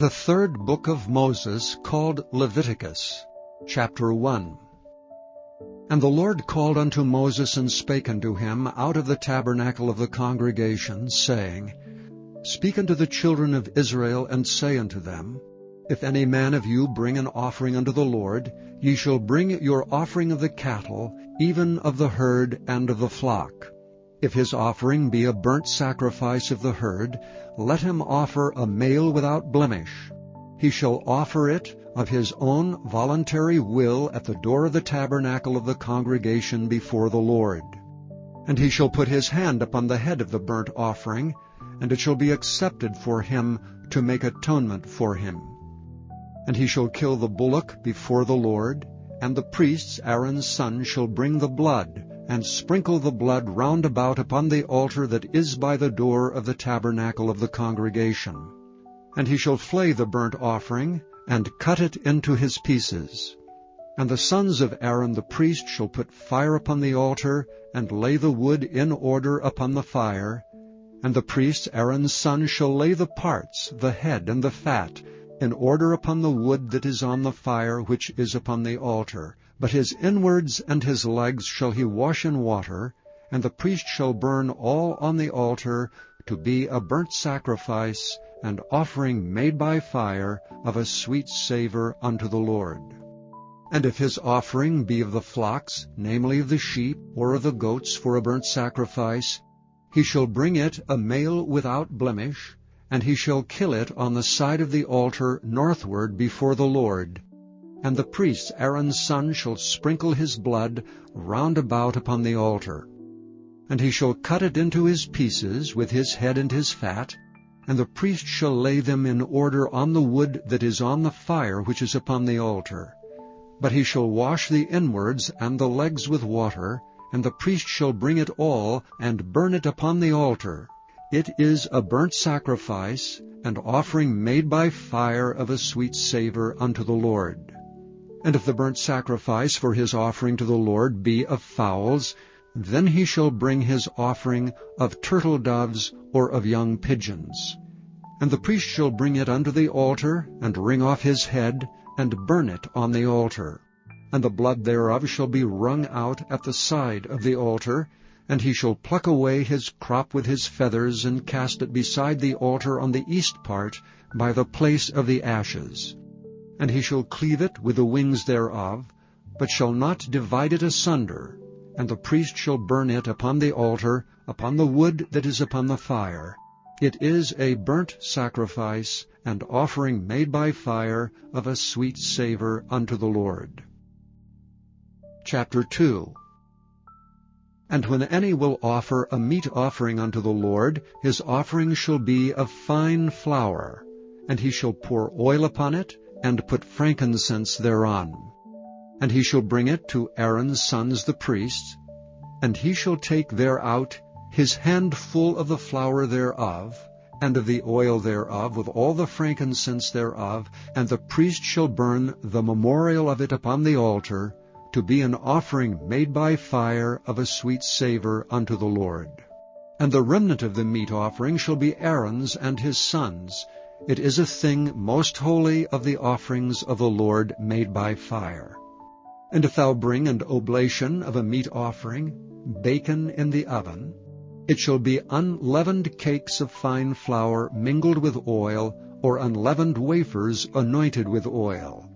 The third book of Moses, called Leviticus, chapter 1. And the Lord called unto Moses, and spake unto him out of the tabernacle of the congregation, saying, Speak unto the children of Israel, and say unto them, If any man of you bring an offering unto the Lord, ye shall bring your offering of the cattle, even of the herd and of the flock. If his offering be a burnt sacrifice of the herd, let him offer a male without blemish. He shall offer it of his own voluntary will at the door of the tabernacle of the congregation before the Lord. And he shall put his hand upon the head of the burnt offering, and it shall be accepted for him to make atonement for him. And he shall kill the bullock before the Lord, and the priests Aaron's son shall bring the blood, and sprinkle the blood round about upon the altar that is by the door of the tabernacle of the congregation. And he shall flay the burnt offering, and cut it into his pieces. And the sons of Aaron the priest shall put fire upon the altar, and lay the wood in order upon the fire. And the priest Aaron's son shall lay the parts, the head and the fat, in order upon the wood that is on the fire which is upon the altar. But his inwards and his legs shall he wash in water, and the priest shall burn all on the altar to be a burnt sacrifice, and offering made by fire of a sweet savour unto the Lord. And if his offering be of the flocks, namely of the sheep, or of the goats for a burnt sacrifice, he shall bring it a male without blemish, and he shall kill it on the side of the altar northward before the Lord. And the priest Aaron's son shall sprinkle his blood round about upon the altar. And he shall cut it into his pieces with his head and his fat, and the priest shall lay them in order on the wood that is on the fire which is upon the altar. But he shall wash the inwards and the legs with water, and the priest shall bring it all, and burn it upon the altar. It is a burnt sacrifice, and offering made by fire of a sweet savour unto the Lord. And if the burnt sacrifice for his offering to the Lord be of fowls, then he shall bring his offering of turtle doves or of young pigeons. And the priest shall bring it unto the altar, and wring off his head, and burn it on the altar. And the blood thereof shall be wrung out at the side of the altar, and he shall pluck away his crop with his feathers, and cast it beside the altar on the east part, by the place of the ashes. And he shall cleave it with the wings thereof, but shall not divide it asunder. And the priest shall burn it upon the altar, upon the wood that is upon the fire. It is a burnt sacrifice, and offering made by fire of a sweet savour unto the Lord. Chapter 2. And when any will offer a meat offering unto the Lord, his offering shall be of fine flour, and he shall pour oil upon it, and put frankincense thereon. And he shall bring it to Aaron's sons the priests, and he shall take thereout his handful of the flour thereof, and of the oil thereof, with all the frankincense thereof, and the priest shall burn the memorial of it upon the altar, to be an offering made by fire of a sweet savour unto the Lord. And the remnant of the meat offering shall be Aaron's and his sons'. It is a thing most holy of the offerings of the Lord made by fire. And if thou bring an oblation of a meat offering, bacon in the oven, it shall be unleavened cakes of fine flour mingled with oil, or unleavened wafers anointed with oil.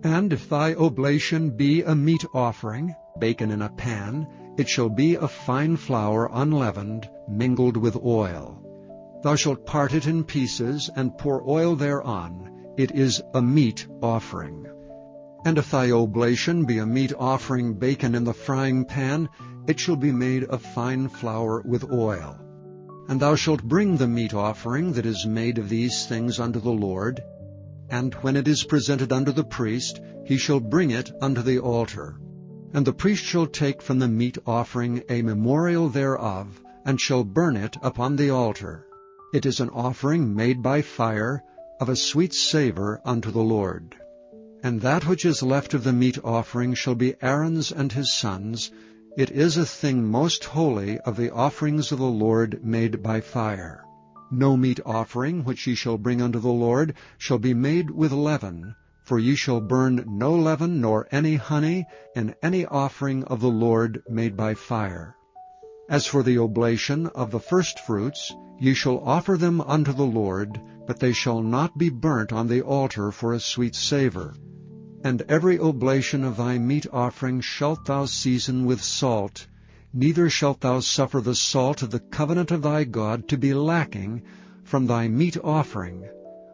And if thy oblation be a meat offering, bacon in a pan, it shall be of fine flour unleavened, mingled with oil. Thou shalt part it in pieces, and pour oil thereon. It is a meat offering. And if thy oblation be a meat offering bacon in the frying pan, it shall be made of fine flour with oil. And thou shalt bring the meat offering that is made of these things unto the Lord, and when it is presented unto the priest, he shall bring it unto the altar. And the priest shall take from the meat offering a memorial thereof, and shall burn it upon the altar. It is an offering made by fire, of a sweet savour unto the Lord. And that which is left of the meat offering shall be Aaron's and his sons. It is a thing most holy of the offerings of the Lord made by fire. No meat offering which ye shall bring unto the Lord shall be made with leaven, for ye shall burn no leaven nor any honey in any offering of the Lord made by fire. As for the oblation of the firstfruits, ye shall offer them unto the Lord, but they shall not be burnt on the altar for a sweet savour. And every oblation of thy meat offering shalt thou season with salt, neither shalt thou suffer the salt of the covenant of thy God to be lacking from thy meat offering.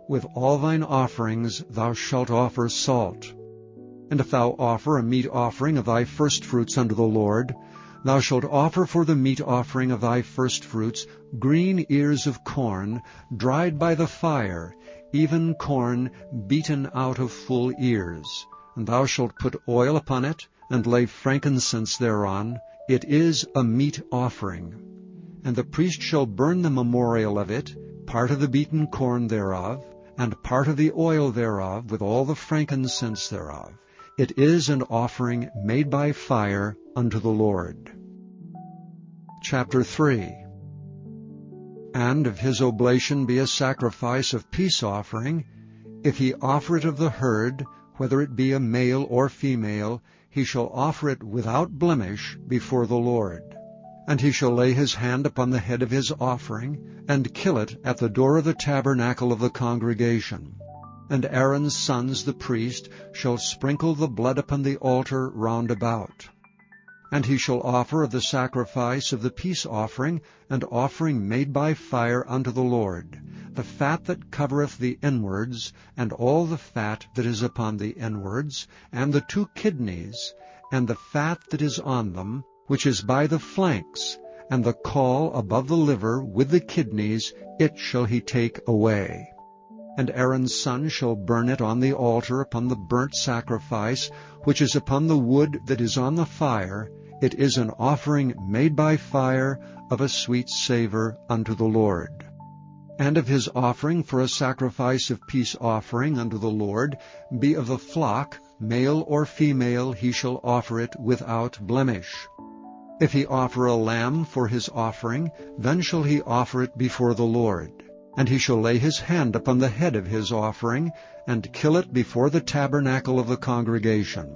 With all thine offerings thou shalt offer salt. And if thou offer a meat offering of thy firstfruits unto the Lord, thou shalt offer for the meat offering of thy firstfruits green ears of corn, dried by the fire, even corn beaten out of full ears. And thou shalt put oil upon it, and lay frankincense thereon. It is a meat offering. And the priest shall burn the memorial of it, part of the beaten corn thereof, and part of the oil thereof, with all the frankincense thereof. It is an offering made by fire unto the Lord. Chapter 3. And if his oblation be a sacrifice of peace offering, if he offer it of the herd, whether it be a male or female, he shall offer it without blemish before the Lord. And he shall lay his hand upon the head of his offering, and kill it at the door of the tabernacle of the congregation. And Aaron's sons the priest shall sprinkle the blood upon the altar round about. And he shall offer of the sacrifice of the peace offering an offering made by fire unto the Lord, the fat that covereth the inwards, and all the fat that is upon the inwards, and the 2 kidneys, and the fat that is on them, which is by the flanks, and the caul above the liver with the kidneys, it shall he take away. And Aaron's son shall burn it on the altar upon the burnt sacrifice, which is upon the wood that is on the fire. It is an offering made by fire of a sweet savour unto the Lord. And if his offering for a sacrifice of peace offering unto the Lord be of the flock, male or female, he shall offer it without blemish. If he offer a lamb for his offering, then shall he offer it before the Lord. And he shall lay his hand upon the head of his offering, and kill it before the tabernacle of the congregation.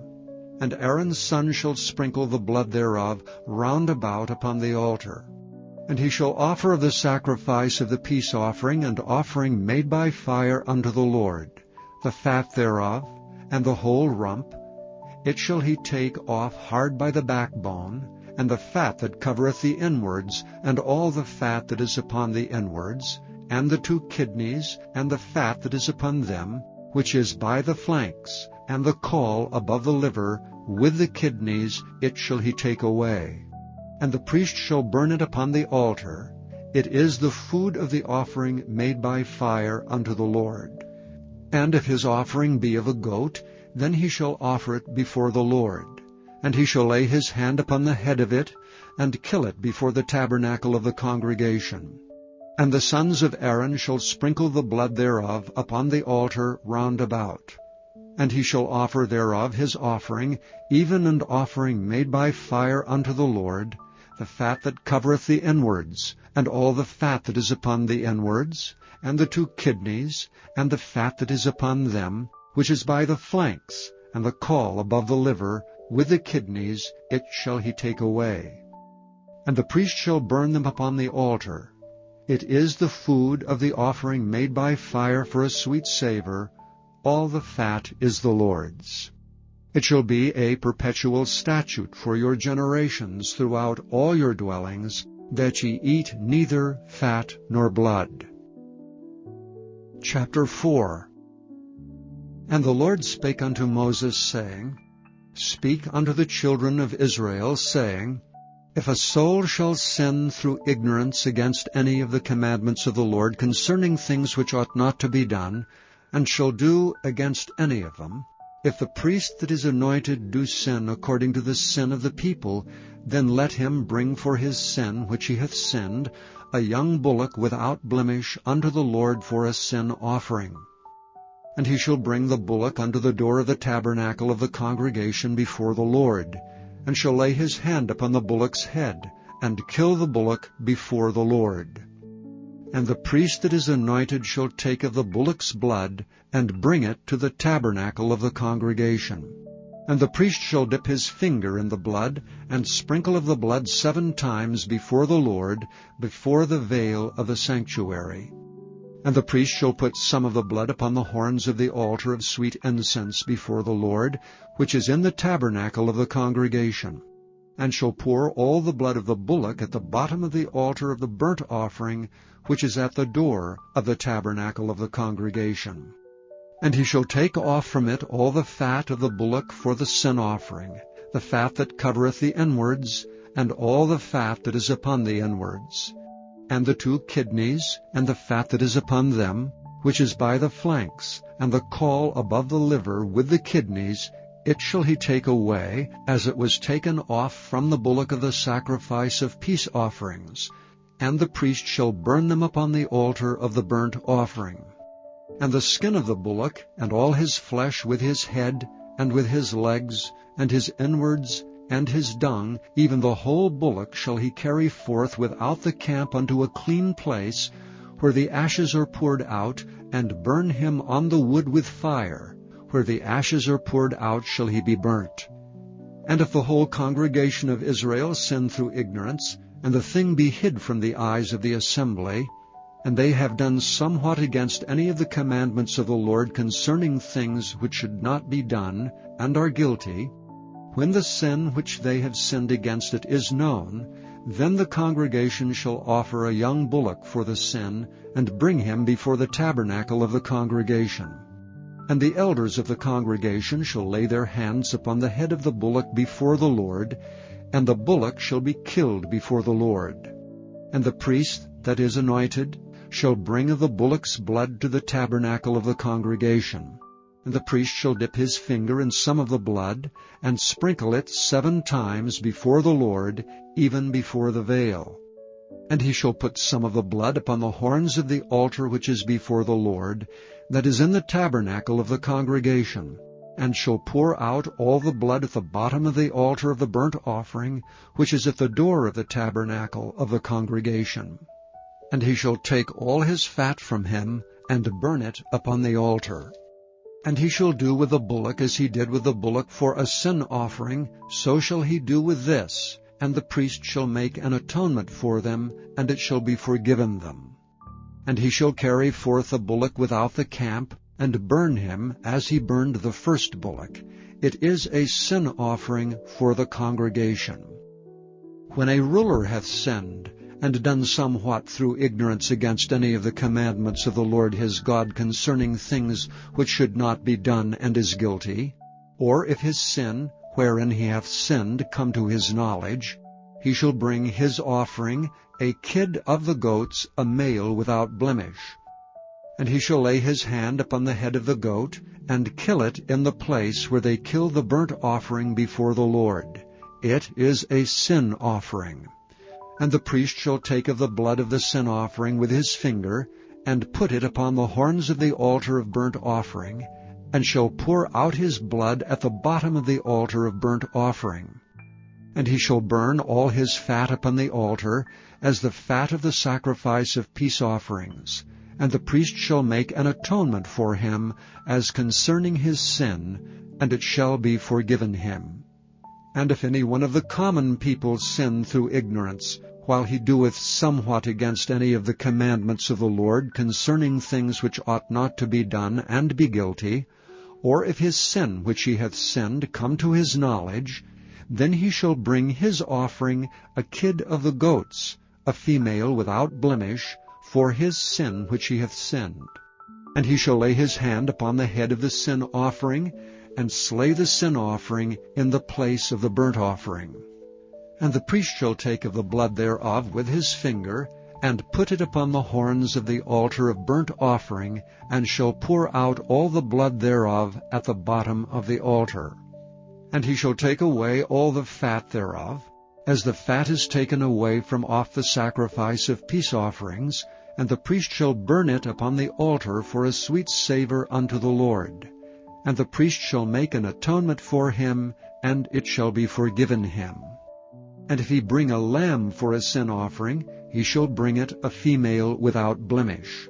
And Aaron's son shall sprinkle the blood thereof round about upon the altar. And he shall offer of the sacrifice of the peace offering an offering made by fire unto the Lord, the fat thereof, and the whole rump. It shall he take off hard by the backbone, and the fat that covereth the inwards, and all the fat that is upon the inwards, and the 2 kidneys, and the fat that is upon them, which is by the flanks, and the caul above the liver, with the kidneys, it shall he take away. And the priest shall burn it upon the altar. It is the food of the offering made by fire unto the Lord. And if his offering be of a goat, then he shall offer it before the Lord. And he shall lay his hand upon the head of it, and kill it before the tabernacle of the congregation. And the sons of Aaron shall sprinkle the blood thereof upon the altar round about. And he shall offer thereof his offering, even an offering made by fire unto the Lord, the fat that covereth the inwards, and all the fat that is upon the inwards, and the 2 kidneys, and the fat that is upon them, which is by the flanks, and the caul above the liver, with the kidneys, it shall he take away. And the priest shall burn them upon the altar. It is the food of the offering made by fire for a sweet savour. All the fat is the Lord's. It shall be a perpetual statute for your generations throughout all your dwellings, that ye eat neither fat nor blood. Chapter 4. And the Lord spake unto Moses, saying, Speak unto the children of Israel, saying, If a soul shall sin through ignorance against any of the commandments of the Lord concerning things which ought not to be done, and shall do against any of them, if the priest that is anointed do sin according to the sin of the people, then let him bring for his sin which he hath sinned a young bullock without blemish unto the Lord for a sin offering. And he shall bring the bullock unto the door of the tabernacle of the congregation before the Lord, and shall lay his hand upon the bullock's head, and kill the bullock before the Lord. And the priest that is anointed shall take of the bullock's blood, and bring it to the tabernacle of the congregation. And the priest shall dip his finger in the blood, and sprinkle of the blood 7 times before the Lord, before the veil of the sanctuary. And the priest shall put some of the blood upon the horns of the altar of sweet incense before the Lord, which is in the tabernacle of the congregation, and shall pour all the blood of the bullock at the bottom of the altar of the burnt offering, which is at the door of the tabernacle of the congregation. And he shall take off from it all the fat of the bullock for the sin offering, the fat that covereth the inwards, and all the fat that is upon the inwards, and the 2 kidneys, and the fat that is upon them, which is by the flanks, and the caul above the liver with the kidneys, it shall he take away, as it was taken off from the bullock of the sacrifice of peace offerings, and the priest shall burn them upon the altar of the burnt offering. And the skin of the bullock, and all his flesh with his head, and with his legs, and his inwards, and his dung, even the whole bullock shall he carry forth without the camp unto a clean place, where the ashes are poured out, and burn him on the wood with fire. Where the ashes are poured out shall he be burnt. And if the whole congregation of Israel sin through ignorance, and the thing be hid from the eyes of the assembly, and they have done somewhat against any of the commandments of the Lord concerning things which should not be done, and are guilty, when the sin which they have sinned against it is known, then the congregation shall offer a young bullock for the sin, and bring him before the tabernacle of the congregation. And the elders of the congregation shall lay their hands upon the head of the bullock before the Lord, and the bullock shall be killed before the Lord. And the priest that is anointed shall bring of the bullock's blood to the tabernacle of the congregation. And the priest shall dip his finger in some of the blood, and sprinkle it 7 times before the Lord, even before the veil. And he shall put some of the blood upon the horns of the altar which is before the Lord, that is in the tabernacle of the congregation, and shall pour out all the blood at the bottom of the altar of the burnt offering, which is at the door of the tabernacle of the congregation. And he shall take all his fat from him, and burn it upon the altar. And he shall do with the bullock as he did with the bullock for a sin offering, so shall he do with this, and the priest shall make an atonement for them, and it shall be forgiven them. And he shall carry forth the bullock without the camp, and burn him as he burned the first bullock. It is a sin offering for the congregation. When a ruler hath sinned, and done somewhat through ignorance against any of the commandments of the Lord his God concerning things which should not be done, and is guilty, or if his sin, wherein he hath sinned, come to his knowledge, he shall bring his offering, a kid of the goats, a male without blemish. And he shall lay his hand upon the head of the goat, and kill it in the place where they kill the burnt offering before the Lord. It is a sin offering. And the priest shall take of the blood of the sin offering with his finger, and put it upon the horns of the altar of burnt offering, and shall pour out his blood at the bottom of the altar of burnt offering. And he shall burn all his fat upon the altar, as the fat of the sacrifice of peace offerings. And the priest shall make an atonement for him, as concerning his sin, and it shall be forgiven him. And if any one of the common people sin through ignorance, while he doeth somewhat against any of the commandments of the Lord concerning things which ought not to be done, and be guilty, or if his sin which he hath sinned come to his knowledge, then he shall bring his offering, a kid of the goats, a female without blemish, for his sin which he hath sinned. And he shall lay his hand upon the head of the sin offering, and slay the sin offering in the place of the burnt offering. And the priest shall take of the blood thereof with his finger, and put it upon the horns of the altar of burnt offering, and shall pour out all the blood thereof at the bottom of the altar. And he shall take away all the fat thereof, as the fat is taken away from off the sacrifice of peace offerings, and the priest shall burn it upon the altar for a sweet savour unto the Lord. And the priest shall make an atonement for him, and it shall be forgiven him. And if he bring a lamb for a sin offering, he shall bring it a female without blemish.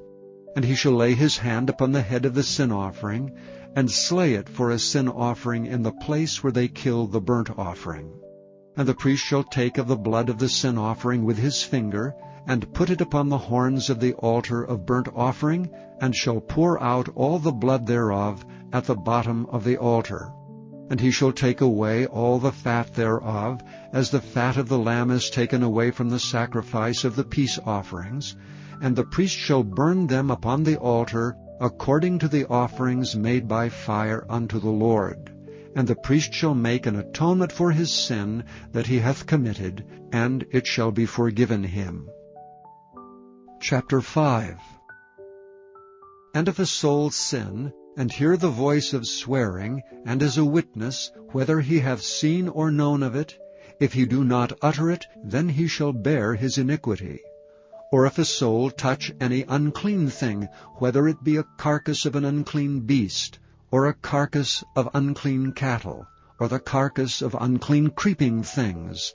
And he shall lay his hand upon the head of the sin offering, and slay it for a sin offering in the place where they kill the burnt offering. And the priest shall take of the blood of the sin offering with his finger, and put it upon the horns of the altar of burnt offering, and shall pour out all the blood thereof at the bottom of the altar. And he shall take away all the fat thereof, as the fat of the lamb is taken away from the sacrifice of the peace offerings, and the priest shall burn them upon the altar according to the offerings made by fire unto the Lord. And the priest shall make an atonement for his sin that he hath committed, and it shall be forgiven him. Chapter 5. And if a soul sin, and hear the voice of swearing, and is a witness, whether he have seen or known of it, if he do not utter it, then he shall bear his iniquity. Or if a soul touch any unclean thing, whether it be a carcass of an unclean beast, or a carcass of unclean cattle, or the carcass of unclean creeping things,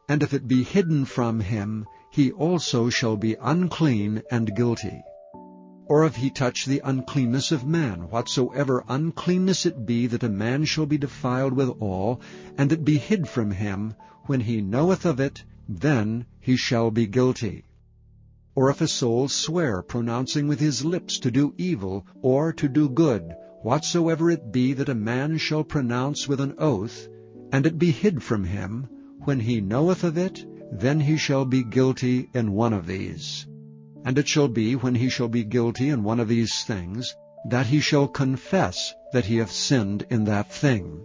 and if it be hidden from him, he also shall be unclean and guilty. Or if he touch the uncleanness of man, whatsoever uncleanness it be, that a man shall be defiled withal, and it be hid from him, when he knoweth of it, then he shall be guilty. Or if a soul swear, pronouncing with his lips to do evil, or to do good, whatsoever it be that a man shall pronounce with an oath, and it be hid from him, when he knoweth of it, then he shall be guilty in one of these. And it shall be, when he shall be guilty in one of these things, that he shall confess that he hath sinned in that thing.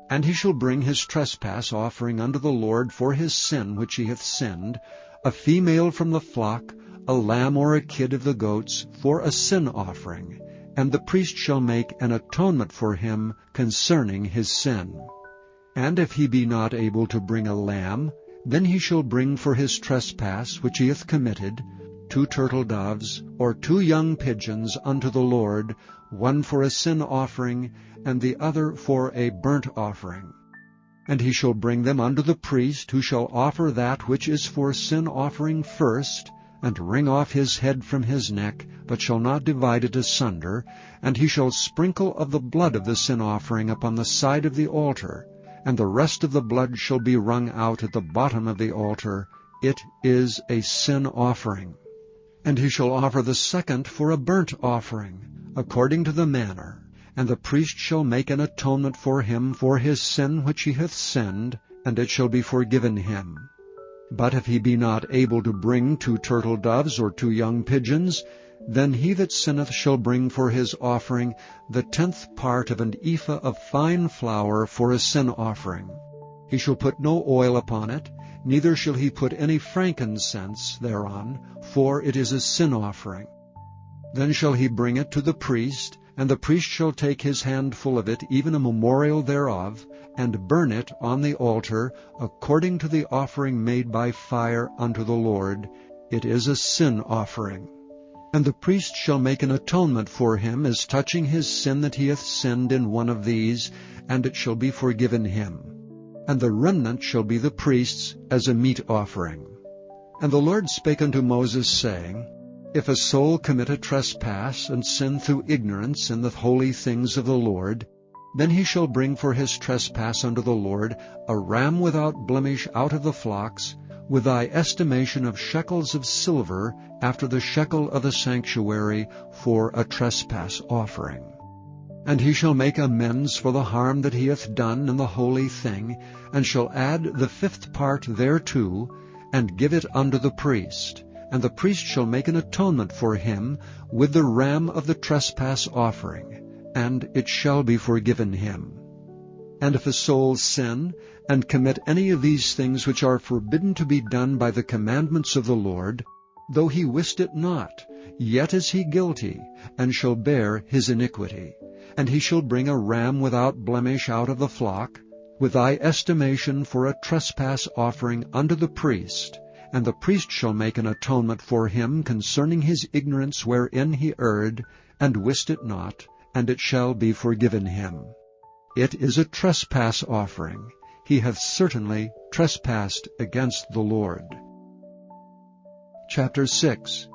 And he shall bring his trespass offering unto the Lord for his sin which he hath sinned, a female from the flock, a lamb or a kid of the goats, for a sin offering. And the priest shall make an atonement for him concerning his sin. And if he be not able to bring a lamb, then he shall bring for his trespass which he hath committed 2 turtle doves, or 2 young pigeons unto the Lord, one for a sin offering, and the other for a burnt offering. And he shall bring them unto the priest, who shall offer that which is for sin offering first, and wring off his head from his neck, but shall not divide it asunder, and he shall sprinkle of the blood of the sin offering upon the side of the altar, and the rest of the blood shall be wrung out at the bottom of the altar. It is a sin offering. And he shall offer the second for a burnt offering, according to the manner, and the priest shall make an atonement for him for his sin which he hath sinned, and it shall be forgiven him. But if he be not able to bring 2 turtle doves or 2 young pigeons, then he that sinneth shall bring for his offering the 10th part of an ephah of fine flour for a sin offering. He shall put no oil upon it, neither shall he put any frankincense thereon, for it is a sin offering. Then shall he bring it to the priest, and the priest shall take his handful of it, even a memorial thereof, and burn it on the altar, according to the offering made by fire unto the Lord. It is a sin offering. And the priest shall make an atonement for him as touching his sin that he hath sinned in one of these, and it shall be forgiven him. And the remnant shall be the priest's as a meat offering. And the Lord spake unto Moses, saying, If a soul commit a trespass, and sin through ignorance in the holy things of the Lord, then he shall bring for his trespass unto the Lord a ram without blemish out of the flocks, with thy estimation of shekels of silver, after the shekel of the sanctuary, for a trespass offering. And he shall make amends for the harm that he hath done in the holy thing, and shall add the 5th part thereto, and give it unto the priest. And the priest shall make an atonement for him with the ram of the trespass offering, and it shall be forgiven him. And if a soul sin, and commit any of these things which are forbidden to be done by the commandments of the Lord, though he wist it not, yet is he guilty, and shall bear his iniquity. And he shall bring a ram without blemish out of the flock, with thy estimation for a trespass offering unto the priest. And the priest shall make an atonement for him concerning his ignorance wherein he erred, and wist it not, and it shall be forgiven him. It is a trespass offering. he hath certainly trespassed against the Lord. Chapter 6.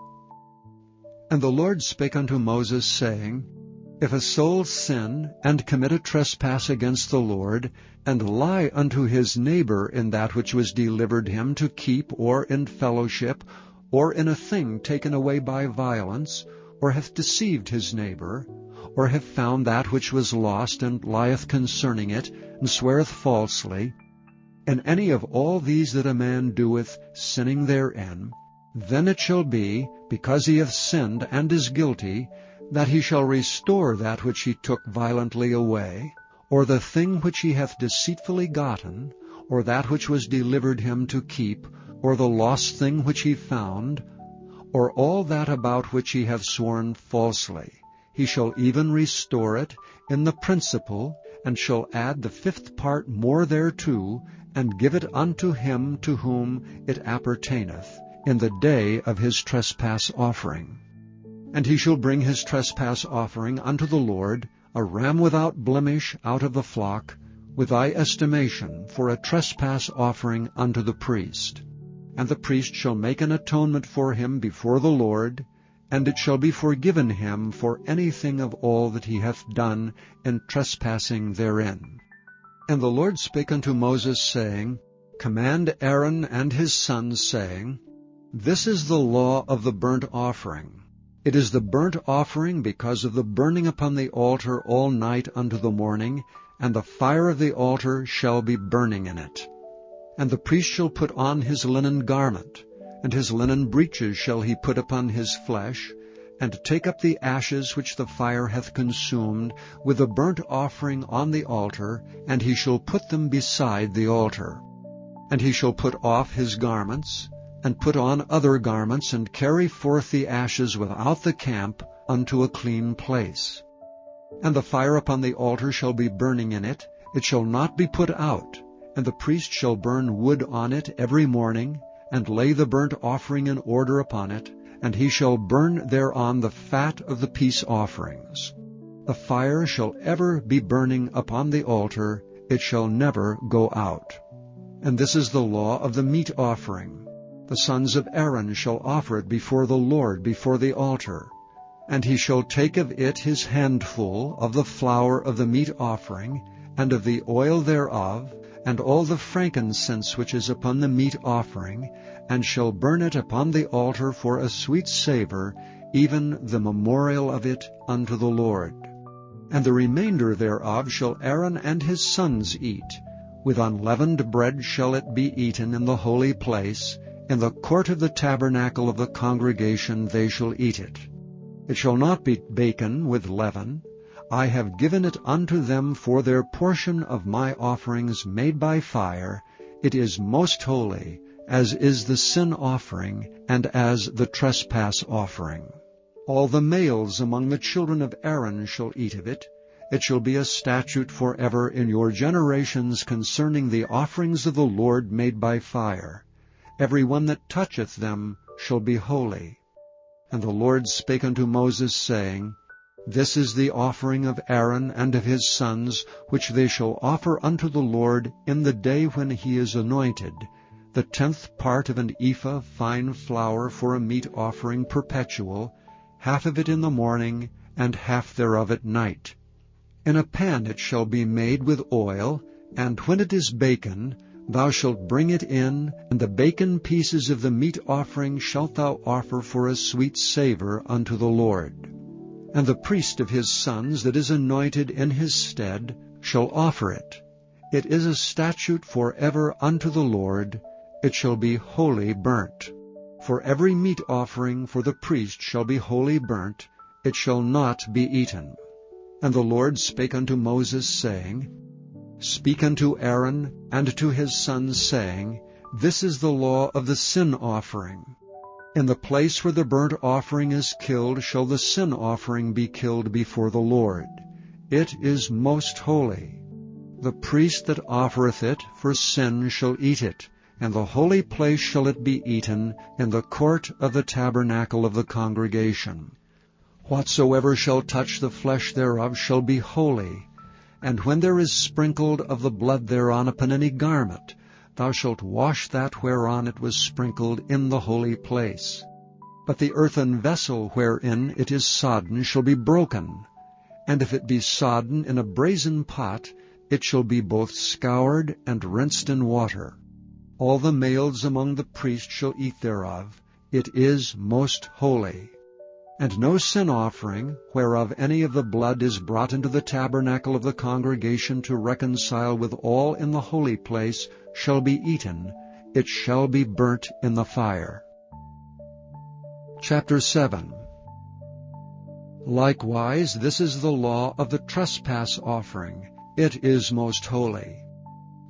And the Lord spake unto Moses, saying, If a soul sin, and commit a trespass against the Lord, and lie unto his neighbor in that which was delivered him to keep, or in fellowship, or in a thing taken away by violence, or hath deceived his neighbor, or hath found that which was lost, and lieth concerning it, and sweareth falsely, in any of all these that a man doeth, sinning therein, then it shall be, because he hath sinned and is guilty, that he shall restore that which he took violently away, or the thing which he hath deceitfully gotten, or that which was delivered him to keep, or the lost thing which he found, or all that about which he hath sworn falsely. He shall even restore it in the principal, and shall add the 5th part more thereto, and give it unto him to whom it appertaineth, in the day of his trespass offering. And he shall bring his trespass offering unto the Lord, a ram without blemish out of the flock, with thy estimation, for a trespass offering unto the priest. And the priest shall make an atonement for him before the Lord, and it shall be forgiven him for anything of all that he hath done in trespassing therein. And the Lord spake unto Moses, saying, Command Aaron and his sons, saying, This is the law of the burnt offering. It is the burnt offering because of the burning upon the altar all night unto the morning, and the fire of the altar shall be burning in it. And the priest shall put on his linen garment, and his linen breeches shall he put upon his flesh, and take up the ashes which the fire hath consumed, with the burnt offering on the altar, and he shall put them beside the altar. And he shall put off his garments, and put on other garments, and carry forth the ashes without the camp unto a clean place. And the fire upon the altar shall be burning in it, it shall not be put out, and the priest shall burn wood on it every morning, and lay the burnt offering in order upon it, and he shall burn thereon the fat of the peace offerings. The fire shall ever be burning upon the altar, it shall never go out. And this is the law of the meat offering. The sons of Aaron shall offer it before the Lord before the altar. And he shall take of it his handful of the flour of the meat offering, and of the oil thereof, and all the frankincense which is upon the meat offering, and shall burn it upon the altar for a sweet savour, even the memorial of it unto the Lord. And the remainder thereof shall Aaron and his sons eat. With unleavened bread shall it be eaten in the holy place. In the court of the tabernacle of the congregation they shall eat it. It shall not be baken with leaven. I have given it unto them for their portion of my offerings made by fire. It is most holy, as is the sin offering, and as the trespass offering. All the males among the children of Aaron shall eat of it. It shall be a statute forever in your generations concerning the offerings of the Lord made by fire. Every one that toucheth them shall be holy. And the Lord spake unto Moses, saying, This is the offering of Aaron and of his sons, which they shall offer unto the Lord in the day when he is anointed, the 10th part of an ephah fine flour for a meat offering perpetual, half of it in the morning, and half thereof at night. In a pan it shall be made with oil, and when it is baken, thou shalt bring it in, and the baken pieces of the meat offering shalt thou offer for a sweet savour unto the Lord. And the priest of his sons that is anointed in his stead shall offer it. It is a statute forever unto the Lord. It shall be wholly burnt. For every meat offering for the priest shall be wholly burnt. It shall not be eaten. And the Lord spake unto Moses, saying, Speak unto Aaron and to his sons, saying, This is the law of the sin offering. In the place where the burnt offering is killed shall the sin offering be killed before the Lord. It is most holy. The priest that offereth it for sin shall eat it, and the holy place shall it be eaten in the court of the tabernacle of the congregation. Whatsoever shall touch the flesh thereof shall be holy, And when there is sprinkled of the blood thereon upon any garment, thou shalt wash that whereon it was sprinkled in the holy place. But the earthen vessel wherein it is sodden shall be broken, and if it be sodden in a brazen pot, it shall be both scoured and rinsed in water. All the males among the priests shall eat thereof. It is most holy. And no sin offering, whereof any of the blood is brought into the tabernacle of the congregation to reconcile with all in the holy place, shall be eaten. It shall be burnt in the fire. Chapter 7. Likewise, this is the law of the trespass offering. It is most holy.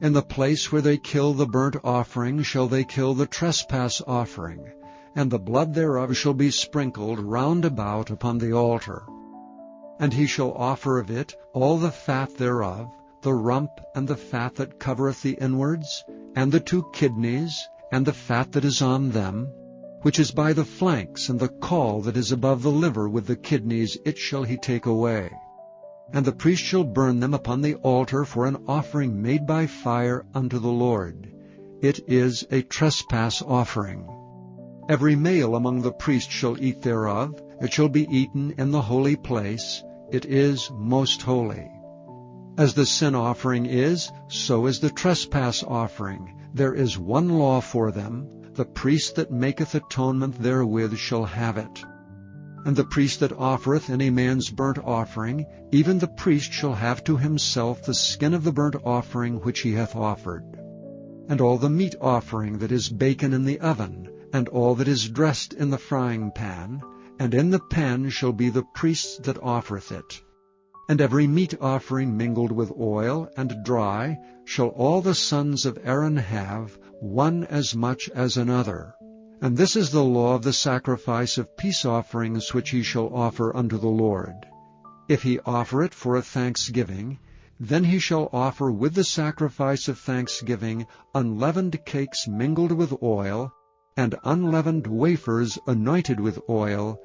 In the place where they kill the burnt offering shall they kill the trespass offering, and the blood thereof shall be sprinkled round about upon the altar. And he shall offer of it all the fat thereof, the rump and the fat that covereth the inwards, and the 2 kidneys, and the fat that is on them, which is by the flanks, and the caul that is above the liver with the kidneys, it shall he take away. And the priest shall burn them upon the altar for an offering made by fire unto the Lord. It is a trespass offering. Every male among the priests shall eat thereof. It shall be eaten in the holy place. It is most holy. As the sin offering is, so is the trespass offering. There is one law for them. The priest that maketh atonement therewith shall have it. And the priest that offereth any man's burnt offering, even the priest shall have to himself the skin of the burnt offering which he hath offered. And all the meat offering that is baken in the oven, and all that is dressed in the frying pan, and in the pan shall be the priest's that offereth it. And every meat offering mingled with oil and dry shall all the sons of Aaron have, one as much as another. And this is the law of the sacrifice of peace offerings which he shall offer unto the Lord. If he offer it for a thanksgiving, then he shall offer with the sacrifice of thanksgiving unleavened cakes mingled with oil, and unleavened wafers anointed with oil,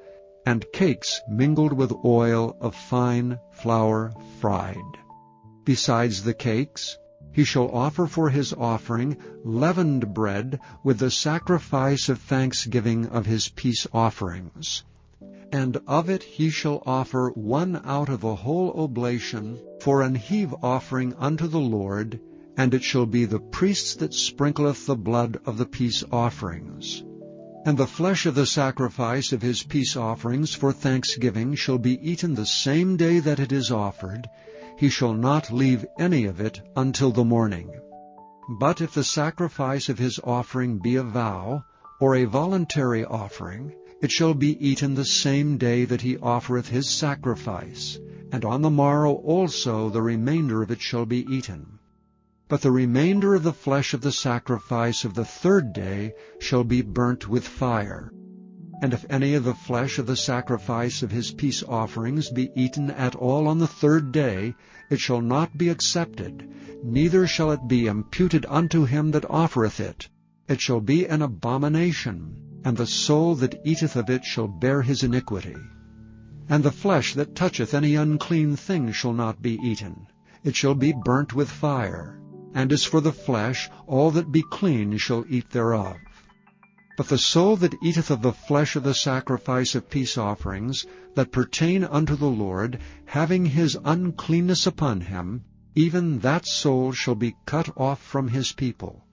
and cakes mingled with oil of fine flour fried. Besides the cakes, he shall offer for his offering leavened bread with the sacrifice of thanksgiving of his peace offerings. And of it he shall offer one out of a whole oblation for an heave offering unto the Lord, and it shall be the priest's that sprinkleth the blood of the peace offerings. And the flesh of the sacrifice of his peace offerings for thanksgiving shall be eaten the same day that it is offered. He shall not leave any of it until the morning. But if the sacrifice of his offering be a vow, or a voluntary offering, it shall be eaten the same day that he offereth his sacrifice, and on the morrow also the remainder of it shall be eaten. But the remainder of the flesh of the sacrifice of the 3rd day shall be burnt with fire. And if any of the flesh of the sacrifice of his peace offerings be eaten at all on the 3rd day, it shall not be accepted, neither shall it be imputed unto him that offereth it. It shall be an abomination, and the soul that eateth of it shall bear his iniquity. And the flesh that toucheth any unclean thing shall not be eaten. It shall be burnt with fire. And as for the flesh, all that be clean shall eat thereof. But the soul that eateth of the flesh of the sacrifice of peace offerings, that pertain unto the Lord, having his uncleanness upon him, even that soul shall be cut off from his people.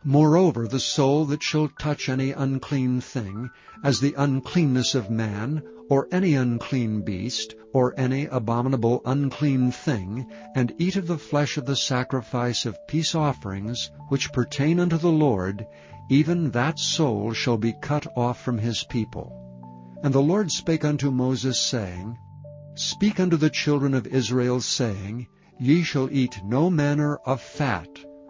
Moreover, the soul that shall touch any unclean thing, as the uncleanness of man, or any unclean beast, or any abominable unclean thing, and eat of the flesh of the sacrifice of peace offerings, which pertain unto the Lord, even that soul shall be cut off from his people. And the Lord spake unto Moses, saying, Speak unto the children of Israel, saying, Ye shall eat no manner of fat,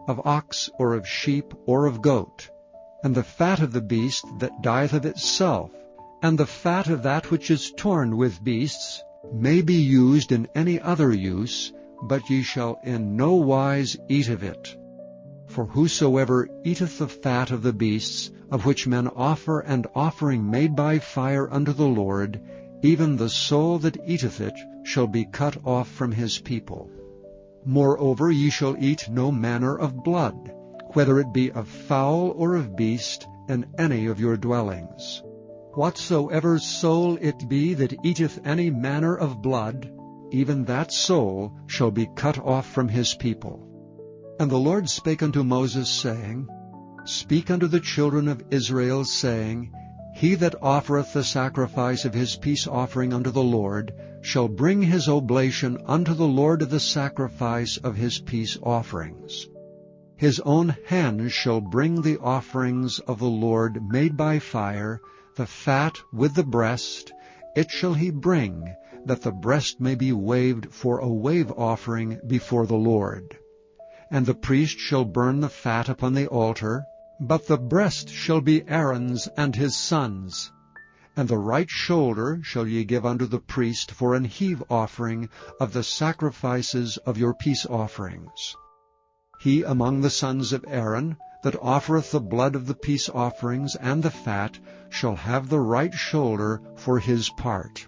of ox, or of sheep, or of goat, and the fat of the beast that dieth of itself, and the fat of that which is torn with beasts, may be used in any other use, but ye shall in no wise eat of it. For whosoever eateth the fat of the beasts, of which men offer an offering made by fire unto the Lord, even the soul that eateth it shall be cut off from his people. Moreover, ye shall eat no manner of blood, whether it be of fowl or of beast, in any of your dwellings. Whatsoever soul it be that eateth any manner of blood, even that soul shall be cut off from his people. And the Lord spake unto Moses, saying, Speak unto the children of Israel, saying, He that offereth the sacrifice of his peace offering unto the Lord shall bring his oblation unto the Lord of the sacrifice of his peace offerings. His own hands shall bring the offerings of the Lord made by fire, the fat with the breast. It shall he bring, that the breast may be waved for a wave offering before the Lord. And the priest shall burn the fat upon the altar, but the breast shall be Aaron's and his sons'. And the right shoulder shall ye give unto the priest for an heave offering of the sacrifices of your peace offerings. He among the sons of Aaron that offereth the blood of the peace offerings and the fat shall have the right shoulder for his part.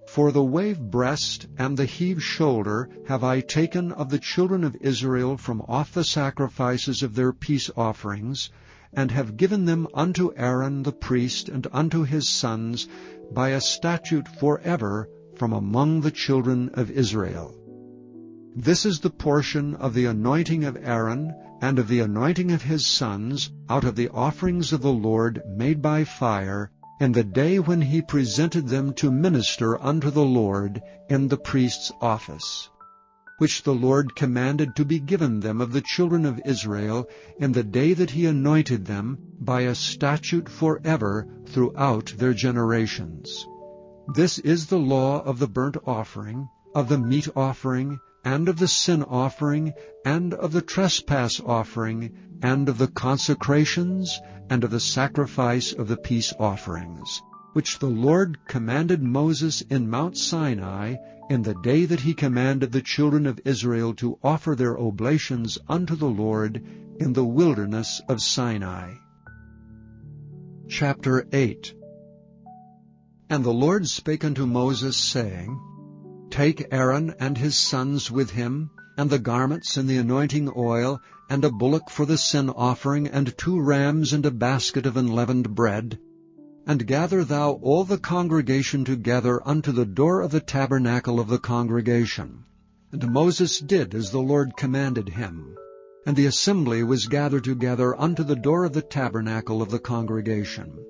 For the wave breast and the heave shoulder have I taken of the children of Israel from off the sacrifices of their peace offerings, and have given them unto Aaron the priest and unto his sons by a statute forever from among the children of Israel. This is the portion of the anointing of Aaron and of the anointing of his sons out of the offerings of the Lord made by fire, in the day when he presented them to minister unto the Lord in the priest's office, which the Lord commanded to be given them of the children of Israel in the day that he anointed them by a statute forever throughout their generations. This is the law of the burnt offering, of the meat offering, and of the sin offering, and of the trespass offering, and of the consecrations, and of the sacrifice of the peace offerings, which the Lord commanded Moses in Mount Sinai in the day that he commanded the children of Israel to offer their oblations unto the Lord in the wilderness of Sinai. Chapter 8. And the Lord spake unto Moses, saying, Take Aaron and his sons with him, and the garments and the anointing oil, and a bullock for the sin offering, and 2 rams, and a basket of unleavened bread, and gather thou all the congregation together unto the door of the tabernacle of the congregation. And Moses did as the Lord commanded him. And the assembly was gathered together unto the door of the tabernacle of the congregation.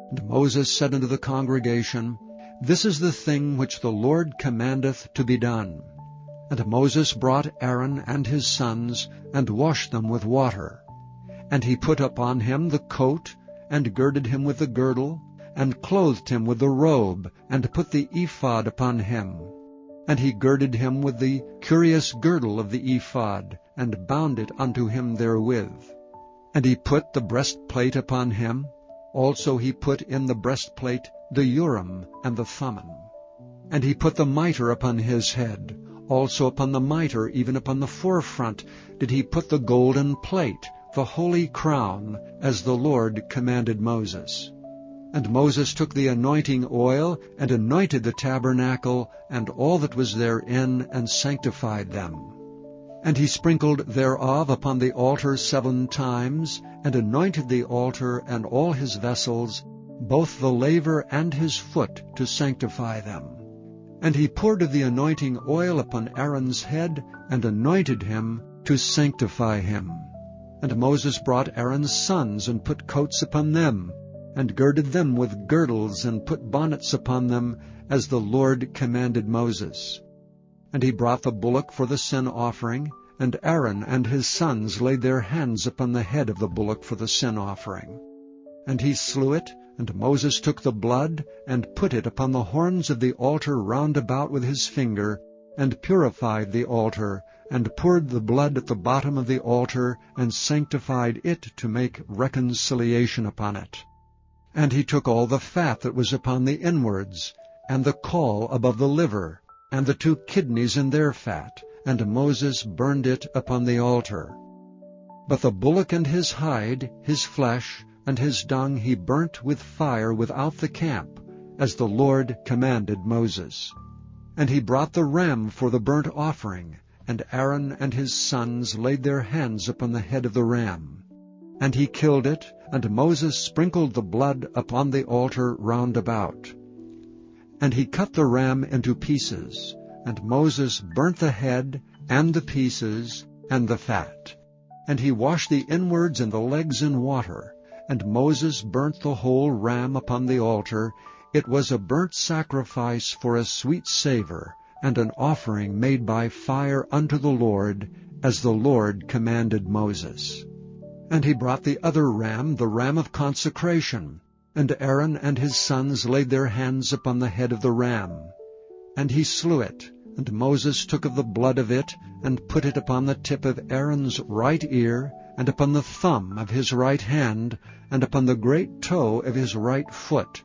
And Moses said unto the congregation, This is the thing which the Lord commandeth to be done. And Moses brought Aaron and his sons, and washed them with water. And he put upon him the coat, and girded him with the girdle, and clothed him with the robe, and put the ephod upon him. And he girded him with the curious girdle of the ephod, and bound it unto him therewith. And he put the breastplate upon him. Also he put in the breastplate the Urim and the Thummim. And he put the mitre upon his head. Also upon the mitre, even upon the forefront, did he put the golden plate, the holy crown, as the Lord commanded Moses. And Moses took the anointing oil, and anointed the tabernacle, and all that was therein, and sanctified them. And he sprinkled thereof upon the altar 7 times, and anointed the altar and all his vessels, both the laver and his foot, to sanctify them. And he poured of the anointing oil upon Aaron's head, and anointed him to sanctify him. And Moses brought Aaron's sons, and put coats upon them, and girded them with girdles, and put bonnets upon them, as the Lord commanded Moses. And he brought the bullock for the sin offering, and Aaron and his sons laid their hands upon the head of the bullock for the sin offering. And he slew it, and Moses took the blood, and put it upon the horns of the altar round about with his finger, and purified the altar, and poured the blood at the bottom of the altar, and sanctified it to make reconciliation upon it. And he took all the fat that was upon the inwards, and the caul above the liver, and the 2 kidneys in their fat, and Moses burned it upon the altar. But the bullock and his hide, his flesh, and his dung he burnt with fire without the camp, as the Lord commanded Moses. And he brought the ram for the burnt offering, and Aaron and his sons laid their hands upon the head of the ram. And he killed it, and Moses sprinkled the blood upon the altar round about. And he cut the ram into pieces, and Moses burnt the head, and the pieces, and the fat. And he washed the inwards and the legs in water, and Moses burnt the whole ram upon the altar. It was a burnt sacrifice for a sweet savor, and an offering made by fire unto the Lord, as the Lord commanded Moses. And he brought the other ram, the ram of consecration, and Aaron and his sons laid their hands upon the head of the ram. And he slew it, and Moses took of the blood of it, and put it upon the tip of Aaron's right ear, and upon the thumb of his right hand, and upon the great toe of his right foot.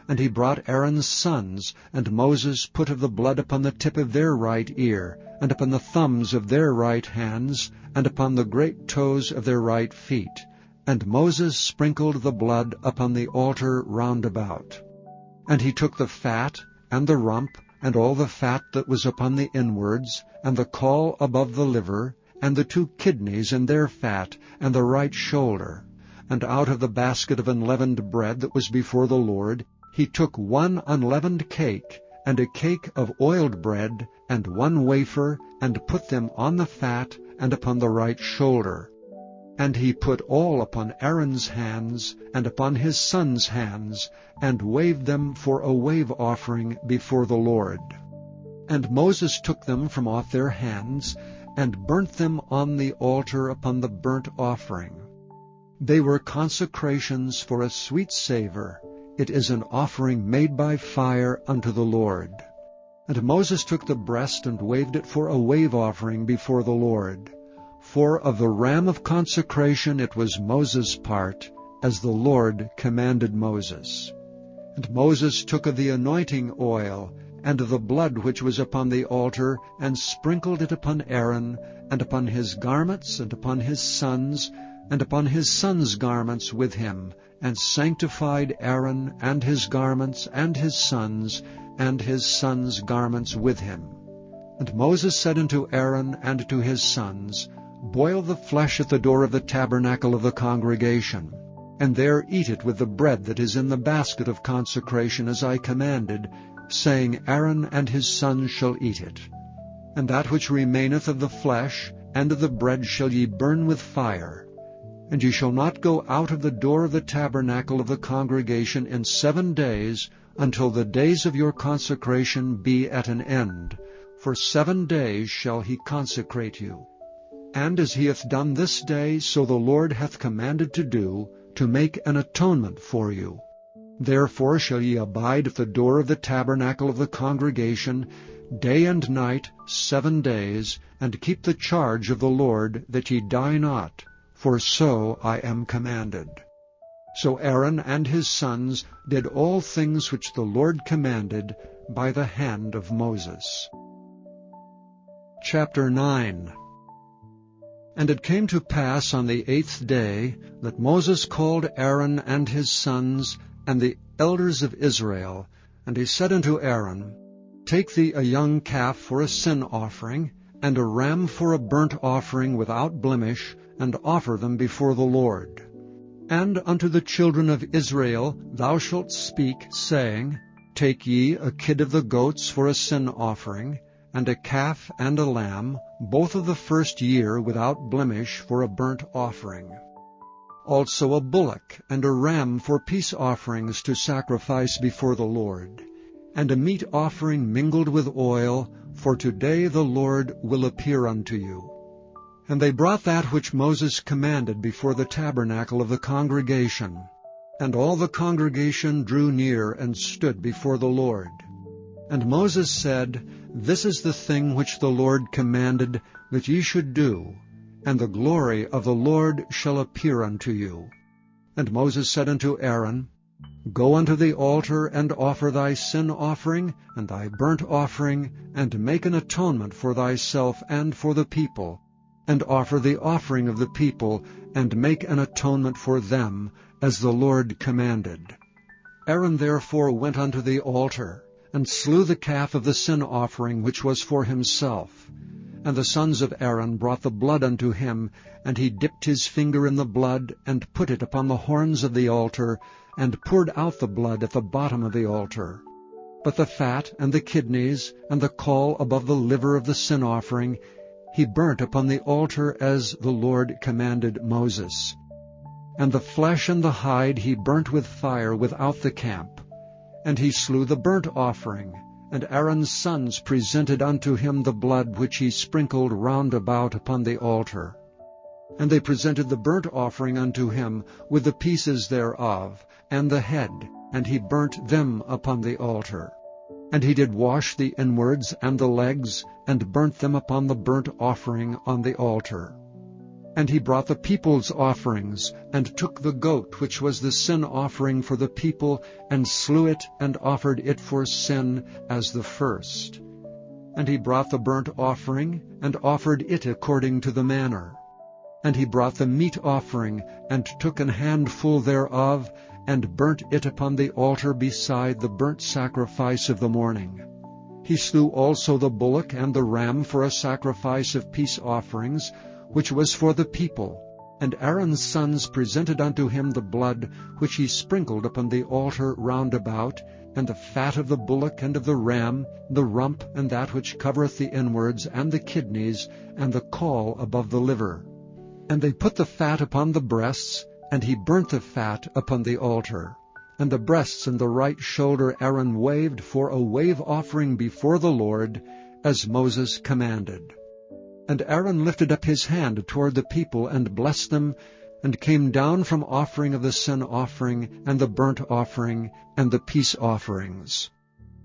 And he brought Aaron's sons, and Moses put of the blood upon the tip of their right ear, and upon the thumbs of their right hands, and upon the great toes of their right feet. And Moses sprinkled the blood upon the altar round about. And he took the fat, and the rump, and all the fat that was upon the inwards, and the caul above the liver, and the 2 kidneys and their fat, and the right shoulder. And out of the basket of unleavened bread that was before the Lord, he took 1 unleavened cake, and a cake of oiled bread, and 1 wafer, and put them on the fat, and upon the right shoulder. And he put all upon Aaron's hands, and upon his sons' hands, and waved them for a wave offering before the Lord. And Moses took them from off their hands, and burnt them on the altar upon the burnt offering. They were consecrations for a sweet savor. It is an offering made by fire unto the Lord. And Moses took the breast and waved it for a wave offering before the Lord. For of the ram of consecration it was Moses' part, as the Lord commanded Moses. And Moses took of the anointing oil, and of the blood which was upon the altar, and sprinkled it upon Aaron, and upon his garments, and upon his sons, and upon his sons' garments with him, and sanctified Aaron, and his garments, and his sons garments with him. And Moses said unto Aaron and to his sons, Boil the flesh at the door of the tabernacle of the congregation, and there eat it with the bread that is in the basket of consecration, as I commanded, saying, Aaron and his sons shall eat it. And that which remaineth of the flesh and of the bread shall ye burn with fire. And ye shall not go out of the door of the tabernacle of the congregation in 7 days, until the days of your consecration be at an end. For 7 days shall he consecrate you. And as he hath done this day, so the Lord hath commanded to do, to make an atonement for you. Therefore shall ye abide at the door of the tabernacle of the congregation, day and night 7 days, and keep the charge of the Lord, that ye die not, for so I am commanded. So Aaron and his sons did all things which the Lord commanded by the hand of Moses. Chapter 9. And it came to pass on the 8th day that Moses called Aaron and his sons and the elders of Israel, and he said unto Aaron, Take thee a young calf for a sin offering, and a ram for a burnt offering without blemish, and offer them before the Lord. And unto the children of Israel thou shalt speak, saying, Take ye a kid of the goats for a sin offering, and a calf and a lamb, both of the first year without blemish, for a burnt offering. Also a bullock and a ram for peace offerings to sacrifice before the Lord, and a meat offering mingled with oil, for today the Lord will appear unto you. And they brought that which Moses commanded before the tabernacle of the congregation. And all the congregation drew near and stood before the Lord. And Moses said, This is the thing which the Lord commanded that ye should do, and the glory of the Lord shall appear unto you. And Moses said unto Aaron, Go unto the altar, and offer thy sin offering, and thy burnt offering, and make an atonement for thyself and for the people, and offer the offering of the people, and make an atonement for them, as the Lord commanded. Aaron therefore went unto the altar, and slew the calf of the sin offering which was for himself. And the sons of Aaron brought the blood unto him, and he dipped his finger in the blood, and put it upon the horns of the altar, and poured out the blood at the bottom of the altar. But the fat and the kidneys, and the caul above the liver of the sin offering, he burnt upon the altar as the Lord commanded Moses. And the flesh and the hide he burnt with fire without the camp. And he slew the burnt offering, and Aaron's sons presented unto him the blood which he sprinkled round about upon the altar. And they presented the burnt offering unto him with the pieces thereof, and the head, and he burnt them upon the altar. And he did wash the inwards and the legs, and burnt them upon the burnt offering on the altar. And he brought the people's offerings, and took the goat which was the sin offering for the people, and slew it, and offered it for sin as the first. And he brought the burnt offering, and offered it according to the manner. And he brought the meat offering, and took an handful thereof, and burnt it upon the altar beside the burnt sacrifice of the morning. He slew also the bullock and the ram for a sacrifice of peace offerings, which was for the people. And Aaron's sons presented unto him the blood which he sprinkled upon the altar round about, and the fat of the bullock and of the ram, the rump and that which covereth the inwards, and the kidneys, and the caul above the liver. And they put the fat upon the breasts, and he burnt the fat upon the altar. And the breasts and the right shoulder Aaron waved for a wave offering before the Lord, as Moses commanded. And Aaron lifted up his hand toward the people, and blessed them, and came down from offering of the sin offering, and the burnt offering, and the peace offerings.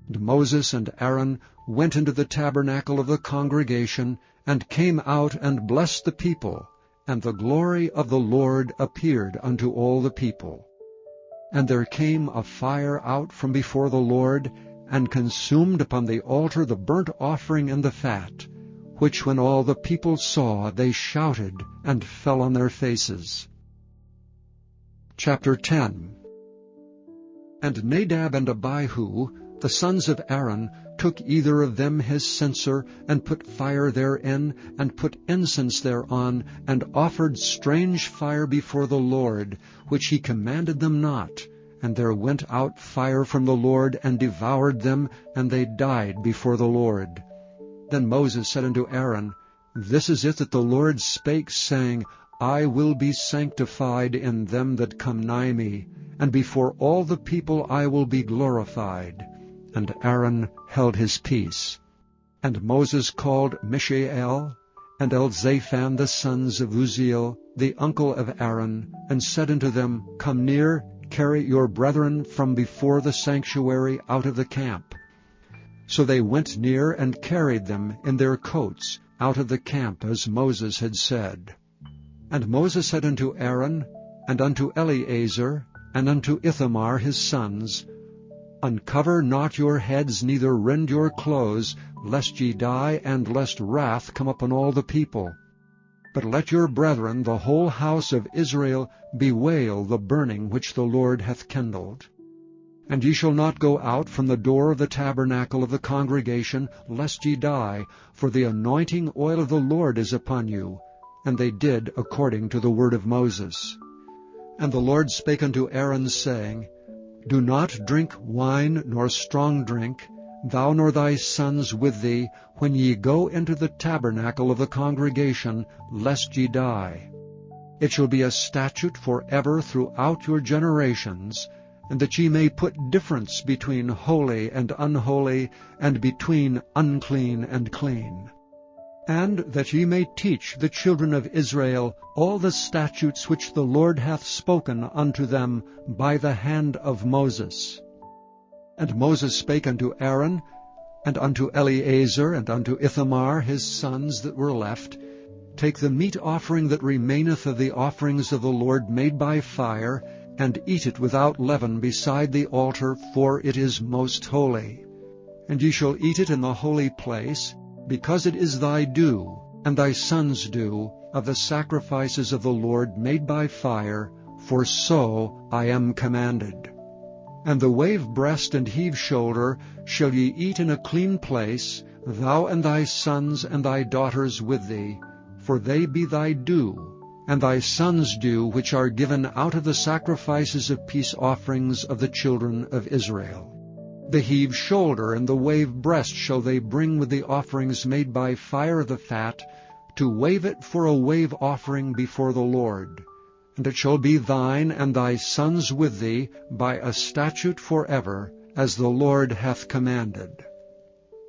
And Moses and Aaron went into the tabernacle of the congregation, and came out and blessed the people, and the glory of the Lord appeared unto all the people. And there came a fire out from before the Lord, and consumed upon the altar the burnt offering and the fat, which when all the people saw, they shouted, and fell on their faces. Chapter 10. And Nadab and Abihu, the sons of Aaron, took either of them his censer, and put fire therein, and put incense thereon, and offered strange fire before the Lord, which he commanded them not. And there went out fire from the Lord, and devoured them, and they died before the Lord. Then Moses said unto Aaron, This is it that the Lord spake, saying, I will be sanctified in them that come nigh me, and before all the people I will be glorified. And Aaron held his peace. And Moses called Mishael and Elzaphan the sons of Uzziel, the uncle of Aaron, and said unto them, Come near, carry your brethren from before the sanctuary out of the camp. So they went near and carried them in their coats out of the camp, as Moses had said. And Moses said unto Aaron, and unto Eleazar, and unto Ithamar his sons, Uncover not your heads, neither rend your clothes, lest ye die, and lest wrath come upon all the people. But let your brethren, the whole house of Israel, bewail the burning which the Lord hath kindled. And ye shall not go out from the door of the tabernacle of the congregation, lest ye die, for the anointing oil of the Lord is upon you. And they did according to the word of Moses. And the Lord spake unto Aaron, saying, Do not drink wine nor strong drink, thou nor thy sons with thee, when ye go into the tabernacle of the congregation, lest ye die. It shall be a statute forever throughout your generations, and that ye may put difference between holy and unholy, and between unclean and clean. And that ye may teach the children of Israel all the statutes which the Lord hath spoken unto them by the hand of Moses. And Moses spake unto Aaron, and unto Eleazar, and unto Ithamar his sons that were left, Take the meat offering that remaineth of the offerings of the Lord made by fire, and eat it without leaven beside the altar, for it is most holy. And ye shall eat it in the holy place, because it is thy due, and thy sons' due, of the sacrifices of the Lord made by fire, for so I am commanded. And the wave breast and heave shoulder shall ye eat in a clean place, thou and thy sons and thy daughters with thee, for they be thy due, and thy sons' due, which are given out of the sacrifices of peace offerings of the children of Israel. The heave shoulder and the wave breast shall they bring with the offerings made by fire of the fat, to wave it for a wave offering before the Lord. And it shall be thine and thy sons with thee by a statute forever, as the Lord hath commanded.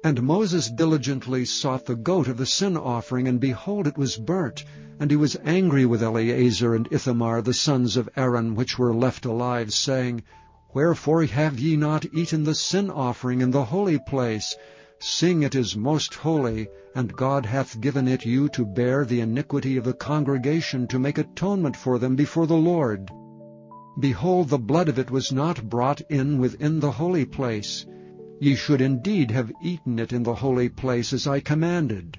And Moses diligently sought the goat of the sin offering, and behold, it was burnt. And he was angry with Eleazar and Ithamar, the sons of Aaron, which were left alive, saying, Wherefore have ye not eaten the sin offering in the holy place, seeing it is most holy, and God hath given it you to bear the iniquity of the congregation, to make atonement for them before the Lord? Behold, the blood of it was not brought in within the holy place. Ye should indeed have eaten it in the holy place, as I commanded.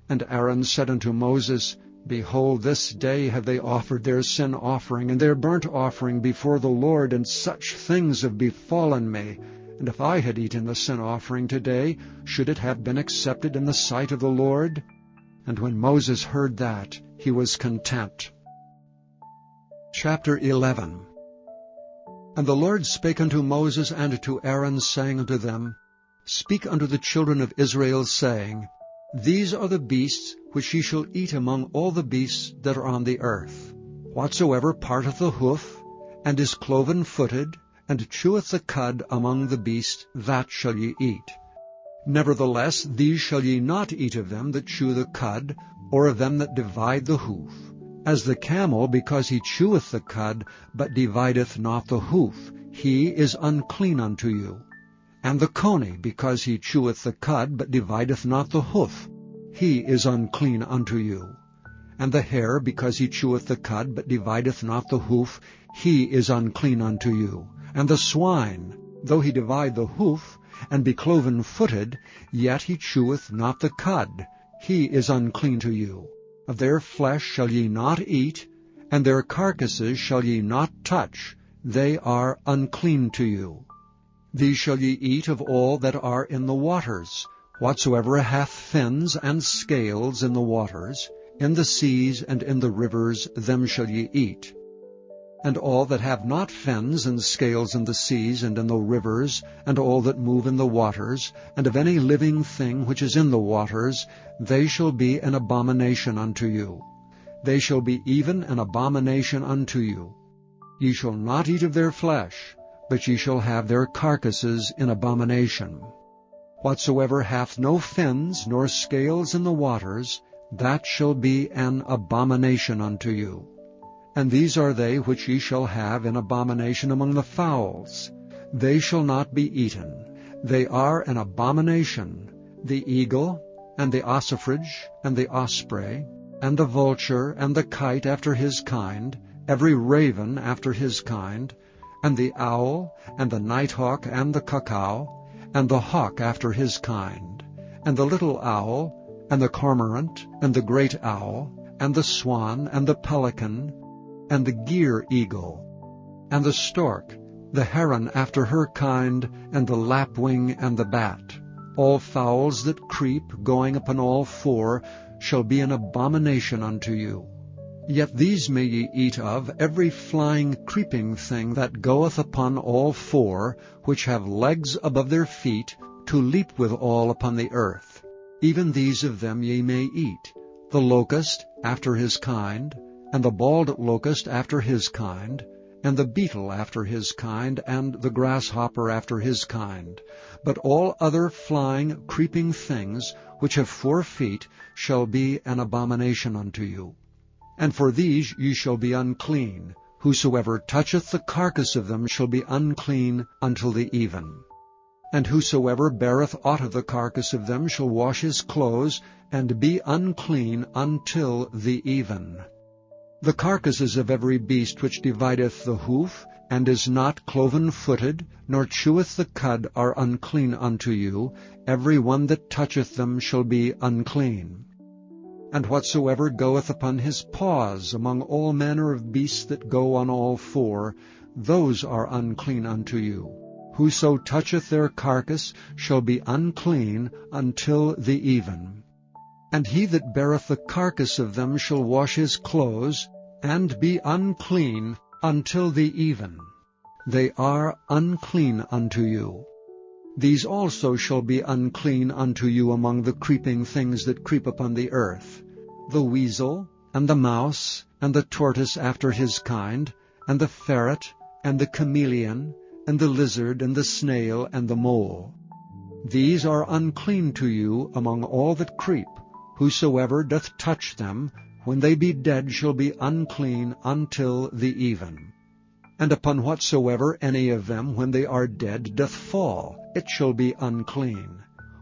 And Aaron said unto Moses, Behold, this day have they offered their sin offering and their burnt offering before the Lord, and such things have befallen me. And if I had eaten the sin offering today, should it have been accepted in the sight of the Lord? And when Moses heard that, he was content. Chapter 11. And the Lord spake unto Moses and to Aaron, saying unto them, Speak unto the children of Israel, saying, These are the beasts which ye shall eat among all the beasts that are on the earth. Whatsoever parteth the hoof, and is cloven-footed, and cheweth the cud among the beasts, that shall ye eat. Nevertheless, these shall ye not eat of them that chew the cud, or of them that divide the hoof. As the camel, because he cheweth the cud, but divideth not the hoof, he is unclean unto you. And the coney, because he cheweth the cud, but divideth not the hoof, he is unclean unto you. And the hare, because he cheweth the cud, but divideth not the hoof, he is unclean unto you. And the swine, though he divide the hoof, and be cloven-footed, yet he cheweth not the cud, he is unclean to you. Of their flesh shall ye not eat, and their carcasses shall ye not touch, they are unclean to you. These shall ye eat of all that are in the waters, whatsoever hath fins and scales in the waters, in the seas and in the rivers, them shall ye eat. And all that have not fins and scales in the seas and in the rivers, and all that move in the waters, and of any living thing which is in the waters, they shall be an abomination unto you. They shall be even an abomination unto you. Ye shall not eat of their flesh, but ye shall have their carcasses in abomination. Whatsoever hath no fins nor scales in the waters, that shall be an abomination unto you. And these are they which ye shall have in abomination among the fowls. They shall not be eaten. They are an abomination, the eagle, and the ossifrage, and the osprey, and the vulture, and the kite after his kind, every raven after his kind, and the owl, and the nighthawk, and the cuckoo, and the hawk after his kind, and the little owl, and the cormorant, and the great owl, and the swan, and the pelican, and the gyre eagle, and the stork, the heron after her kind, and the lapwing, and the bat. All fowls that creep, going upon all four, shall be an abomination unto you. Yet these may ye eat of, every flying creeping thing that goeth upon all four, which have legs above their feet, to leap withal upon the earth. Even these of them ye may eat, the locust after his kind, and the bald locust after his kind, and the beetle after his kind, and the grasshopper after his kind. But all other flying, creeping things, which have 4 feet, shall be an abomination unto you. And for these ye shall be unclean. Whosoever toucheth the carcass of them shall be unclean until the even. And whosoever beareth aught of the carcass of them shall wash his clothes, and be unclean until the even. The carcasses of every beast which divideth the hoof, and is not cloven-footed, nor cheweth the cud, are unclean unto you. Every one that toucheth them shall be unclean. And whatsoever goeth upon his paws among all manner of beasts that go on all 4, those are unclean unto you. Whoso toucheth their carcass shall be unclean until the even. And he that beareth the carcass of them shall wash his clothes, and be unclean until the even. They are unclean unto you. These also shall be unclean unto you among the creeping things that creep upon the earth, the weasel, and the mouse, and the tortoise after his kind, and the ferret, and the chameleon, and the lizard, and the snail, and the mole. These are unclean to you among all that creep. Whosoever doth touch them, when they be dead, shall be unclean until the even. And upon whatsoever any of them, when they are dead, doth fall, it shall be unclean,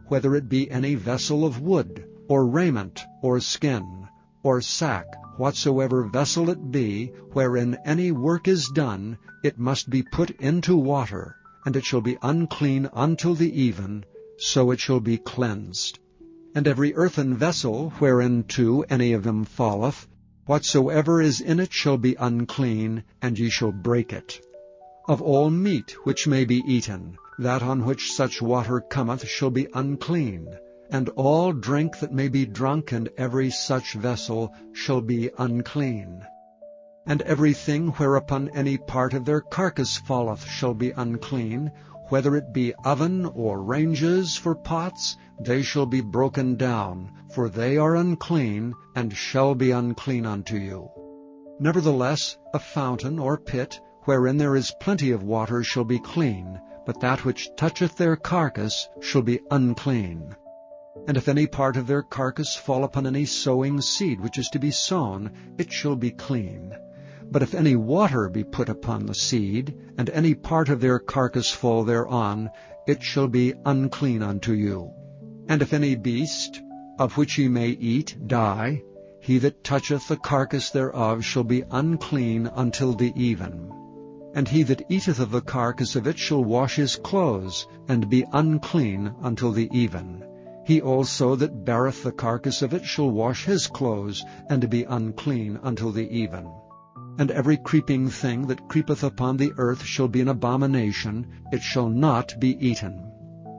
whether it be any vessel of wood, or raiment, or skin, or sack, whatsoever vessel it be, wherein any work is done, it must be put into water, and it shall be unclean until the even, so it shall be cleansed. And every earthen vessel, whereinto any of them falleth, whatsoever is in it shall be unclean, and ye shall break it. Of all meat which may be eaten, that on which such water cometh shall be unclean, and all drink that may be drunk in every such vessel shall be unclean. And everything whereupon any part of their carcass falleth shall be unclean, whether it be oven or ranges for pots, they shall be broken down, for they are unclean, and shall be unclean unto you. Nevertheless, a fountain or pit, wherein there is plenty of water, shall be clean, but that which toucheth their carcass shall be unclean. And if any part of their carcass fall upon any sowing seed which is to be sown, it shall be clean. But if any water be put upon the seed, and any part of their carcass fall thereon, it shall be unclean unto you. And if any beast, of which ye may eat, die, he that toucheth the carcass thereof shall be unclean until the even. And he that eateth of the carcass of it shall wash his clothes, and be unclean until the even. He also that beareth the carcass of it shall wash his clothes, and be unclean until the even. And every creeping thing that creepeth upon the earth shall be an abomination, it shall not be eaten.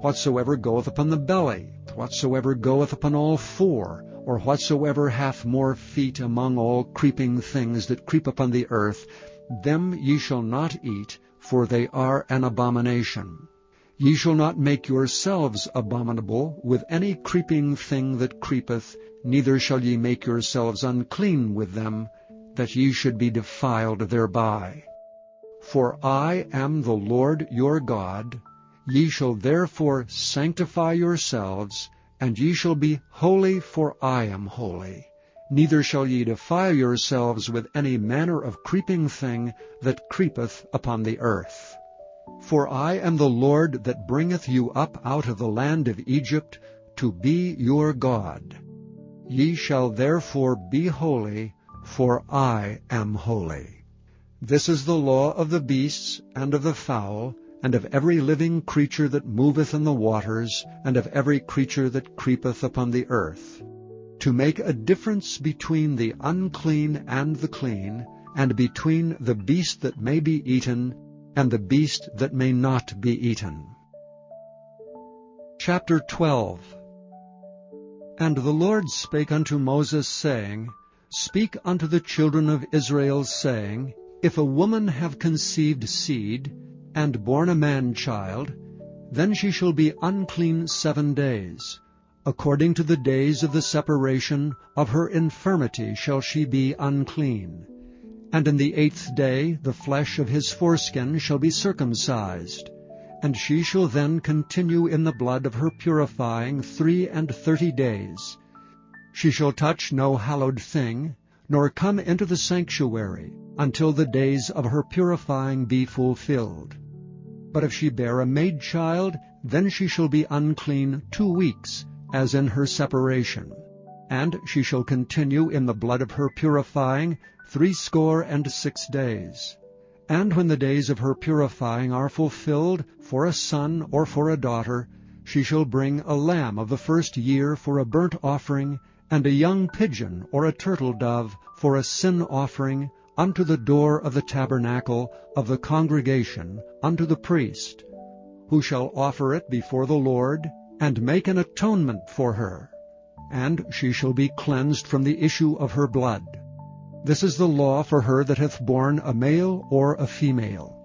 Whatsoever goeth upon the belly, whatsoever goeth upon all four, or whatsoever hath more feet among all creeping things that creep upon the earth, them ye shall not eat, for they are an abomination. Ye shall not make yourselves abominable with any creeping thing that creepeth, neither shall ye make yourselves unclean with them, that ye should be defiled thereby. For I am the Lord your God. Ye shall therefore sanctify yourselves, and ye shall be holy, for I am holy. Neither shall ye defile yourselves with any manner of creeping thing that creepeth upon the earth. For I am the Lord that bringeth you up out of the land of Egypt, to be your God. Ye shall therefore be holy, for I am holy. This is the law of the beasts, and of the fowl, and of every living creature that moveth in the waters, and of every creature that creepeth upon the earth, to make a difference between the unclean and the clean, and between the beast that may be eaten and the beast that may not be eaten. Chapter 12. And the Lord spake unto Moses, saying, Speak unto the children of Israel, saying, If a woman have conceived seed, and born a man-child, then she shall be unclean 7 days. According to the days of the separation of her infirmity shall she be unclean. And in the 8th day the flesh of his foreskin shall be circumcised, and she shall then continue in the blood of her purifying 33 days. She shall touch no hallowed thing, nor come into the sanctuary, until the days of her purifying be fulfilled. But if she bear a maid child, then she shall be unclean 2 weeks, as in her separation. And she shall continue in the blood of her purifying 66 days. And when the days of her purifying are fulfilled, for a son or for a daughter, she shall bring a lamb of the 1st year for a burnt offering, and a young pigeon or a turtle dove for a sin offering, unto the door of the tabernacle of the congregation, unto the priest. who shall offer it before the Lord, and make an atonement for her, and she shall be cleansed from the issue of her blood. This is the law for her that hath borne a male or a female.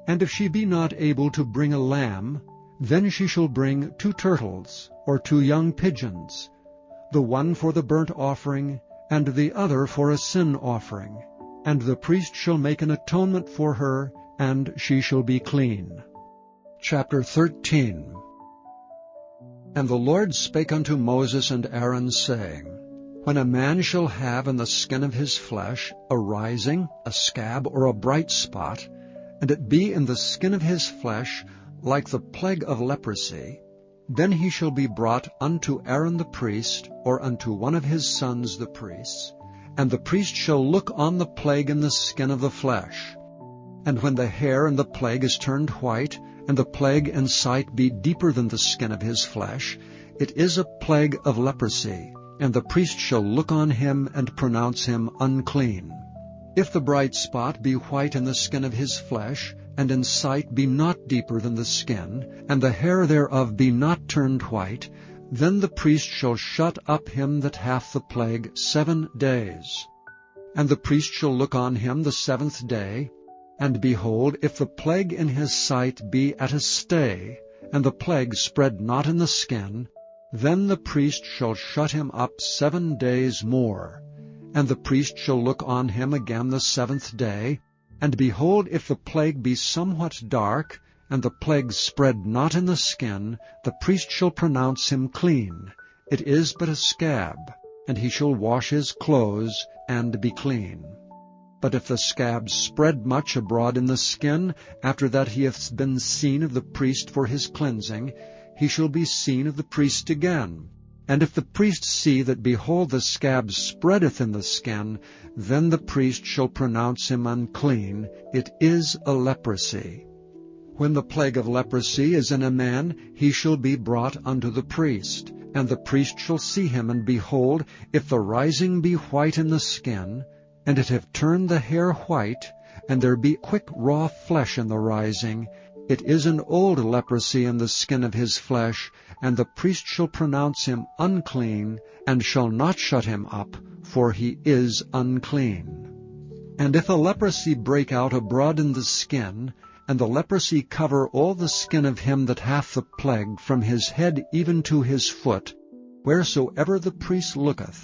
And if she be not able to bring a lamb, then she shall bring 2 turtles, or 2 young pigeons, the one for the burnt offering, and the other for a sin offering. And the priest shall make an atonement for her, and she shall be clean. Chapter 13. And the Lord spake unto Moses and Aaron, saying, When a man shall have in the skin of his flesh a rising, a scab, or a bright spot, and it be in the skin of his flesh like the plague of leprosy, then he shall be brought unto Aaron the priest, or unto one of his sons the priests, and the priest shall look on the plague in the skin of the flesh. And when the hair in the plague is turned white, and the plague in sight be deeper than the skin of his flesh, it is a plague of leprosy, and the priest shall look on him and pronounce him unclean. If the bright spot be white in the skin of his flesh, and in sight be not deeper than the skin, and the hair thereof be not turned white, then the priest shall shut up him that hath the plague 7 days. And the priest shall look on him the 7th day, and behold, if the plague in his sight be at a stay, and the plague spread not in the skin, then the priest shall shut him up 7 days more. And the priest shall look on him again the 7th day, and behold, if the plague be somewhat dark, and the plague spread not in the skin, the priest shall pronounce him clean. It is but a scab, and he shall wash his clothes, and be clean. But if the scab spread much abroad in the skin, after that he hath been seen of the priest for his cleansing, he shall be seen of the priest again. And if the priest see that, behold, the scab spreadeth in the skin, then the priest shall pronounce him unclean. It is a leprosy. When the plague of leprosy is in a man, he shall be brought unto the priest. And the priest shall see him, and behold, if the rising be white in the skin, and it have turned the hair white, and there be quick raw flesh in the rising, it is an old leprosy in the skin of his flesh, and the priest shall pronounce him unclean, and shall not shut him up, for he is unclean. And if a leprosy break out abroad in the skin, and the leprosy cover all the skin of him that hath the plague, from his head even to his foot, wheresoever the priest looketh,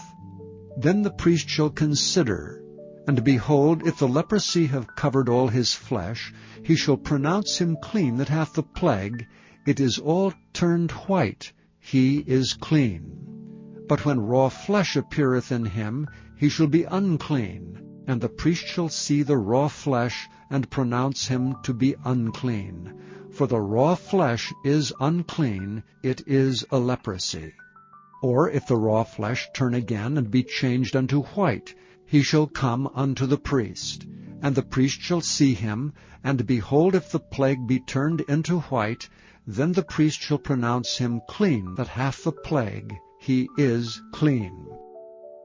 then the priest shall consider, and behold, if the leprosy have covered all his flesh, he shall pronounce him clean that hath the plague. It is all turned white, he is clean. But when raw flesh appeareth in him, he shall be unclean, and the priest shall see the raw flesh, and pronounce him to be unclean. For the raw flesh is unclean, it is a leprosy. Or if the raw flesh turn again, and be changed unto white, he shall come unto the priest. And the priest shall see him, and behold, if the plague be turned into white, then the priest shall pronounce him clean that hath the plague. He is clean.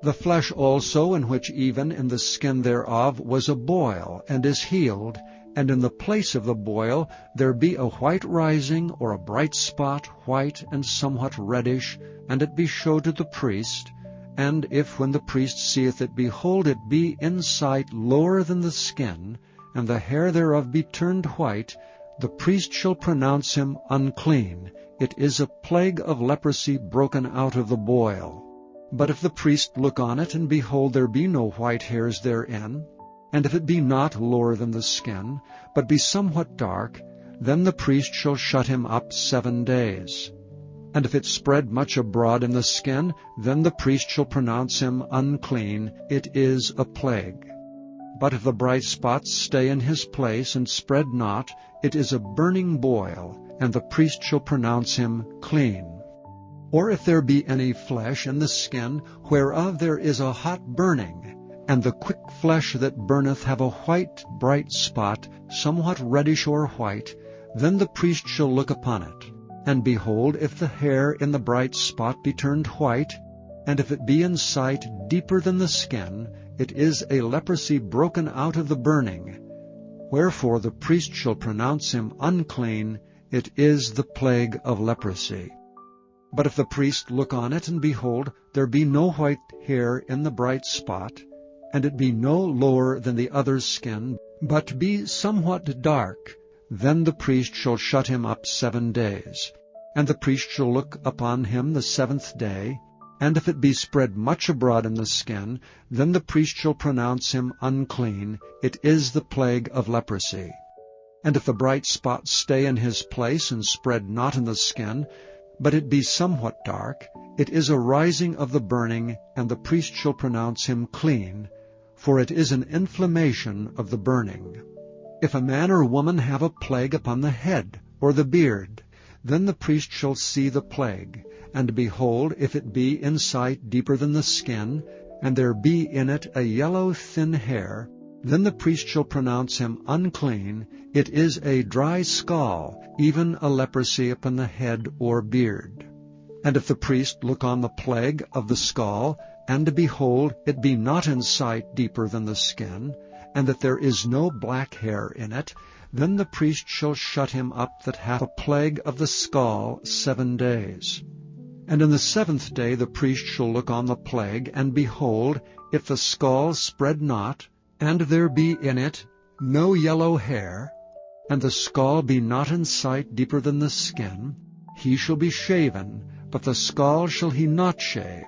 The flesh also, in which even in the skin thereof was a boil, and is healed, and in the place of the boil there be a white rising, or a bright spot, white and somewhat reddish, and it be showed to the priest, and if when the priest seeth it, behold, it be in sight lower than the skin, and the hair thereof be turned white, the priest shall pronounce him unclean. It is a plague of leprosy broken out of the boil. But if the priest look on it, and behold, there be no white hairs therein, and if it be not lower than the skin, but be somewhat dark, then the priest shall shut him up 7 days. And if it spread much abroad in the skin, then the priest shall pronounce him unclean. It is a plague. But if the bright spots stay in his place, and spread not, it is a burning boil, and the priest shall pronounce him clean. Or if there be any flesh in the skin, whereof there is a hot burning, and the quick flesh that burneth have a white bright spot, somewhat reddish or white, then the priest shall look upon it. And behold, if the hair in the bright spot be turned white, and if it be in sight deeper than the skin, it is a leprosy broken out of the burning. Wherefore the priest shall pronounce him unclean. it is the plague of leprosy. But if the priest look on it, and behold, there be no white hair in the bright spot, and it be no lower than the other's skin, but be somewhat dark, then the priest shall shut him up 7 days. And the priest shall look upon him the 7th day, and if it be spread much abroad in the skin, then the priest shall pronounce him unclean. It is the plague of leprosy. And if the bright spot stay in his place, and spread not in the skin, but it be somewhat dark, it is a rising of the burning, and the priest shall pronounce him clean, for it is an inflammation of the burning. If a man or woman have a plague upon the head or the beard, then the priest shall see the plague, and behold, if it be in sight deeper than the skin, and there be in it a yellow thin hair, then the priest shall pronounce him unclean. It is a dry scall, even a leprosy upon the head or beard. And if the priest look on the plague of the scall, and behold, it be not in sight deeper than the skin, and that there is no black hair in it, then the priest shall shut him up that hath a plague of the scall 7 days. And in the 7th day the priest shall look on the plague, and behold, if the scall spread not, and there be in it no yellow hair, and the scall be not in sight deeper than the skin, he shall be shaven, but the scall shall he not shave,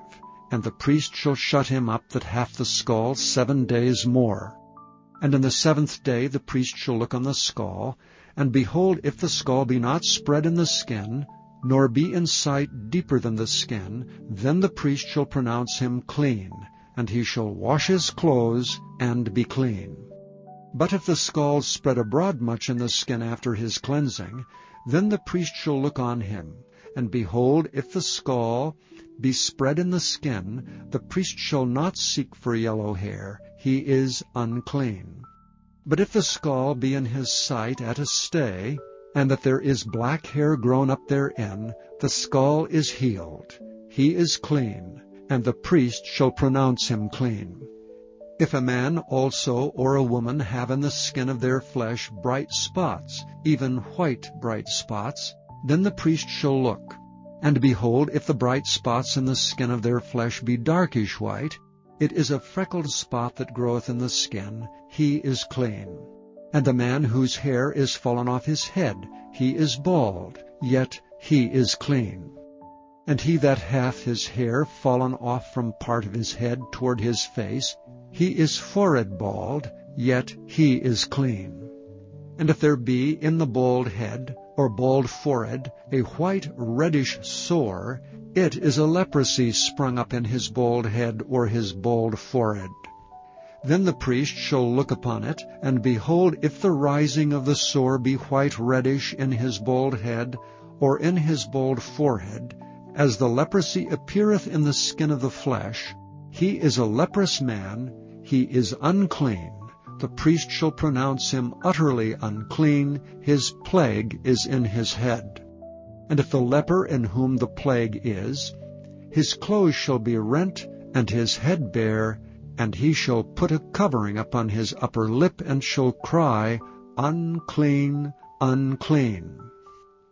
and the priest shall shut him up that hath the scall 7 days more. And in the 7th day the priest shall look on the scall, and behold, if the scall be not spread in the skin, nor be in sight deeper than the skin, then the priest shall pronounce him clean, and he shall wash his clothes, and be clean. But if the scall spread abroad much in the skin after his cleansing, then the priest shall look on him, and behold, if the scall be spread in the skin, the priest shall not seek for yellow hair, he is unclean. But if the scall be in his sight at a stay, and that there is black hair grown up therein, the scall is healed, he is clean, and the priest shall pronounce him clean. If a man also or a woman have in the skin of their flesh bright spots, even white bright spots, then the priest shall look. And behold, if the bright spots in the skin of their flesh be darkish white, it is a freckled spot that groweth in the skin, he is clean. And the man whose hair is fallen off his head, he is bald, yet he is clean. And he that hath his hair fallen off from part of his head toward his face, he is forehead bald, yet he is clean. And if there be in the bald head or bald forehead a white reddish sore, it is a leprosy sprung up in his bald head or his bald forehead. Then the priest shall look upon it, and behold, if the rising of the sore be white reddish in his bald head or in his bald forehead, as the leprosy appeareth in the skin of the flesh, he is a leprous man, he is unclean. The priest shall pronounce him utterly unclean, his plague is in his head. And if the leper in whom the plague is, his clothes shall be rent, and his head bare, and he shall put a covering upon his upper lip, and shall cry, Unclean, unclean.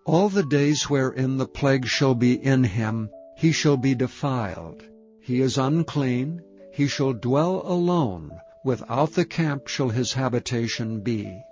All the days wherein the plague shall be in him, he shall be defiled. He is unclean, he shall dwell alone, without the camp shall his habitation be.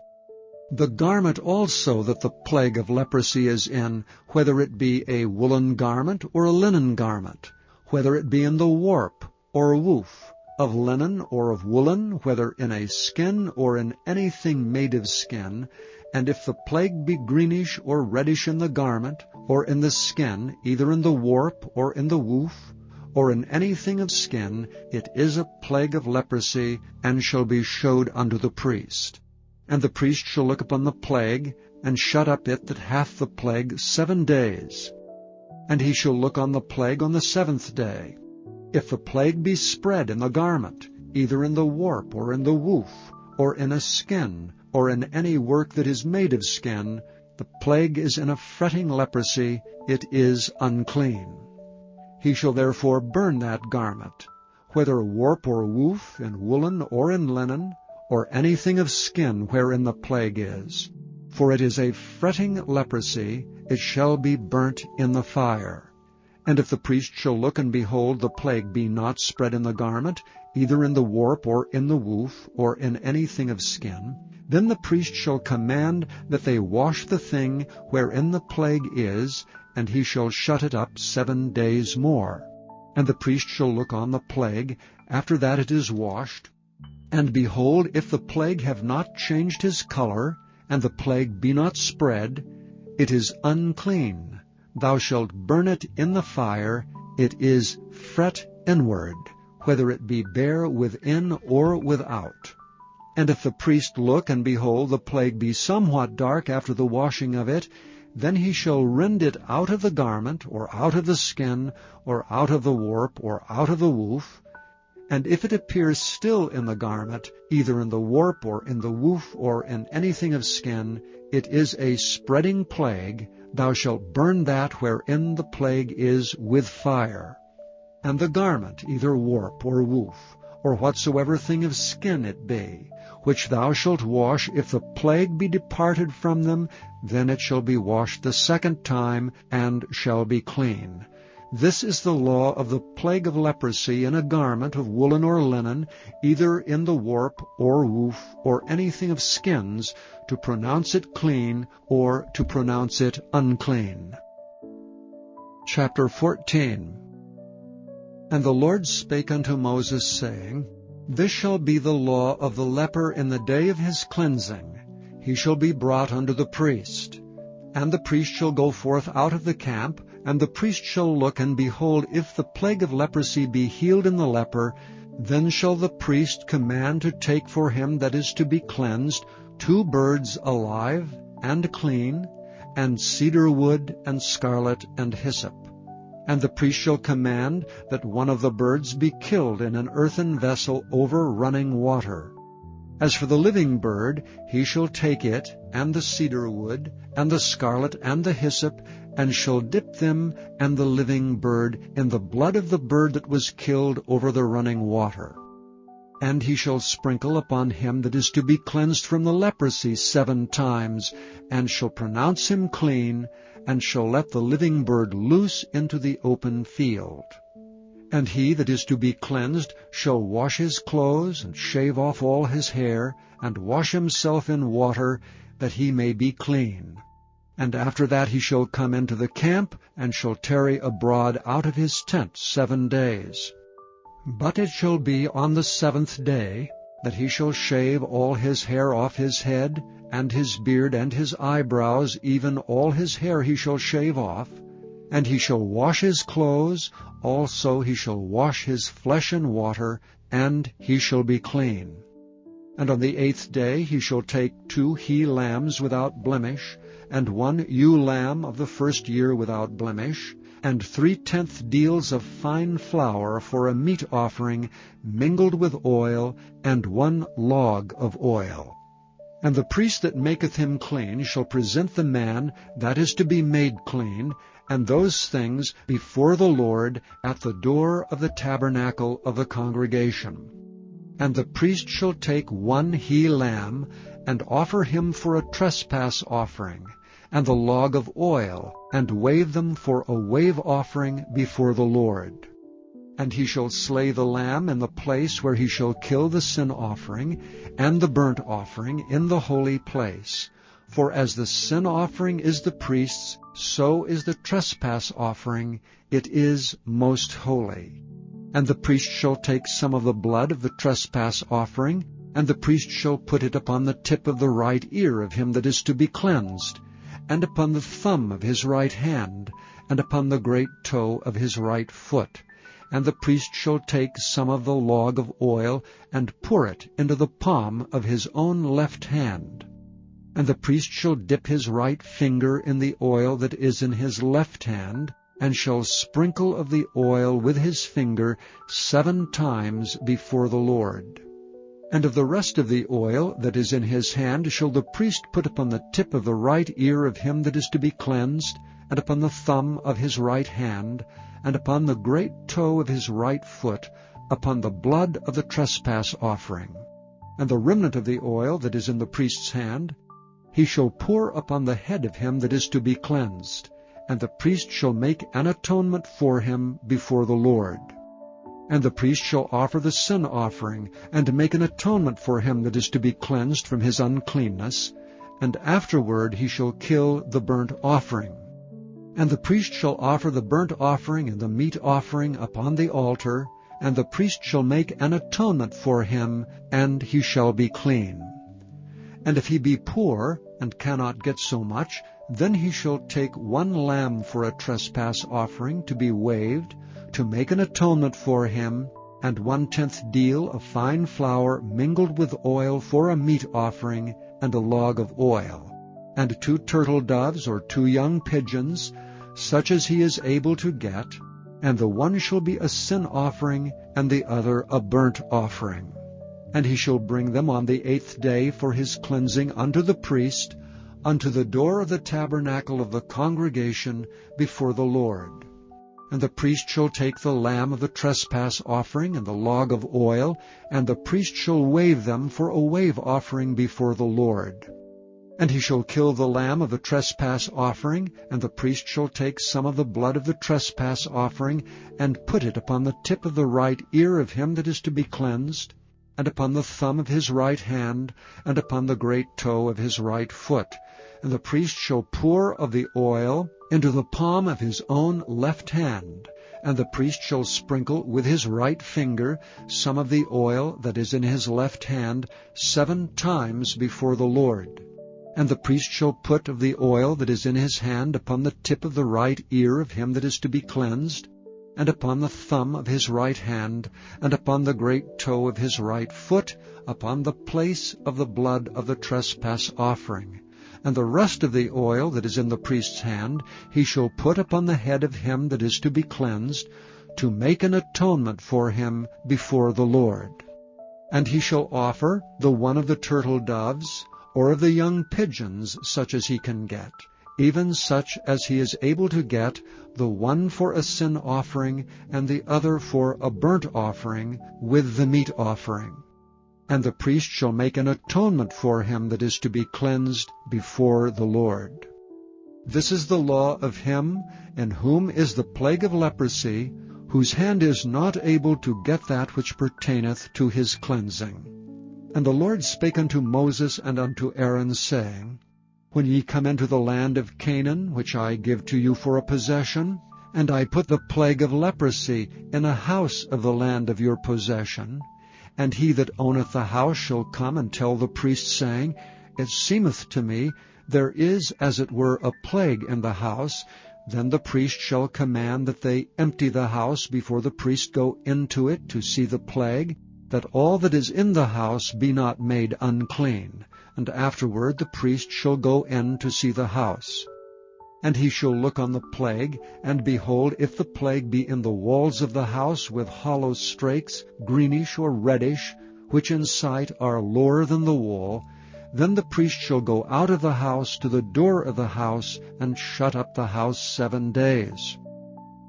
The garment also that the plague of leprosy is in, whether it be a woolen garment or a linen garment, whether it be in the warp or woof, of linen or of woolen, whether in a skin or in anything made of skin, and if the plague be greenish or reddish in the garment, or in the skin, either in the warp or in the woof, or in anything of skin, it is a plague of leprosy, and shall be showed unto the priest. And the priest shall look upon the plague, and shut up it that hath the plague 7 days. And he shall look on the plague on the 7th day. If the plague be spread in the garment, either in the warp or in the woof, or in a skin, or in any work that is made of skin, the plague is in a fretting leprosy, it is unclean. He shall therefore burn that garment, whether warp or woof, in woolen or in linen, or anything of skin wherein the plague is. For it is a fretting leprosy, it shall be burnt in the fire. And if the priest shall look, and behold, the plague be not spread in the garment, either in the warp, or in the woof, or in anything of skin, then the priest shall command that they wash the thing wherein the plague is, and he shall shut it up 7 days more. And the priest shall look on the plague, after that it is washed. And behold, if the plague have not changed his color, and the plague be not spread, it is unclean. Thou shalt burn it in the fire. It is fret inward, whether it be bare within or without. And if the priest look, and behold, the plague be somewhat dark after the washing of it, then he shall rend it out of the garment, or out of the skin, or out of the warp, or out of the woof. And if it appears still in the garment, either in the warp, or in the woof, or in anything of skin, it is a spreading plague. Thou shalt burn that wherein the plague is with fire. And the garment, either warp or woof, or whatsoever thing of skin it be, which thou shalt wash, if the plague be departed from them, then it shall be washed the second time, and shall be clean. This is the law of the plague of leprosy in a garment of woolen or linen, either in the warp or woof, or anything of skins, to pronounce it clean, or to pronounce it unclean. Chapter 14. And the Lord spake unto Moses, saying, This shall be the law of the leper in the day of his cleansing. He shall be brought unto the priest. And the priest shall go forth out of the camp, and the priest shall look, and behold, if the plague of leprosy be healed in the leper, then shall the priest command to take for him that is to be cleansed 2 birds alive and clean, and cedar wood, and scarlet, and hyssop. And the priest shall command that one of the birds be killed in an earthen vessel over running water. As for the living bird, he shall take it, and the cedar wood, and the scarlet, and the hyssop, and shall dip them and the living bird in the blood of the bird that was killed over the running water. And he shall sprinkle upon him that is to be cleansed from the leprosy 7 times, and shall pronounce him clean, and shall let the living bird loose into the open field. And he that is to be cleansed shall wash his clothes, and shave off all his hair, and wash himself in water, that he may be clean. And after that he shall come into the camp, and shall tarry abroad out of his tent 7 days. But it shall be on the 7th day that he shall shave all his hair off his head, and his beard, and his eyebrows, even all his hair he shall shave off. And he shall wash his clothes, also he shall wash his flesh in water, and he shall be clean. And on the 8th day he shall take 2 he-lambs without blemish, and 1 ewe-lamb of the first year without blemish, and 3/10 deals of fine flour for a meat offering, mingled with oil, and 1 log of oil. And the priest that maketh him clean shall present the man that is to be made clean, and those things before the Lord at the door of the tabernacle of the congregation. And the priest shall take 1 he-lamb, and offer him for a trespass offering, and the log of oil, and wave them for a wave offering before the Lord. And he shall slay the lamb in the place where he shall kill the sin offering, and the burnt offering in the holy place. For as the sin offering is the priest's, so is the trespass offering, it is most holy. And the priest shall take some of the blood of the trespass offering, and the priest shall put it upon the tip of the right ear of him that is to be cleansed, and upon the thumb of his right hand, and upon the great toe of his right foot. And the priest shall take some of the log of oil, and pour it into the palm of his own left hand. And the priest shall dip his right finger in the oil that is in his left hand, and shall sprinkle of the oil with his finger 7 times before the Lord. And of the rest of the oil that is in his hand shall the priest put upon the tip of the right ear of him that is to be cleansed, and upon the thumb of his right hand, and upon the great toe of his right foot, upon the blood of the trespass offering. And the remnant of the oil that is in the priest's hand he shall pour upon the head of him that is to be cleansed, and the priest shall make an atonement for him before the Lord. And the priest shall offer the sin offering, and make an atonement for him that is to be cleansed from his uncleanness, and afterward he shall kill the burnt offering. And the priest shall offer the burnt offering and the meat offering upon the altar, and the priest shall make an atonement for him, and he shall be clean. And if he be poor, and cannot get so much, then he shall take 1 lamb for a trespass offering to be waved, to make an atonement for him, and 1/10 deal of fine flour mingled with oil for a meat offering, and a log of oil, and 2 turtle doves or 2 young pigeons, such as he is able to get, and the one shall be a sin offering, and the other a burnt offering. And he shall bring them on the 8th day for his cleansing unto the priest, unto the door of the tabernacle of the congregation before the Lord. And the priest shall take the lamb of the trespass offering and the log of oil, and the priest shall wave them for a wave offering before the Lord. And he shall kill the lamb of the trespass offering, and the priest shall take some of the blood of the trespass offering, and put it upon the tip of the right ear of him that is to be cleansed, and upon the thumb of his right hand, and upon the great toe of his right foot. And the priest shall pour of the oil into the palm of his own left hand, and the priest shall sprinkle with his right finger some of the oil that is in his left hand 7 times before the Lord. And the priest shall put of the oil that is in his hand upon the tip of the right ear of him that is to be cleansed, and upon the thumb of his right hand, and upon the great toe of his right foot, upon the place of the blood of the trespass offering. And the rest of the oil that is in the priest's hand he shall put upon the head of him that is to be cleansed, to make an atonement for him before the Lord. And he shall offer the one of the turtle doves, or of the young pigeons, such as he can get, even such as he is able to get, the one for a sin offering, and the other for a burnt offering, with the meat offering. And the priest shall make an atonement for him that is to be cleansed before the Lord. This is the law of him in whom is the plague of leprosy, whose hand is not able to get that which pertaineth to his cleansing. And the Lord spake unto Moses and unto Aaron, saying, When ye come into the land of Canaan, which I give to you for a possession, and I put the plague of leprosy in a house of the land of your possession, and he that owneth the house shall come and tell the priest, saying, It seemeth to me there is as it were a plague in the house, then the priest shall command that they empty the house before the priest go into it to see the plague, that all that is in the house be not made unclean, and afterward the priest shall go in to see the house. And he shall look on the plague, and behold, if the plague be in the walls of the house with hollow strakes, greenish or reddish, which in sight are lower than the wall, then the priest shall go out of the house to the door of the house, and shut up the house 7 days.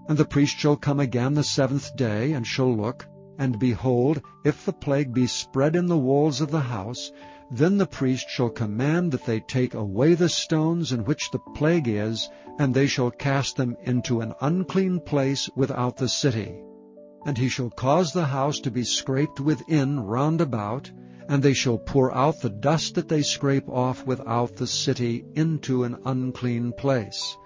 And the priest shall come again the 7th day, and shall look, and behold, if the plague be spread in the walls of the house, then the priest shall command that they take away the stones in which the plague is, and they shall cast them into an unclean place without the city. And he shall cause the house to be scraped within round about, and they shall pour out the dust that they scrape off without the city into an unclean place.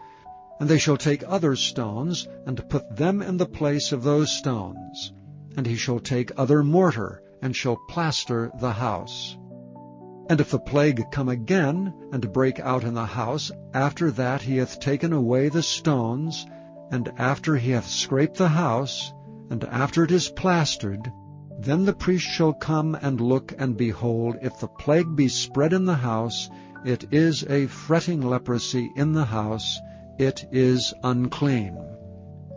And they shall take other stones, and put them in the place of those stones. And he shall take other mortar, and shall plaster the house. And if the plague come again, and break out in the house, after that he hath taken away the stones, and after he hath scraped the house, and after it is plastered, then the priest shall come and look, and behold, if the plague be spread in the house, it is a fretting leprosy in the house, it is unclean.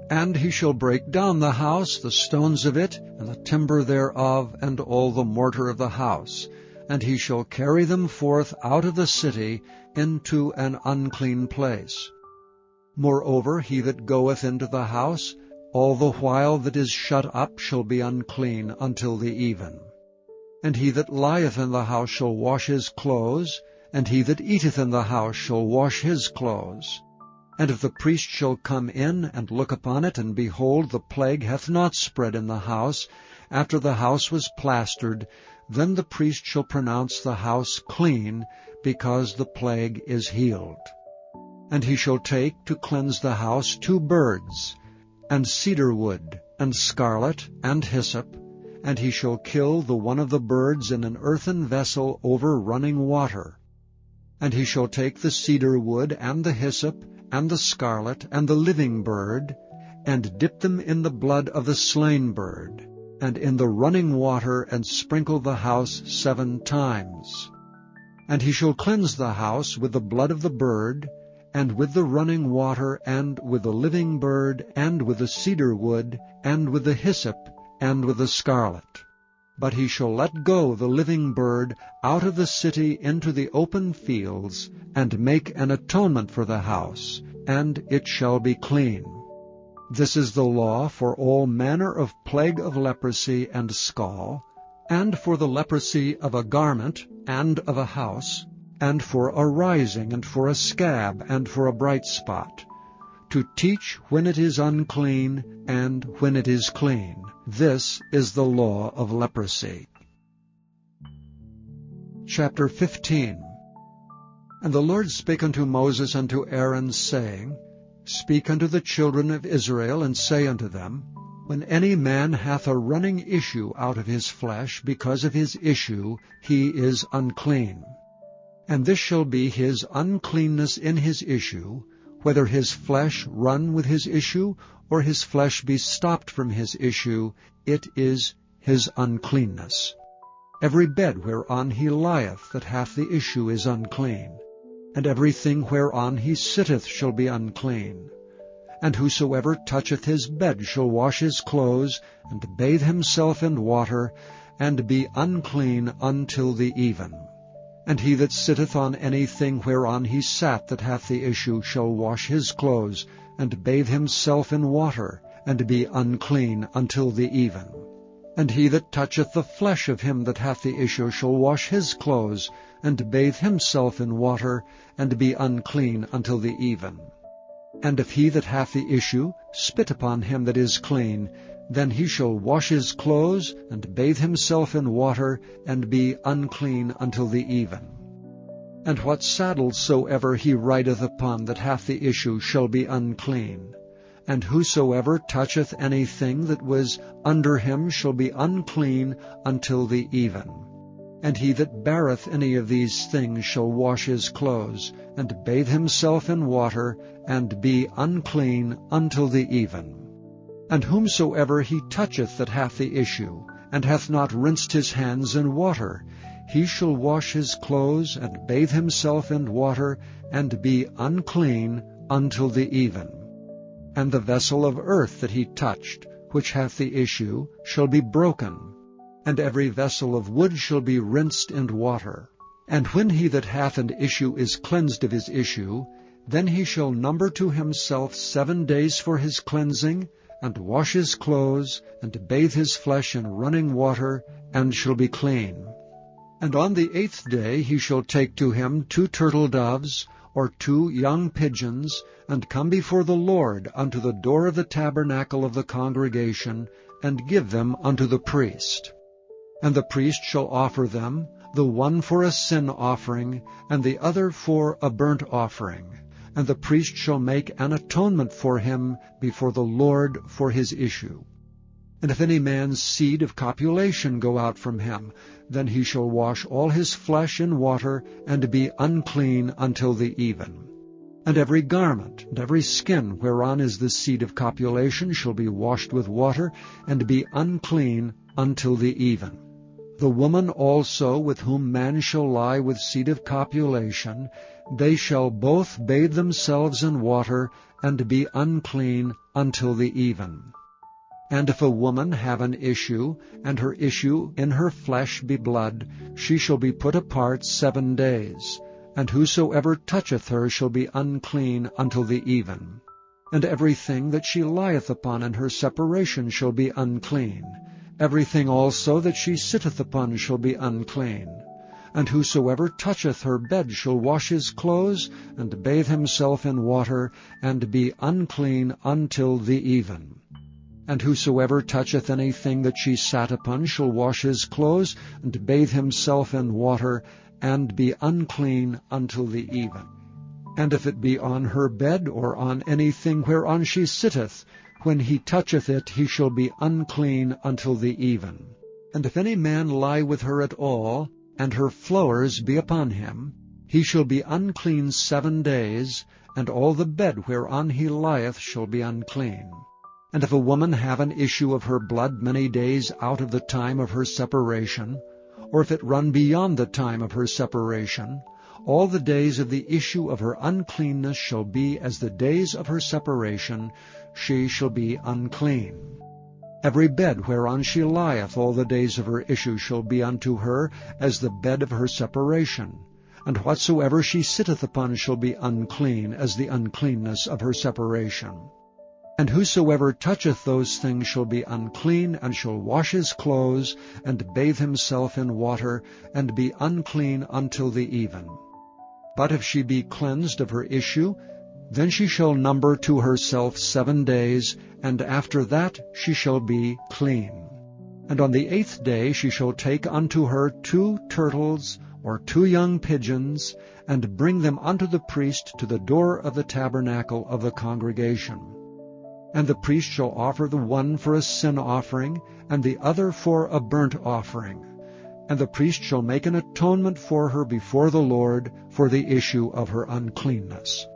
And he shall break down the house, the stones of it, and the timber thereof, and all the mortar of the house, and he shall carry them forth out of the city into an unclean place. Moreover, he that goeth into the house, all the while that is shut up, shall be unclean until the even. And he that lieth in the house shall wash his clothes, and he that eateth in the house shall wash his clothes. And if the priest shall come in and look upon it, and behold, the plague hath not spread in the house, after the house was plastered, then the priest shall pronounce the house clean, because the plague is healed. And he shall take to cleanse the house 2 birds, and cedar wood, and scarlet, and hyssop, and he shall kill the one of the birds in an earthen vessel over running water. And he shall take the cedar wood, and the hyssop, and the scarlet, and the living bird, and dip them in the blood of the slain bird, and in the running water, and sprinkle the house 7 times. And he shall cleanse the house with the blood of the bird, and with the running water, and with the living bird, and with the cedar wood, and with the hyssop, and with the scarlet. But he shall let go the living bird out of the city into the open fields, and make an atonement for the house, and it shall be clean. This is the law for all manner of plague of leprosy and scall, and for the leprosy of a garment and of a house, and for a rising, and for a scab, and for a bright spot, to teach when it is unclean, and when it is clean. This is the law of leprosy. Chapter 15. And the Lord spake unto Moses and to Aaron, saying, Speak unto the children of Israel, and say unto them, When any man hath a running issue out of his flesh, because of his issue he is unclean. And this shall be his uncleanness in his issue, whether his flesh run with his issue, or his flesh be stopped from his issue, it is his uncleanness. Every bed whereon he lieth that hath the issue is unclean, and everything whereon he sitteth shall be unclean. And whosoever toucheth his bed shall wash his clothes, and bathe himself in water, and be unclean until the even. And he that sitteth on anything whereon he sat that hath the issue shall wash his clothes, and bathe himself in water, and be unclean until the even. And he that toucheth the flesh of him that hath the issue shall wash his clothes, and bathe himself in water, and be unclean until the even. And if he that hath the issue spit upon him that is clean, then he shall wash his clothes, and bathe himself in water, and be unclean until the even. And what saddle soever he rideth upon that hath the issue shall be unclean. And whosoever toucheth anything that was under him shall be unclean until the even. And he that beareth any of these things shall wash his clothes, and bathe himself in water, and be unclean until the even. And whomsoever he toucheth that hath the issue, and hath not rinsed his hands in water, he shall wash his clothes, and bathe himself in water, and be unclean until the even. And the vessel of earth that he touched, which hath the issue, shall be broken, and every vessel of wood shall be rinsed in water. And when he that hath an issue is cleansed of his issue, then he shall number to himself 7 days for his cleansing, and wash his clothes, and bathe his flesh in running water, and shall be clean. And on the 8th day he shall take to him 2 turtle doves, or 2 young pigeons, and come before the Lord unto the door of the tabernacle of the congregation, and give them unto the priest. And the priest shall offer them, the one for a sin offering, and the other for a burnt offering. And the priest shall make an atonement for him before the Lord for his issue. And if any man's seed of copulation go out from him, then he shall wash all his flesh in water, and be unclean until the even. And every garment and every skin whereon is the seed of copulation shall be washed with water, and be unclean until the even. The woman also with whom man shall lie with seed of copulation, they shall both bathe themselves in water, and be unclean until the even. And if a woman have an issue, and her issue in her flesh be blood, she shall be put apart 7 days. And whosoever toucheth her shall be unclean until the even. And everything that she lieth upon in her separation shall be unclean. Everything also that she sitteth upon shall be unclean. And whosoever toucheth her bed shall wash his clothes, and bathe himself in water, and be unclean until the even. And whosoever toucheth anything that she sat upon shall wash his clothes, and bathe himself in water, and be unclean until the even. And if it be on her bed, or on anything whereon she sitteth, when he toucheth it, he shall be unclean until the even. And if any man lie with her at all, and her flowers be upon him, he shall be unclean 7 days, and all the bed whereon he lieth shall be unclean. And if a woman have an issue of her blood many days out of the time of her separation, or if it run beyond the time of her separation, all the days of the issue of her uncleanness shall be as the days of her separation, she shall be unclean. Every bed whereon she lieth all the days of her issue shall be unto her as the bed of her separation, and whatsoever she sitteth upon shall be unclean as the uncleanness of her separation. And whosoever toucheth those things shall be unclean, and shall wash his clothes, and bathe himself in water, and be unclean until the even. But if she be cleansed of her issue, then she shall number to herself 7 days, and after that she shall be clean. And on the 8th day she shall take unto her 2 turtles, or 2 young pigeons, and bring them unto the priest to the door of the tabernacle of the congregation. And the priest shall offer the one for a sin offering, and the other for a burnt offering. And the priest shall make an atonement for her before the Lord for the issue of her uncleanness.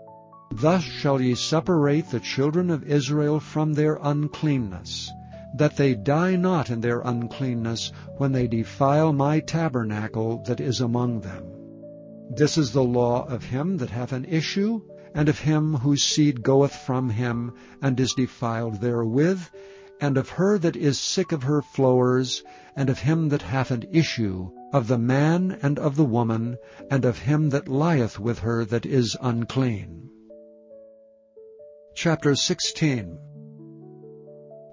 Thus shall ye separate the children of Israel from their uncleanness, that they die not in their uncleanness when they defile my tabernacle that is among them. This is the law of him that hath an issue, and of him whose seed goeth from him, and is defiled therewith, and of her that is sick of her flowers, and of him that hath an issue, of the man and of the woman, and of him that lieth with her that is unclean. Chapter 16.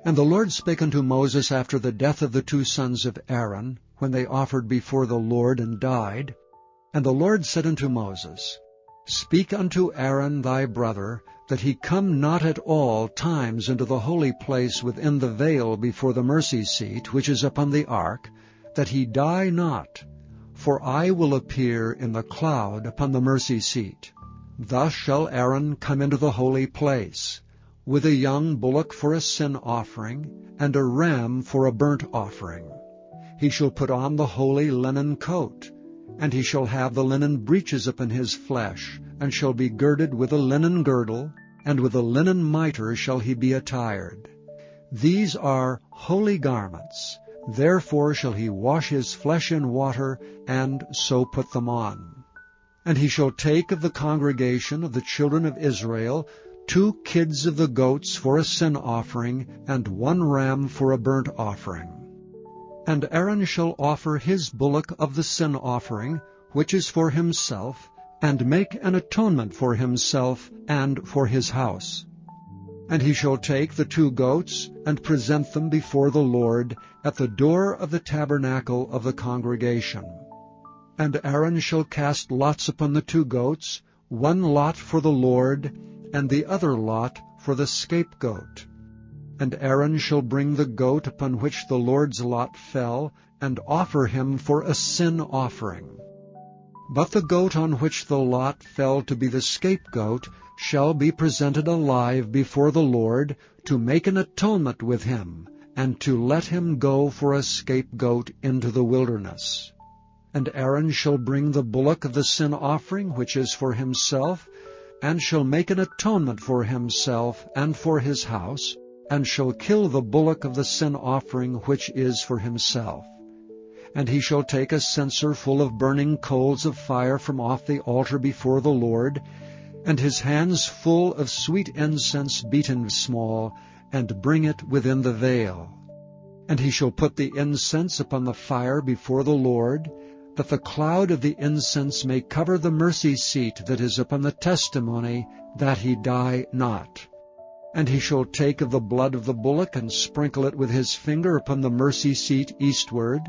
And the Lord spake unto Moses after the death of the 2 sons of Aaron, when they offered before the Lord and died. And the Lord said unto Moses, Speak unto Aaron thy brother, that he come not at all times into the holy place within the veil before the mercy seat, which is upon the ark, that he die not. For I will appear in the cloud upon the mercy seat. Thus shall Aaron come into the holy place, with a young bullock for a sin offering, and a ram for a burnt offering. He shall put on the holy linen coat, and he shall have the linen breeches upon his flesh, and shall be girded with a linen girdle, and with a linen mitre shall he be attired. These are holy garments, therefore shall he wash his flesh in water, and so put them on. And he shall take of the congregation of the children of Israel 2 kids of the goats for a sin offering, and 1 ram for a burnt offering. And Aaron shall offer his bullock of the sin offering, which is for himself, and make an atonement for himself and for his house. And he shall take the 2 goats, and present them before the Lord at the door of the tabernacle of the congregation. And Aaron shall cast lots upon the 2 goats, 1 lot for the Lord, and the other lot for the scapegoat. And Aaron shall bring the goat upon which the Lord's lot fell, and offer him for a sin offering. But the goat on which the lot fell to be the scapegoat shall be presented alive before the Lord, to make an atonement with him, and to let him go for a scapegoat into the wilderness. And Aaron shall bring the bullock of the sin offering, which is for himself, and shall make an atonement for himself and for his house, and shall kill the bullock of the sin offering which is for himself. And he shall take a censer full of burning coals of fire from off the altar before the Lord, and his hands full of sweet incense beaten small, and bring it within the veil. And he shall put the incense upon the fire before the Lord, that the cloud of the incense may cover the mercy seat that is upon the testimony, that he die not. And he shall take of the blood of the bullock, and sprinkle it with his finger upon the mercy seat eastward,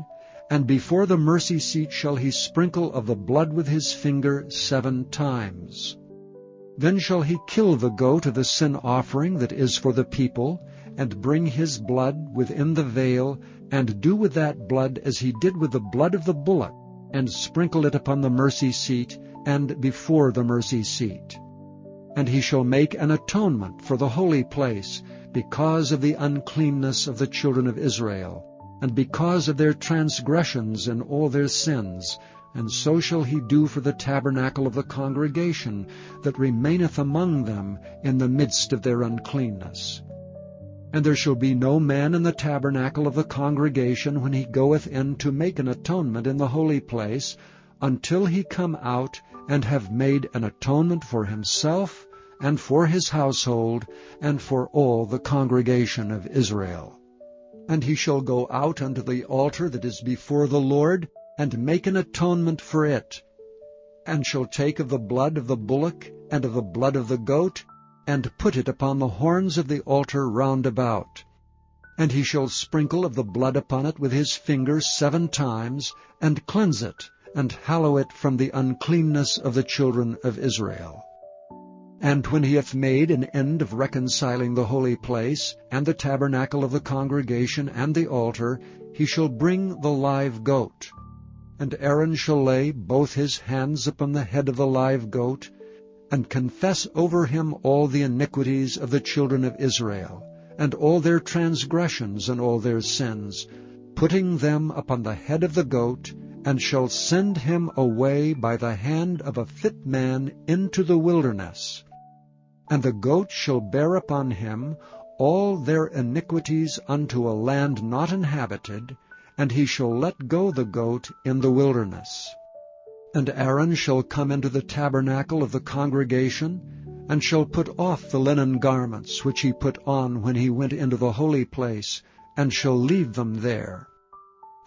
And before the mercy seat shall he sprinkle of the blood with his finger 7 times. Then shall he kill the goat of the sin offering that is for the people, and bring his blood within the veil, and do with that blood as he did with the blood of the bullock, and sprinkle it upon the mercy seat, and before the mercy seat. And he shall make an atonement for the holy place, because of the uncleanness of the children of Israel, and because of their transgressions and all their sins, and so shall he do for the tabernacle of the congregation that remaineth among them in the midst of their uncleanness. And there shall be no man in the tabernacle of the congregation when he goeth in to make an atonement in the holy place, until he come out and have made an atonement for himself, and for his household, and for all the congregation of Israel. And he shall go out unto the altar that is before the Lord, and make an atonement for it, and shall take of the blood of the bullock and of the blood of the goat, and put it upon the horns of the altar round about. And he shall sprinkle of the blood upon it with his finger 7 times, and cleanse it, and hallow it from the uncleanness of the children of Israel. And when he hath made an end of reconciling the holy place, and the tabernacle of the congregation, and the altar, he shall bring the live goat. And Aaron shall lay both his hands upon the head of the live goat, and confess over him all the iniquities of the children of Israel, and all their transgressions and all their sins, putting them upon the head of the goat, and shall send him away by the hand of a fit man into the wilderness. And the goat shall bear upon him all their iniquities unto a land not inhabited, and he shall let go the goat in the wilderness. And Aaron shall come into the tabernacle of the congregation, and shall put off the linen garments which he put on when he went into the holy place, and shall leave them there.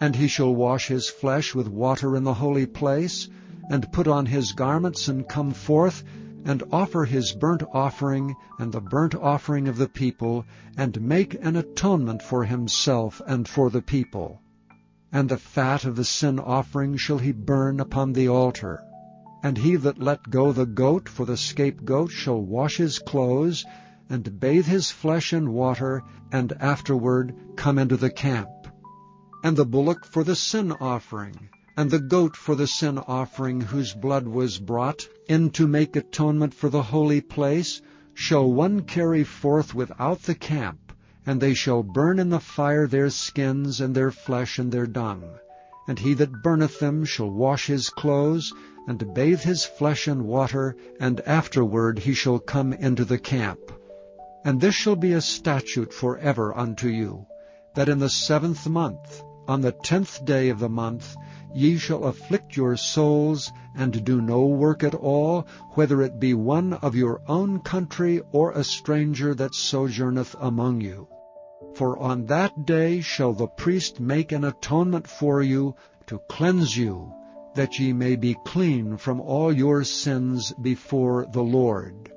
And he shall wash his flesh with water in the holy place, and put on his garments, and come forth, and offer his burnt offering and the burnt offering of the people, and make an atonement for himself and for the people. And the fat of the sin offering shall he burn upon the altar. And he that let go the goat for the scapegoat shall wash his clothes, and bathe his flesh in water, and afterward come into the camp. And the bullock for the sin offering, and the goat for the sin offering whose blood was brought in to make atonement for the holy place, shall one carry forth without the camp, and they shall burn in the fire their skins and their flesh and their dung. And he that burneth them shall wash his clothes, and bathe his flesh in water, and afterward he shall come into the camp. And this shall be a statute forever unto you, that in the 7th month, on the 10th day of the month, ye shall afflict your souls, and do no work at all, whether it be one of your own country or a stranger that sojourneth among you. For on that day shall the priest make an atonement for you, to cleanse you, that ye may be clean from all your sins before the Lord.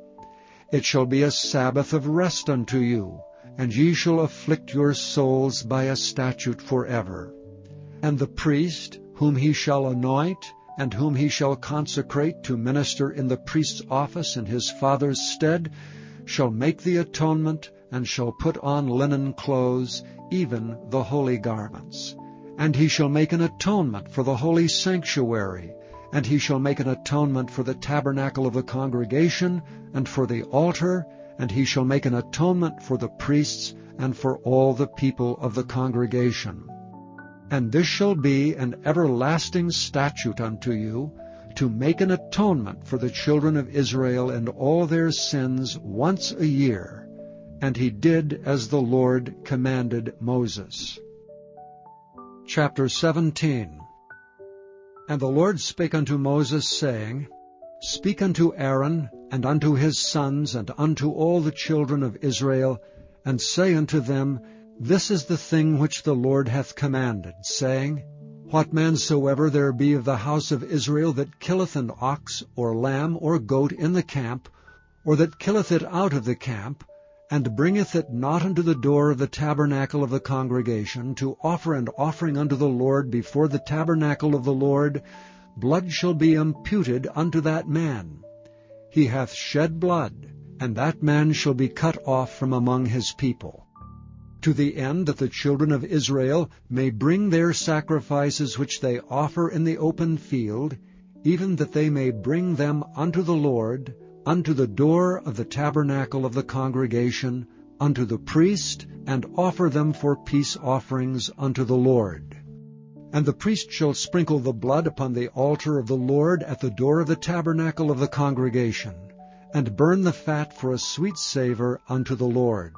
It shall be a Sabbath of rest unto you, and ye shall afflict your souls by a statute forever. And the priest, whom he shall anoint, and whom he shall consecrate to minister in the priest's office in his father's stead, shall make the atonement, and shall put on linen clothes, even the holy garments. And he shall make an atonement for the holy sanctuary, and he shall make an atonement for the tabernacle of the congregation, and for the altar, and he shall make an atonement for the priests, and for all the people of the congregation. And this shall be an everlasting statute unto you, to make an atonement for the children of Israel in all their sins once a year. And he did as the Lord commanded Moses. Chapter 17. And the Lord spake unto Moses, saying, Speak unto Aaron, and unto his sons, and unto all the children of Israel, and say unto them, This is the thing which the Lord hath commanded, saying, What man soever there be of the house of Israel that killeth an ox, or lamb, or goat in the camp, or that killeth it out of the camp, and bringeth it not unto the door of the tabernacle of the congregation, to offer an offering unto the Lord before the tabernacle of the Lord, blood shall be imputed unto that man. He hath shed blood, and that man shall be cut off from among his people. To the end that the children of Israel may bring their sacrifices which they offer in the open field, even that they may bring them unto the Lord, unto the door of the tabernacle of the congregation, unto the priest, and offer them for peace offerings unto the Lord. And the priest shall sprinkle the blood upon the altar of the Lord at the door of the tabernacle of the congregation, and burn the fat for a sweet savor unto the Lord.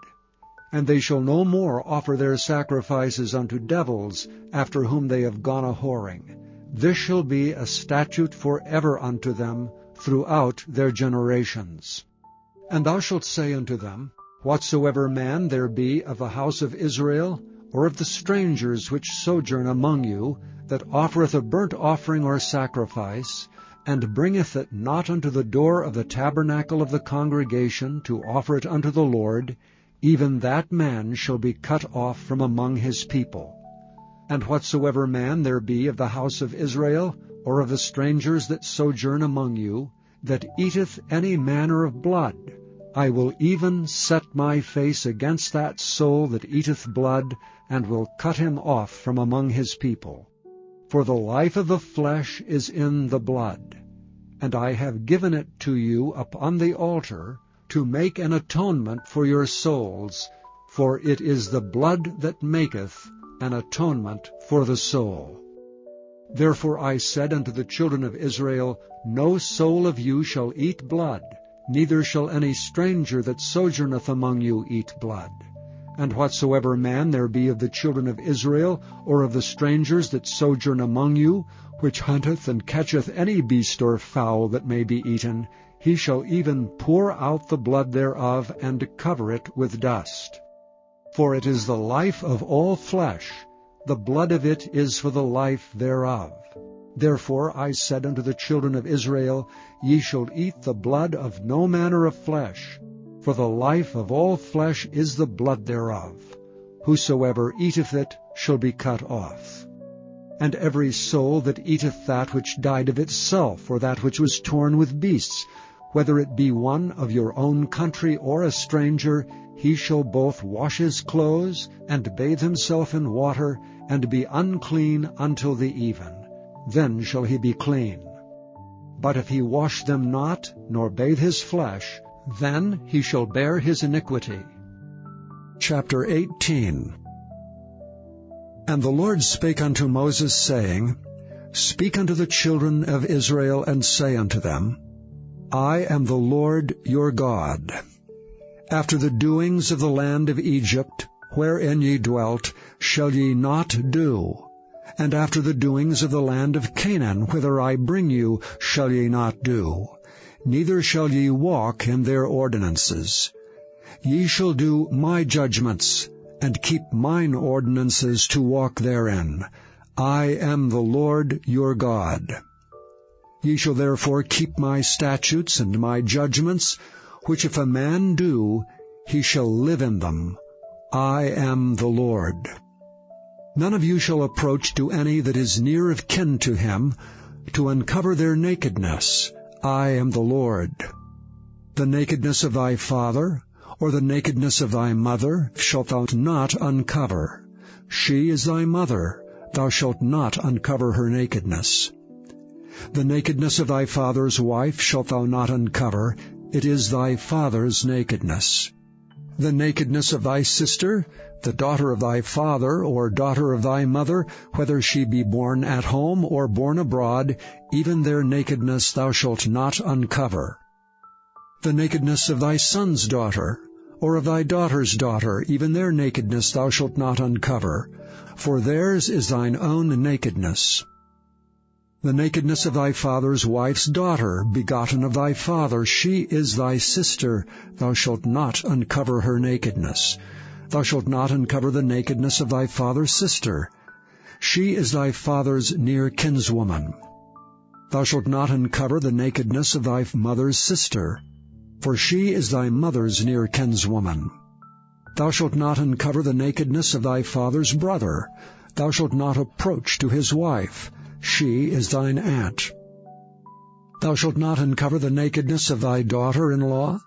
And they shall no more offer their sacrifices unto devils, after whom they have gone a-whoring. This shall be a statute forever unto them, throughout their generations. And thou shalt say unto them, Whatsoever man there be of the house of Israel, or of the strangers which sojourn among you, that offereth a burnt offering or sacrifice, and bringeth it not unto the door of the tabernacle of the congregation to offer it unto the Lord, even that man shall be cut off from among his people. And whatsoever man there be of the house of Israel, or of the strangers that sojourn among you, that eateth any manner of blood, I will even set my face against that soul that eateth blood, and will cut him off from among his people. For the life of the flesh is in the blood, and I have given it to you upon the altar, to make an atonement for your souls, for it is the blood that maketh an atonement for the soul. Therefore I said unto the children of Israel, No soul of you shall eat blood, neither shall any stranger that sojourneth among you eat blood. And whatsoever man there be of the children of Israel, or of the strangers that sojourn among you, which hunteth and catcheth any beast or fowl that may be eaten, he shall even pour out the blood thereof, and cover it with dust. For it is the life of all flesh, the blood of it is for the life thereof. Therefore I said unto the children of Israel, Ye shall eat the blood of no manner of flesh, for the life of all flesh is the blood thereof. Whosoever eateth it shall be cut off. And every soul that eateth that which died of itself, or that which was torn with beasts, whether it be one of your own country or a stranger, he shall both wash his clothes, and bathe himself in water, and be unclean until the even. Then shall he be clean. But if he wash them not, nor bathe his flesh, then he shall bear his iniquity. Chapter 18. And the Lord spake unto Moses, saying, Speak unto the children of Israel, and say unto them, I am the Lord your God. After the doings of the land of Egypt, wherein ye dwelt, shall ye not do. And after the doings of the land of Canaan, whither I bring you, shall ye not do. Neither shall ye walk in their ordinances. Ye shall do my judgments, and keep mine ordinances to walk therein. I am the Lord your God. Ye shall therefore keep my statutes and my judgments, which if a man do, he shall live in them. I am the Lord. None of you shall approach to any that is near of kin to him, to uncover their nakedness. I am the Lord. The nakedness of thy father, or the nakedness of thy mother, shalt thou not uncover. She is thy mother, thou shalt not uncover her nakedness. The nakedness of thy father's wife shalt thou not uncover, it is thy father's nakedness. The nakedness of thy sister, the daughter of thy father, or daughter of thy mother, whether she be born at home or born abroad, even their nakedness thou shalt not uncover. The nakedness of thy son's daughter, or of thy daughter's daughter, even their nakedness thou shalt not uncover, for theirs is thine own nakedness. The nakedness of thy father's wife's daughter, begotten of thy father, she is thy sister, thou shalt not uncover her nakedness. Thou shalt not uncover the nakedness of thy father's sister. She is thy father's near kinswoman. Thou shalt not uncover the nakedness of thy mother's sister, for she is thy mother's near kinswoman. Thou shalt not uncover the nakedness of thy father's brother. Thou shalt not approach to his wife. She is thine aunt. Thou shalt not uncover the nakedness of thy daughter-in-law.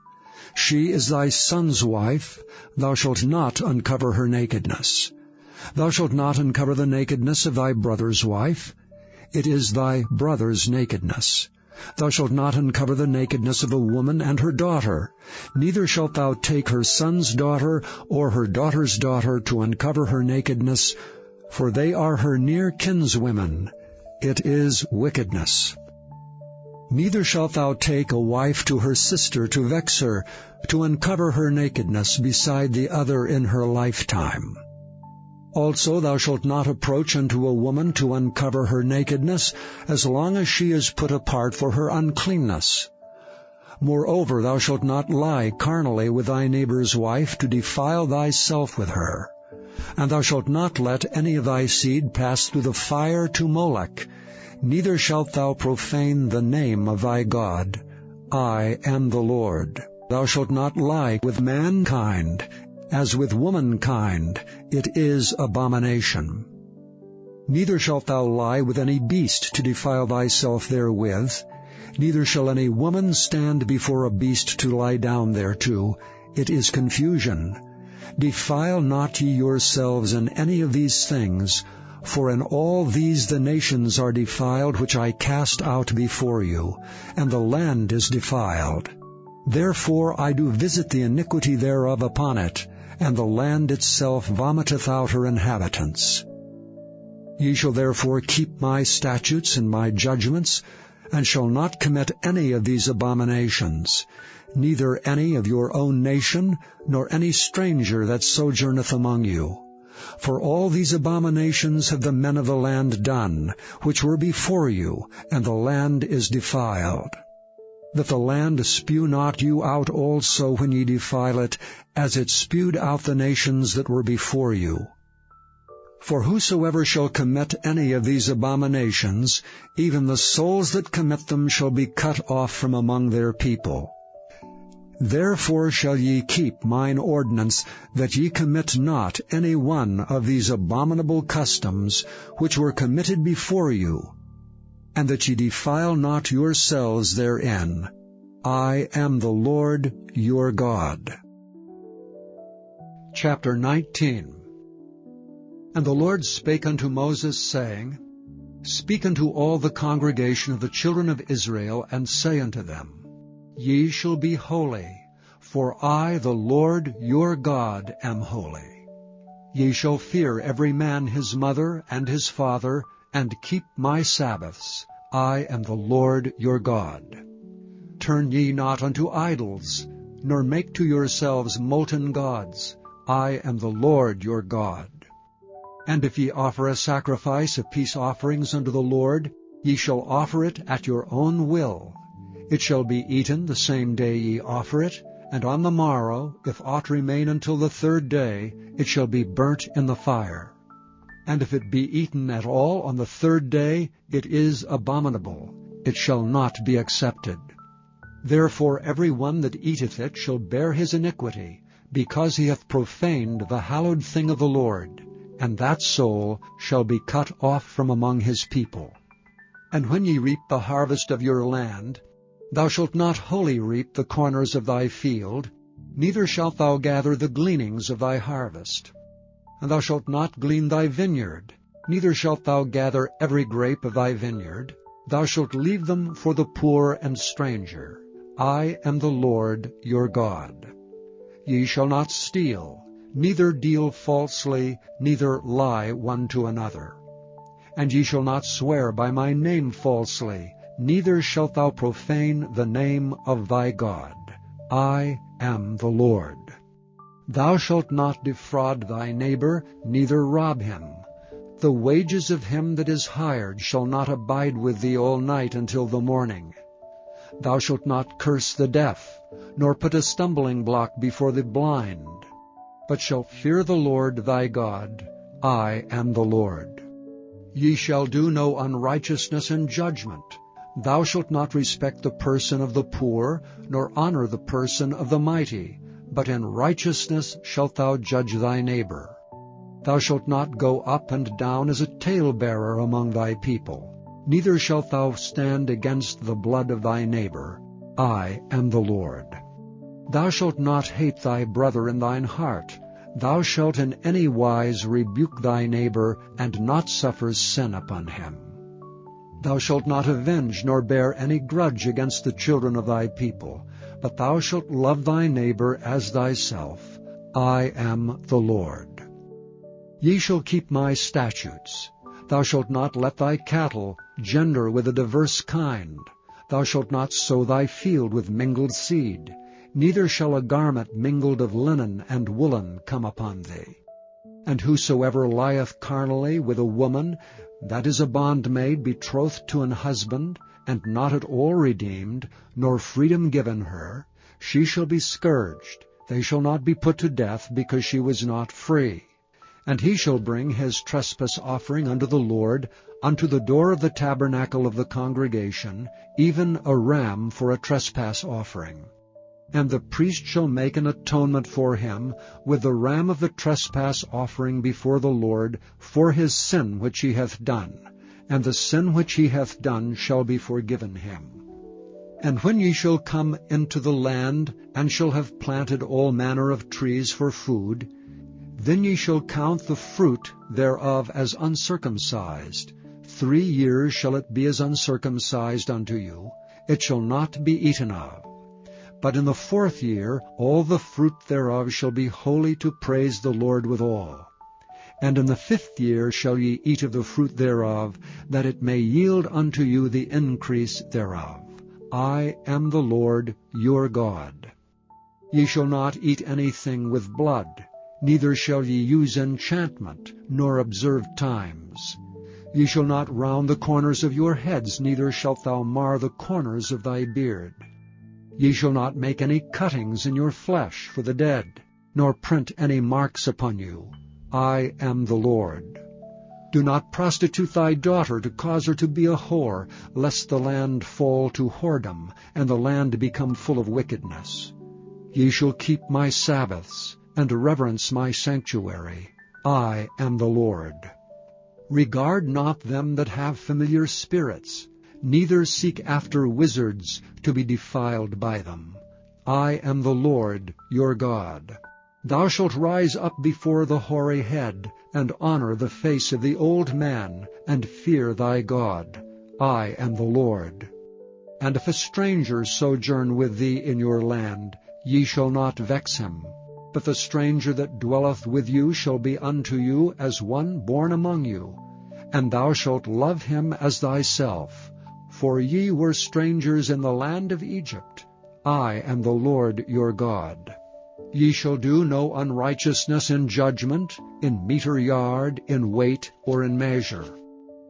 She is thy son's wife. Thou shalt not uncover her nakedness. Thou shalt not uncover the nakedness of thy brother's wife. It is thy brother's nakedness. Thou shalt not uncover the nakedness of a woman and her daughter. Neither shalt thou take her son's daughter or her daughter's daughter to uncover her nakedness, for they are her near kinswomen. It is wickedness. Neither shalt thou take a wife to her sister to vex her, to uncover her nakedness beside the other in her lifetime. Also thou shalt not approach unto a woman to uncover her nakedness, as long as she is put apart for her uncleanness. Moreover, thou shalt not lie carnally with thy neighbor's wife, to defile thyself with her. And thou shalt not let any of thy seed pass through the fire to Molech, neither shalt thou profane the name of thy God. I am the Lord. Thou shalt not lie with mankind, as with womankind. It is abomination. Neither shalt thou lie with any beast to defile thyself therewith. Neither shall any woman stand before a beast to lie down thereto. It is confusion. Defile not ye yourselves in any of these things, for in all these the nations are defiled which I cast out before you, and the land is defiled. Therefore I do visit the iniquity thereof upon it, and the land itself vomiteth out her inhabitants. Ye shall therefore keep my statutes and my judgments, and shall not commit any of these abominations, neither any of your own nation, nor any stranger that sojourneth among you. For all these abominations have the men of the land done, which were before you, and the land is defiled. That the land spew not you out also when ye defile it, as it spewed out the nations that were before you. For whosoever shall commit any of these abominations, even the souls that commit them shall be cut off from among their people. Therefore shall ye keep mine ordinance, that ye commit not any one of these abominable customs which were committed before you, and that ye defile not yourselves therein. I am the Lord your God. Chapter 19. And the Lord spake unto Moses, saying, Speak unto all the congregation of the children of Israel, and say unto them, Ye shall be holy, for I, the Lord your God, am holy. Ye shall fear every man his mother and his father, and keep my Sabbaths. I am the Lord your God. Turn ye not unto idols, nor make to yourselves molten gods. I am the Lord your God. And if ye offer a sacrifice of peace offerings unto the Lord, ye shall offer it at your own will. It shall be eaten the same day ye offer it, and on the morrow, if aught remain until the third day, it shall be burnt in the fire. And if it be eaten at all on the third day, it is abominable. It shall not be accepted. Therefore every one that eateth it shall bear his iniquity, because he hath profaned the hallowed thing of the Lord, and that soul shall be cut off from among his people. And when ye reap the harvest of your land, thou shalt not wholly reap the corners of thy field, neither shalt thou gather the gleanings of thy harvest. And thou shalt not glean thy vineyard, neither shalt thou gather every grape of thy vineyard. Thou shalt leave them for the poor and stranger. I am the Lord your God. Ye shall not steal, neither deal falsely, neither lie one to another. And ye shall not swear by my name falsely, neither shalt thou profane the name of thy God. I am the Lord. Thou shalt not defraud thy neighbor, neither rob him. The wages of him that is hired shall not abide with thee all night until the morning. Thou shalt not curse the deaf, nor put a stumbling block before the blind, but shalt fear the Lord thy God. I am the Lord. Ye shall do no unrighteousness in judgment. Thou shalt not respect the person of the poor, nor honor the person of the mighty, but in righteousness shalt thou judge thy neighbor. Thou shalt not go up and down as a talebearer among thy people, neither shalt thou stand against the blood of thy neighbor. I am the Lord. Thou shalt not hate thy brother in thine heart. Thou shalt in any wise rebuke thy neighbor, and not suffer sin upon him. Thou shalt not avenge nor bear any grudge against the children of thy people, but thou shalt love thy neighbor as thyself. I am the Lord. Ye shall keep my statutes. Thou shalt not let thy cattle gender with a diverse kind. Thou shalt not sow thy field with mingled seed, neither shall a garment mingled of linen and woolen come upon thee. And whosoever lieth carnally with a woman, that is a bondmaid betrothed to an husband, and not at all redeemed, nor freedom given her, she shall be scourged. They shall not be put to death, because she was not free. And he shall bring his trespass offering unto the Lord, unto the door of the tabernacle of the congregation, even a ram for a trespass offering. And the priest shall make an atonement for him with the ram of the trespass offering before the Lord for his sin which he hath done, and the sin which he hath done shall be forgiven him. And when ye shall come into the land, and shall have planted all manner of trees for food, then ye shall count the fruit thereof as uncircumcised. 3 years shall it be as uncircumcised unto you. It shall not be eaten of. But in the 4th year all the fruit thereof shall be holy to praise the Lord withal. And in the 5th year shall ye eat of the fruit thereof, that it may yield unto you the increase thereof. I am the Lord your God. Ye shall not eat anything with blood, neither shall ye use enchantment, nor observe times. Ye shall not round the corners of your heads, neither shalt thou mar the corners of thy beard. Ye shall not make any cuttings in your flesh for the dead, nor print any marks upon you. I am the Lord. Do not prostitute thy daughter to cause her to be a whore, lest the land fall to whoredom, and the land become full of wickedness. Ye shall keep my Sabbaths, and reverence my sanctuary. I am the Lord. Regard not them that have familiar spirits, neither seek after wizards to be defiled by them. I am the Lord your God. Thou shalt rise up before the hoary head, and honor the face of the old man, and fear thy God. I am the Lord. And if a stranger sojourn with thee in your land, ye shall not vex him. But the stranger that dwelleth with you shall be unto you as one born among you, and thou shalt love him as thyself. For ye were strangers in the land of Egypt. I am the Lord your God. Ye shall do no unrighteousness in judgment, in meter yard, in weight, or in measure.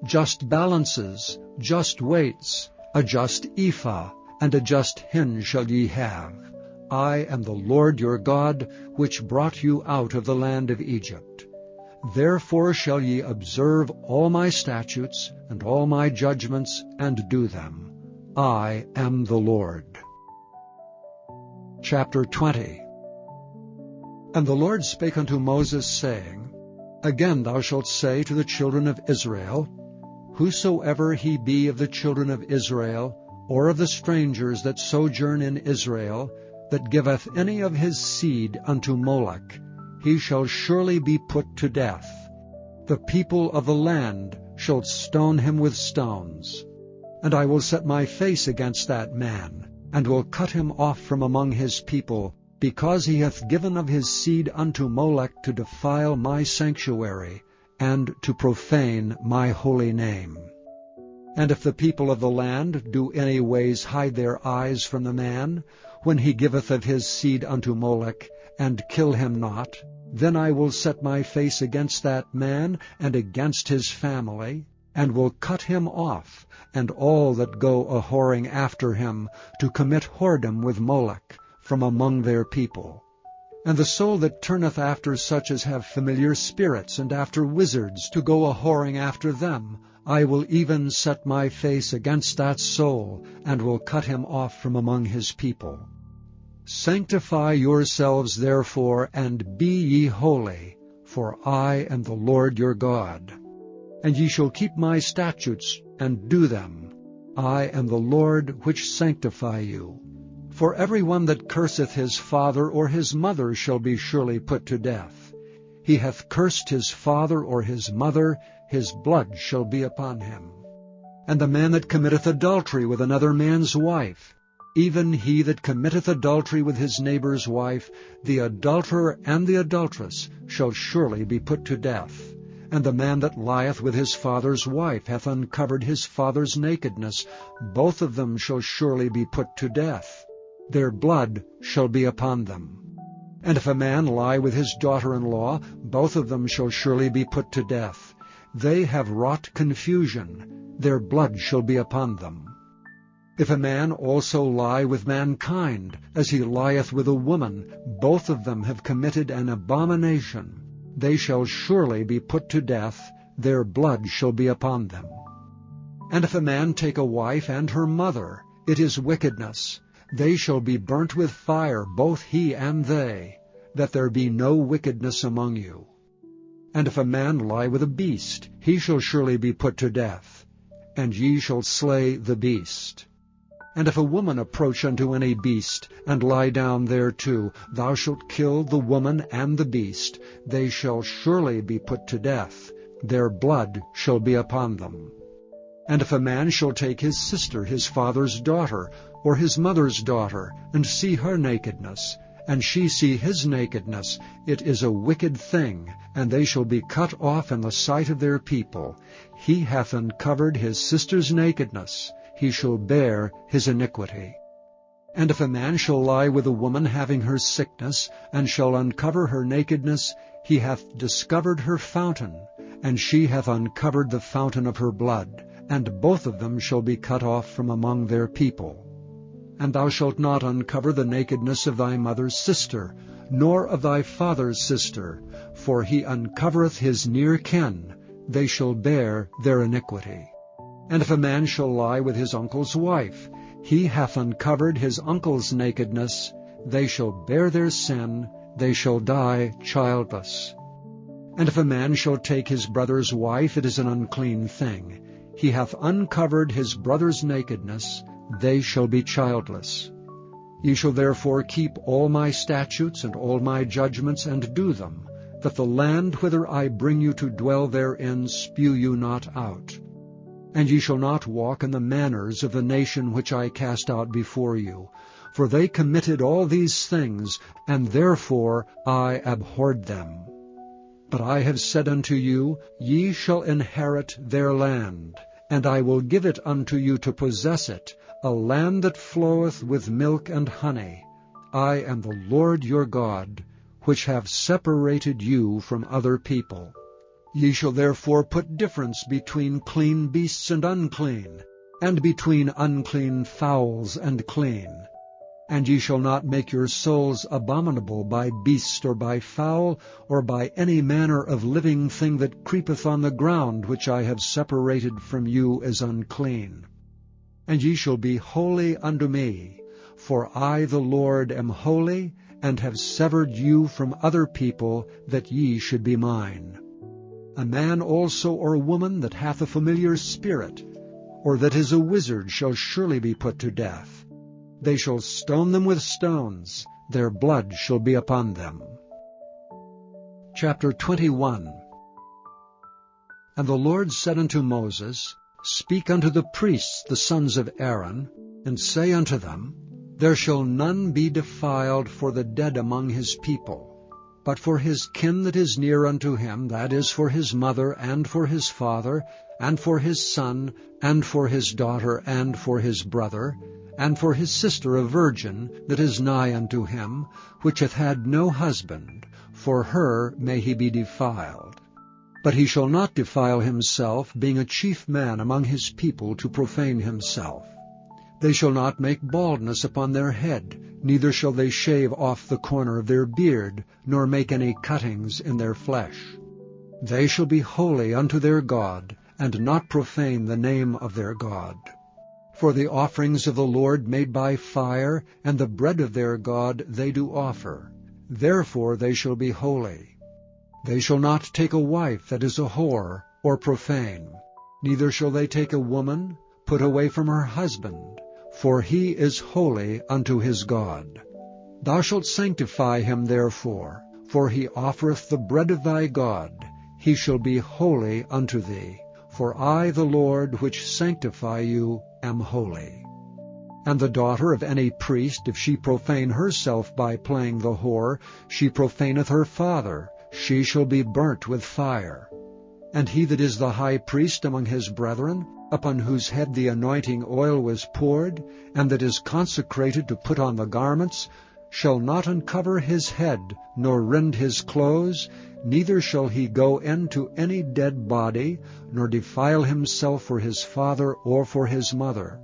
Just balances, just weights, a just ephah, and a just hin shall ye have. I am the Lord your God, which brought you out of the land of Egypt. Therefore shall ye observe all my statutes and all my judgments, and do them. I am the Lord. Chapter 20. And the Lord spake unto Moses, saying, Again thou shalt say to the children of Israel, Whosoever he be of the children of Israel, or of the strangers that sojourn in Israel, that giveth any of his seed unto Moloch, he shall surely be put to death. The people of the land shall stone him with stones. And I will set my face against that man, and will cut him off from among his people, because he hath given of his seed unto Moloch to defile my sanctuary, and to profane my holy name. And if the people of the land do any ways hide their eyes from the man, when he giveth of his seed unto Moloch, and kill him not, then I will set my face against that man, and against his family, and will cut him off, and all that go a-whoring after him, to commit whoredom with Moloch, from among their people. And the soul that turneth after such as have familiar spirits, and after wizards, to go a-whoring after them, I will even set my face against that soul, and will cut him off from among his people. Sanctify yourselves therefore, and be ye holy, for I am the Lord your God. And ye shall keep my statutes, and do them. I am the Lord which sanctify you. For every one that curseth his father or his mother shall be surely put to death. He hath cursed his father or his mother, his blood shall be upon him. And the man that committeth adultery with another man's wife, even he that committeth adultery with his neighbor's wife, the adulterer and the adulteress shall surely be put to death. And the man that lieth with his father's wife hath uncovered his father's nakedness. Both of them shall surely be put to death. Their blood shall be upon them. And if a man lie with his daughter-in-law, both of them shall surely be put to death. They have wrought confusion. Their blood shall be upon them. If a man also lie with mankind, as he lieth with a woman, both of them have committed an abomination. They shall surely be put to death, their blood shall be upon them. And if a man take a wife and her mother, it is wickedness. They shall be burnt with fire, both he and they, that there be no wickedness among you. And if a man lie with a beast, he shall surely be put to death, and ye shall slay the beast. And if a woman approach unto any beast, and lie down thereto, thou shalt kill the woman and the beast. They shall surely be put to death. Their blood shall be upon them. And if a man shall take his sister, his father's daughter, or his mother's daughter, and see her nakedness, and she see his nakedness, it is a wicked thing, and they shall be cut off in the sight of their people. He hath uncovered his sister's nakedness. He shall bear his iniquity. And if a man shall lie with a woman having her sickness, and shall uncover her nakedness, he hath discovered her fountain, and she hath uncovered the fountain of her blood, and both of them shall be cut off from among their people. And thou shalt not uncover the nakedness of thy mother's sister, nor of thy father's sister, for he uncovereth his near kin. They shall bear their iniquity. And if a man shall lie with his uncle's wife, he hath uncovered his uncle's nakedness. They shall bear their sin, they shall die childless. And if a man shall take his brother's wife, it is an unclean thing. He hath uncovered his brother's nakedness, they shall be childless. Ye shall therefore keep all my statutes and all my judgments, and do them, that the land whither I bring you to dwell therein spew you not out. And ye shall not walk in the manners of the nation which I cast out before you, for they committed all these things, and therefore I abhorred them. But I have said unto you, ye shall inherit their land, and I will give it unto you to possess it, a land that floweth with milk and honey. I am the Lord your God, which have separated you from other people. Ye shall therefore put difference between clean beasts and unclean, and between unclean fowls and clean. And ye shall not make your souls abominable by beast or by fowl, or by any manner of living thing that creepeth on the ground, which I have separated from you as unclean. And ye shall be holy unto me, for I the Lord am holy, and have severed you from other people, that ye should be mine. A man also or a woman that hath a familiar spirit, or that is a wizard, shall surely be put to death. They shall stone them with stones, their blood shall be upon them. Chapter 21. And the Lord said unto Moses, Speak unto the priests, the sons of Aaron, and say unto them, There shall none be defiled for the dead among his people, but for his kin that is near unto him, that is, for his mother, and for his father, and for his son, and for his daughter, and for his brother, and for his sister a virgin, that is nigh unto him, which hath had no husband, for her may he be defiled. But he shall not defile himself, being a chief man among his people, to profane himself. They shall not make baldness upon their head, neither shall they shave off the corner of their beard, nor make any cuttings in their flesh. They shall be holy unto their God, and not profane the name of their God. For the offerings of the Lord made by fire, and the bread of their God they do offer. Therefore they shall be holy. They shall not take a wife that is a whore, or profane. Neither shall they take a woman put away from her husband, for he is holy unto his God. Thou shalt sanctify him therefore, for he offereth the bread of thy God. He shall be holy unto thee. For I, the Lord, which sanctify you, am holy. And the daughter of any priest, if she profane herself by playing the whore, she profaneth her father, she shall be burnt with fire. And he that is the high priest among his brethren, upon whose head the anointing oil was poured, and that is consecrated to put on the garments, shall not uncover his head, nor rend his clothes, neither shall he go into any dead body, nor defile himself for his father or for his mother.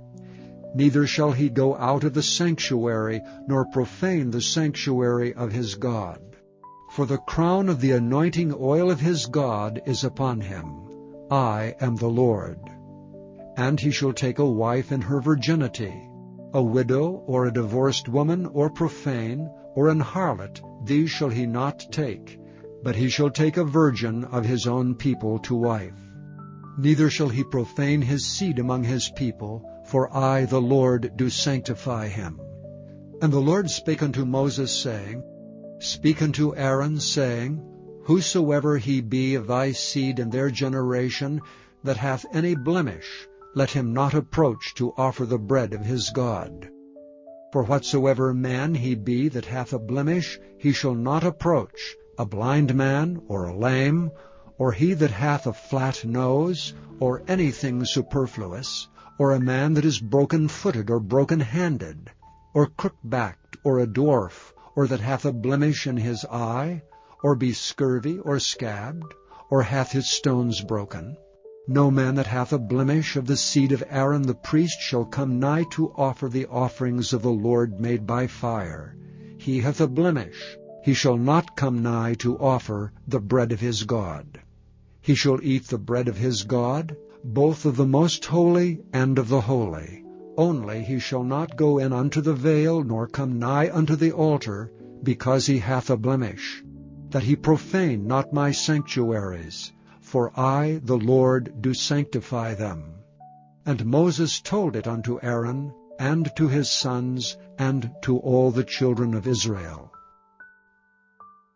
Neither shall he go out of the sanctuary, nor profane the sanctuary of his God. For the crown of the anointing oil of his God is upon him. I am the Lord. And he shall take a wife in her virginity. A widow, or a divorced woman, or profane, or an harlot, these shall he not take, but he shall take a virgin of his own people to wife. Neither shall he profane his seed among his people, for I, the Lord, do sanctify him. And the Lord spake unto Moses, saying, Speak unto Aaron, saying, Whosoever he be of thy seed in their generation, that hath any blemish, let him not approach to offer the bread of his God. For whatsoever man he be that hath a blemish, he shall not approach, a blind man, or a lame, or he that hath a flat nose, or anything superfluous, or a man that is broken-footed or broken-handed, or crook-backed, or a dwarf, or that hath a blemish in his eye, or be scurvy, or scabbed, or hath his stones broken. No man that hath a blemish of the seed of Aaron the priest shall come nigh to offer the offerings of the Lord made by fire. He hath a blemish. He shall not come nigh to offer the bread of his God. He shall eat the bread of his God, both of the most holy and of the holy. Only he shall not go in unto the veil, nor come nigh unto the altar, because he hath a blemish, that he profane not my sanctuaries. For I, the Lord, do sanctify them. And Moses told it unto Aaron, and to his sons, and to all the children of Israel.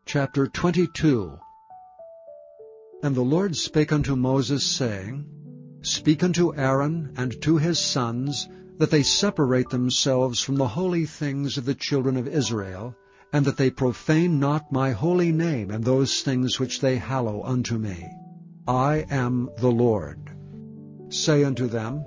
Chapter 22. And the Lord spake unto Moses, saying, Speak unto Aaron and to his sons, that they separate themselves from the holy things of the children of Israel, and that they profane not my holy name in those things which they hallow unto me. I am the Lord. Say unto them,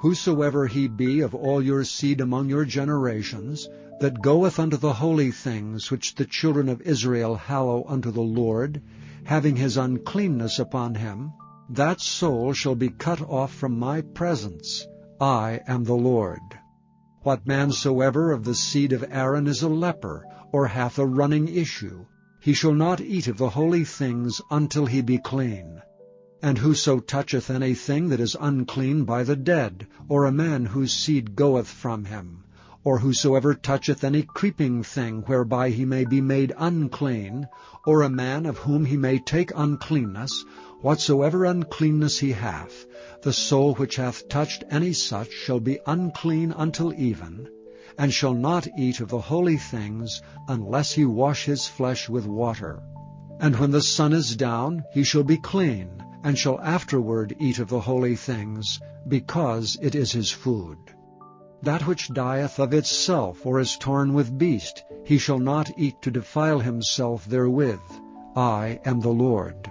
Whosoever he be of all your seed among your generations, that goeth unto the holy things which the children of Israel hallow unto the Lord, having his uncleanness upon him, that soul shall be cut off from my presence. I am the Lord. What man soever of the seed of Aaron is a leper, or hath a running issue, he shall not eat of the holy things until he be clean. And whoso toucheth anything that is unclean by the dead, or a man whose seed goeth from him, or whosoever toucheth any creeping thing whereby he may be made unclean, or a man of whom he may take uncleanness, whatsoever uncleanness he hath, the soul which hath touched any such shall be unclean until even, and shall not eat of the holy things, unless he wash his flesh with water. And when the sun is down, he shall be clean, and shall afterward eat of the holy things, because it is his food. That which dieth of itself, or is torn with beast, he shall not eat to defile himself therewith. I am the Lord.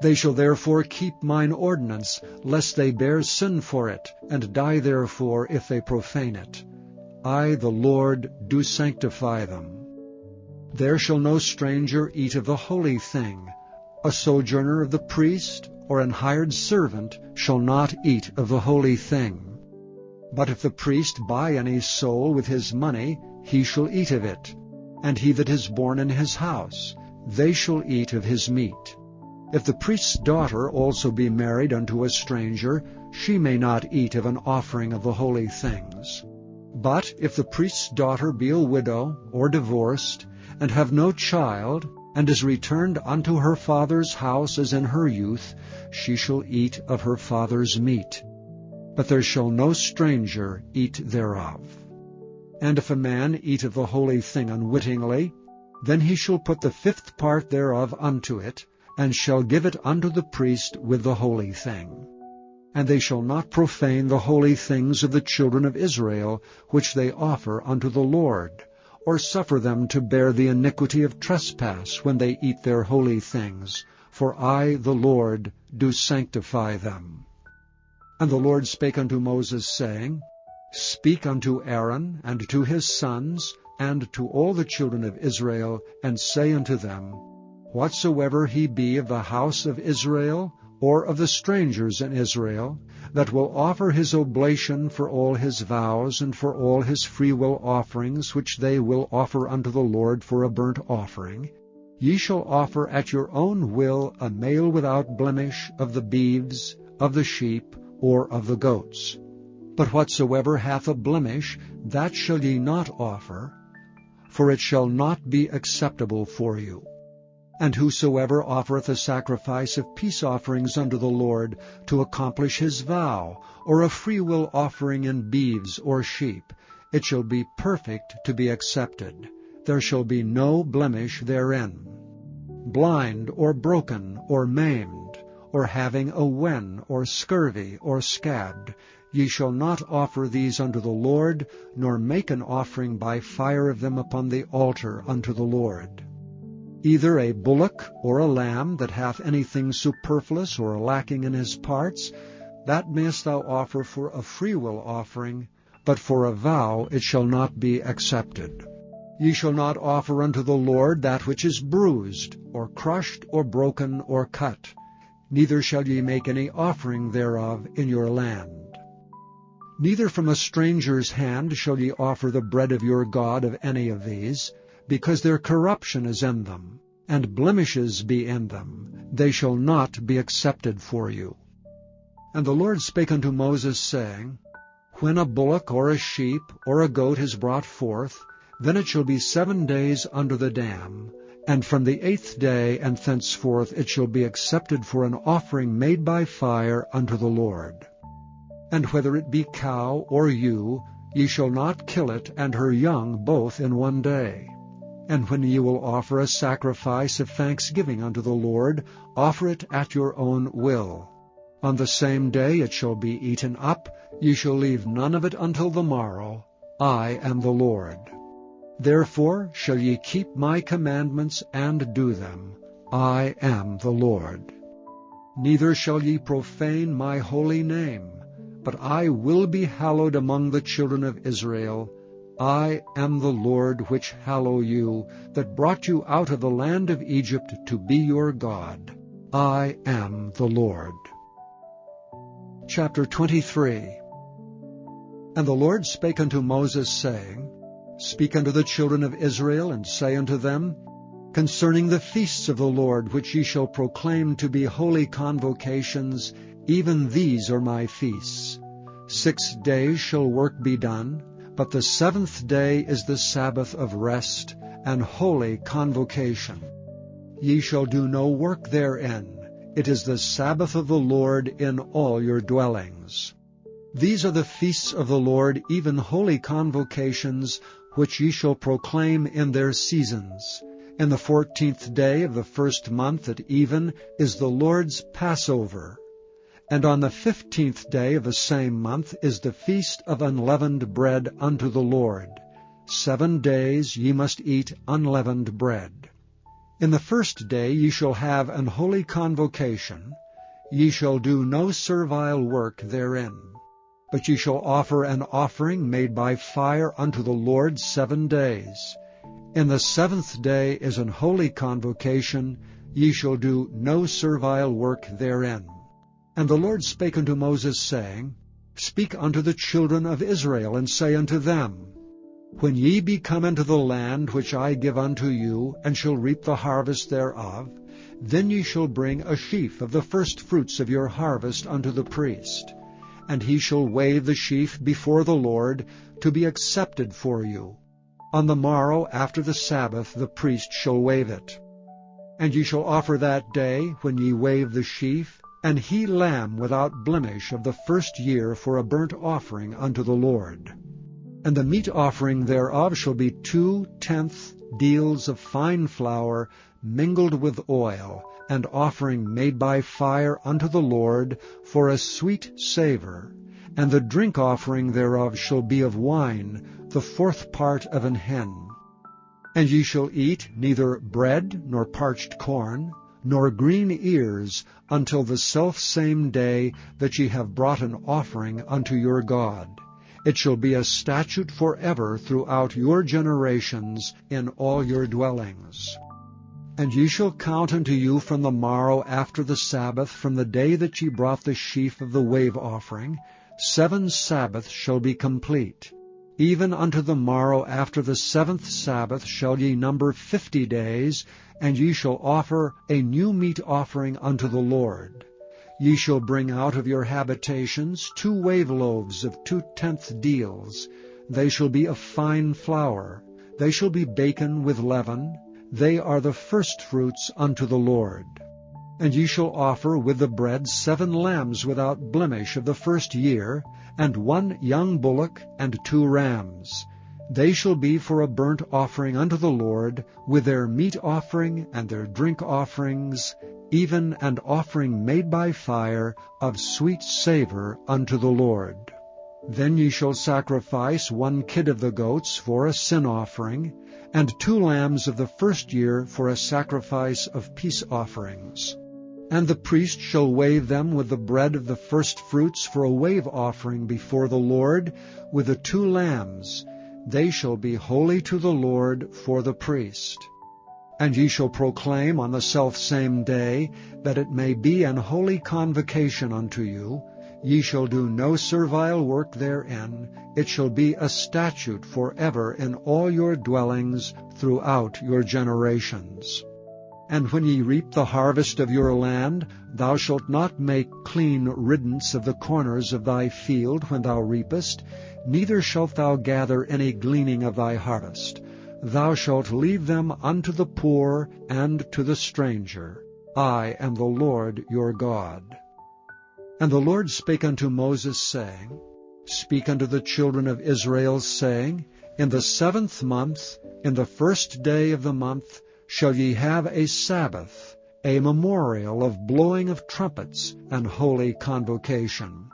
They shall therefore keep mine ordinance, lest they bear sin for it, and die therefore if they profane it. I, the Lord, do sanctify them. There shall no stranger eat of the holy thing. A sojourner of the priest, or an hired servant, shall not eat of the holy thing. But if the priest buy any soul with his money, he shall eat of it. And he that is born in his house, they shall eat of his meat. If the priest's daughter also be married unto a stranger, she may not eat of an offering of the holy things. But if the priest's daughter be a widow, or divorced, and have no child, and is returned unto her father's house as in her youth, she shall eat of her father's meat. But there shall no stranger eat thereof. And if a man eat of the holy thing unwittingly, then he shall put the 5th part thereof unto it, and shall give it unto the priest with the holy thing. And they shall not profane the holy things of the children of Israel, which they offer unto the Lord, or suffer them to bear the iniquity of trespass when they eat their holy things. For I, the Lord, do sanctify them. And the Lord spake unto Moses, saying, Speak unto Aaron, and to his sons, and to all the children of Israel, and say unto them, Whatsoever he be of the house of Israel, or of the strangers in Israel, that will offer his oblation for all his vows, and for all his freewill offerings, which they will offer unto the Lord for a burnt offering, ye shall offer at your own will a male without blemish of the beeves, of the sheep, or of the goats. But whatsoever hath a blemish, that shall ye not offer, for it shall not be acceptable for you. And whosoever offereth a sacrifice of peace offerings unto the Lord, to accomplish his vow, or a freewill offering in beeves or sheep, it shall be perfect to be accepted. There shall be no blemish therein. Blind, or broken, or maimed, or having a wen, or scurvy, or scabbed, ye shall not offer these unto the Lord, nor make an offering by fire of them upon the altar unto the Lord. Either a bullock or a lamb that hath anything superfluous or lacking in his parts, that mayest thou offer for a freewill offering, but for a vow it shall not be accepted. Ye shall not offer unto the Lord that which is bruised, or crushed, or broken, or cut. Neither shall ye make any offering thereof in your land. Neither from a stranger's hand shall ye offer the bread of your God of any of these, because their corruption is in them, and blemishes be in them. They shall not be accepted for you. And the Lord spake unto Moses, saying, When a bullock or a sheep or a goat is brought forth, then it shall be 7 days under the dam, and from the 8th day and thenceforth it shall be accepted for an offering made by fire unto the Lord. And whether it be cow or ewe, ye shall not kill it and her young both in 1 day. And when ye will offer a sacrifice of thanksgiving unto the Lord, offer it at your own will. On the same day it shall be eaten up, ye shall leave none of it until the morrow. I am the Lord. Therefore shall ye keep my commandments and do them. I am the Lord. Neither shall ye profane my holy name, but I will be hallowed among the children of Israel. I am the Lord which hallow you, that brought you out of the land of Egypt to be your God. I am the Lord. Chapter 23. And the Lord spake unto Moses, saying, Speak unto the children of Israel, and say unto them, Concerning the feasts of the Lord, which ye shall proclaim to be holy convocations, even these are my feasts. 6 days shall work be done, but the 7th day is the Sabbath of rest, and holy convocation. Ye shall do no work therein. It is the Sabbath of the Lord in all your dwellings. These are the feasts of the Lord, even holy convocations, which ye shall proclaim in their seasons. In the 14th day of the 1st month at even is the Lord's Passover. And on the 15th day of the same month is the feast of unleavened bread unto the Lord. 7 days ye must eat unleavened bread. In the 1st day ye shall have an holy convocation. Ye shall do no servile work therein. But ye shall offer an offering made by fire unto the Lord 7 days. In the 7th day is an holy convocation. Ye shall do no servile work therein. And the Lord spake unto Moses, saying, Speak unto the children of Israel, and say unto them, When ye be come into the land which I give unto you, and shall reap the harvest thereof, then ye shall bring a sheaf of the first fruits of your harvest unto the priest. And he shall wave the sheaf before the Lord, to be accepted for you. On the morrow after the Sabbath the priest shall wave it. And ye shall offer that day, when ye wave the sheaf, an he lamb without blemish of the first year for a burnt offering unto the Lord. And the meat offering thereof shall be 2/10 deals of fine flour mingled with oil, and offering made by fire unto the Lord for a sweet savour. And the drink offering thereof shall be of wine, the 4th part of an hin. And ye shall eat neither bread nor parched corn, nor green ears, until the selfsame day that ye have brought an offering unto your God. It shall be a statute forever throughout your generations in all your dwellings. And ye shall count unto you from the morrow after the Sabbath, from the day that ye brought the sheaf of the wave offering, 7 Sabbaths shall be complete. Even unto the morrow after the 7th Sabbath shall ye number 50 days, and ye shall offer a new meat offering unto the Lord. Ye shall bring out of your habitations 2 wave loaves of 2/10 deals. They shall be of fine flour. They shall be baken with leaven. They are the firstfruits unto the Lord. And ye shall offer with the bread 7 lambs without blemish of the first year, and 1 young bullock, and 2 rams. They shall be for a burnt offering unto the Lord, with their meat offering and their drink offerings, even an offering made by fire of sweet savour unto the Lord. Then ye shall sacrifice 1 kid of the goats for a sin offering, and 2 lambs of the first year for a sacrifice of peace offerings. And the priest shall wave them with the bread of the first fruits for a wave offering before the Lord, with the 2 lambs. They shall be holy to the Lord for the priest. And ye shall proclaim on the selfsame day, that it may be an holy convocation unto you. Ye shall do no servile work therein. It shall be a statute forever in all your dwellings throughout your generations. And when ye reap the harvest of your land, thou shalt not make clean riddance of the corners of thy field when thou reapest, neither shalt thou gather any gleaning of thy harvest. Thou shalt leave them unto the poor and to the stranger. I am the Lord your God. And the Lord spake unto Moses, saying, Speak unto the children of Israel, saying, In the 7th month, in the 1st day of the month, shall ye have a Sabbath, a memorial of blowing of trumpets, and holy convocation.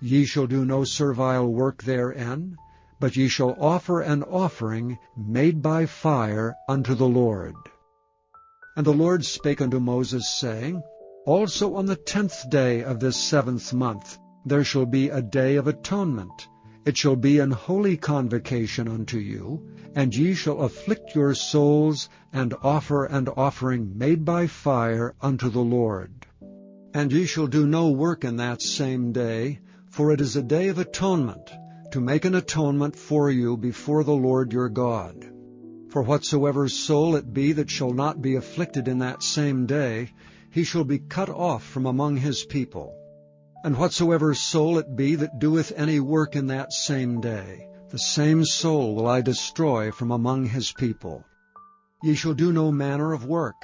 Ye shall do no servile work therein, but ye shall offer an offering made by fire unto the Lord. And the Lord spake unto Moses, saying, Also on the 10th day of this 7th month there shall be a day of atonement. It shall be an holy convocation unto you, and ye shall afflict your souls, and offer an offering made by fire unto the Lord. And ye shall do no work in that same day, for it is a day of atonement, to make an atonement for you before the Lord your God. For whatsoever soul it be that shall not be afflicted in that same day, he shall be cut off from among his people. And whatsoever soul it be that doeth any work in that same day, the same soul will I destroy from among his people. Ye shall do no manner of work.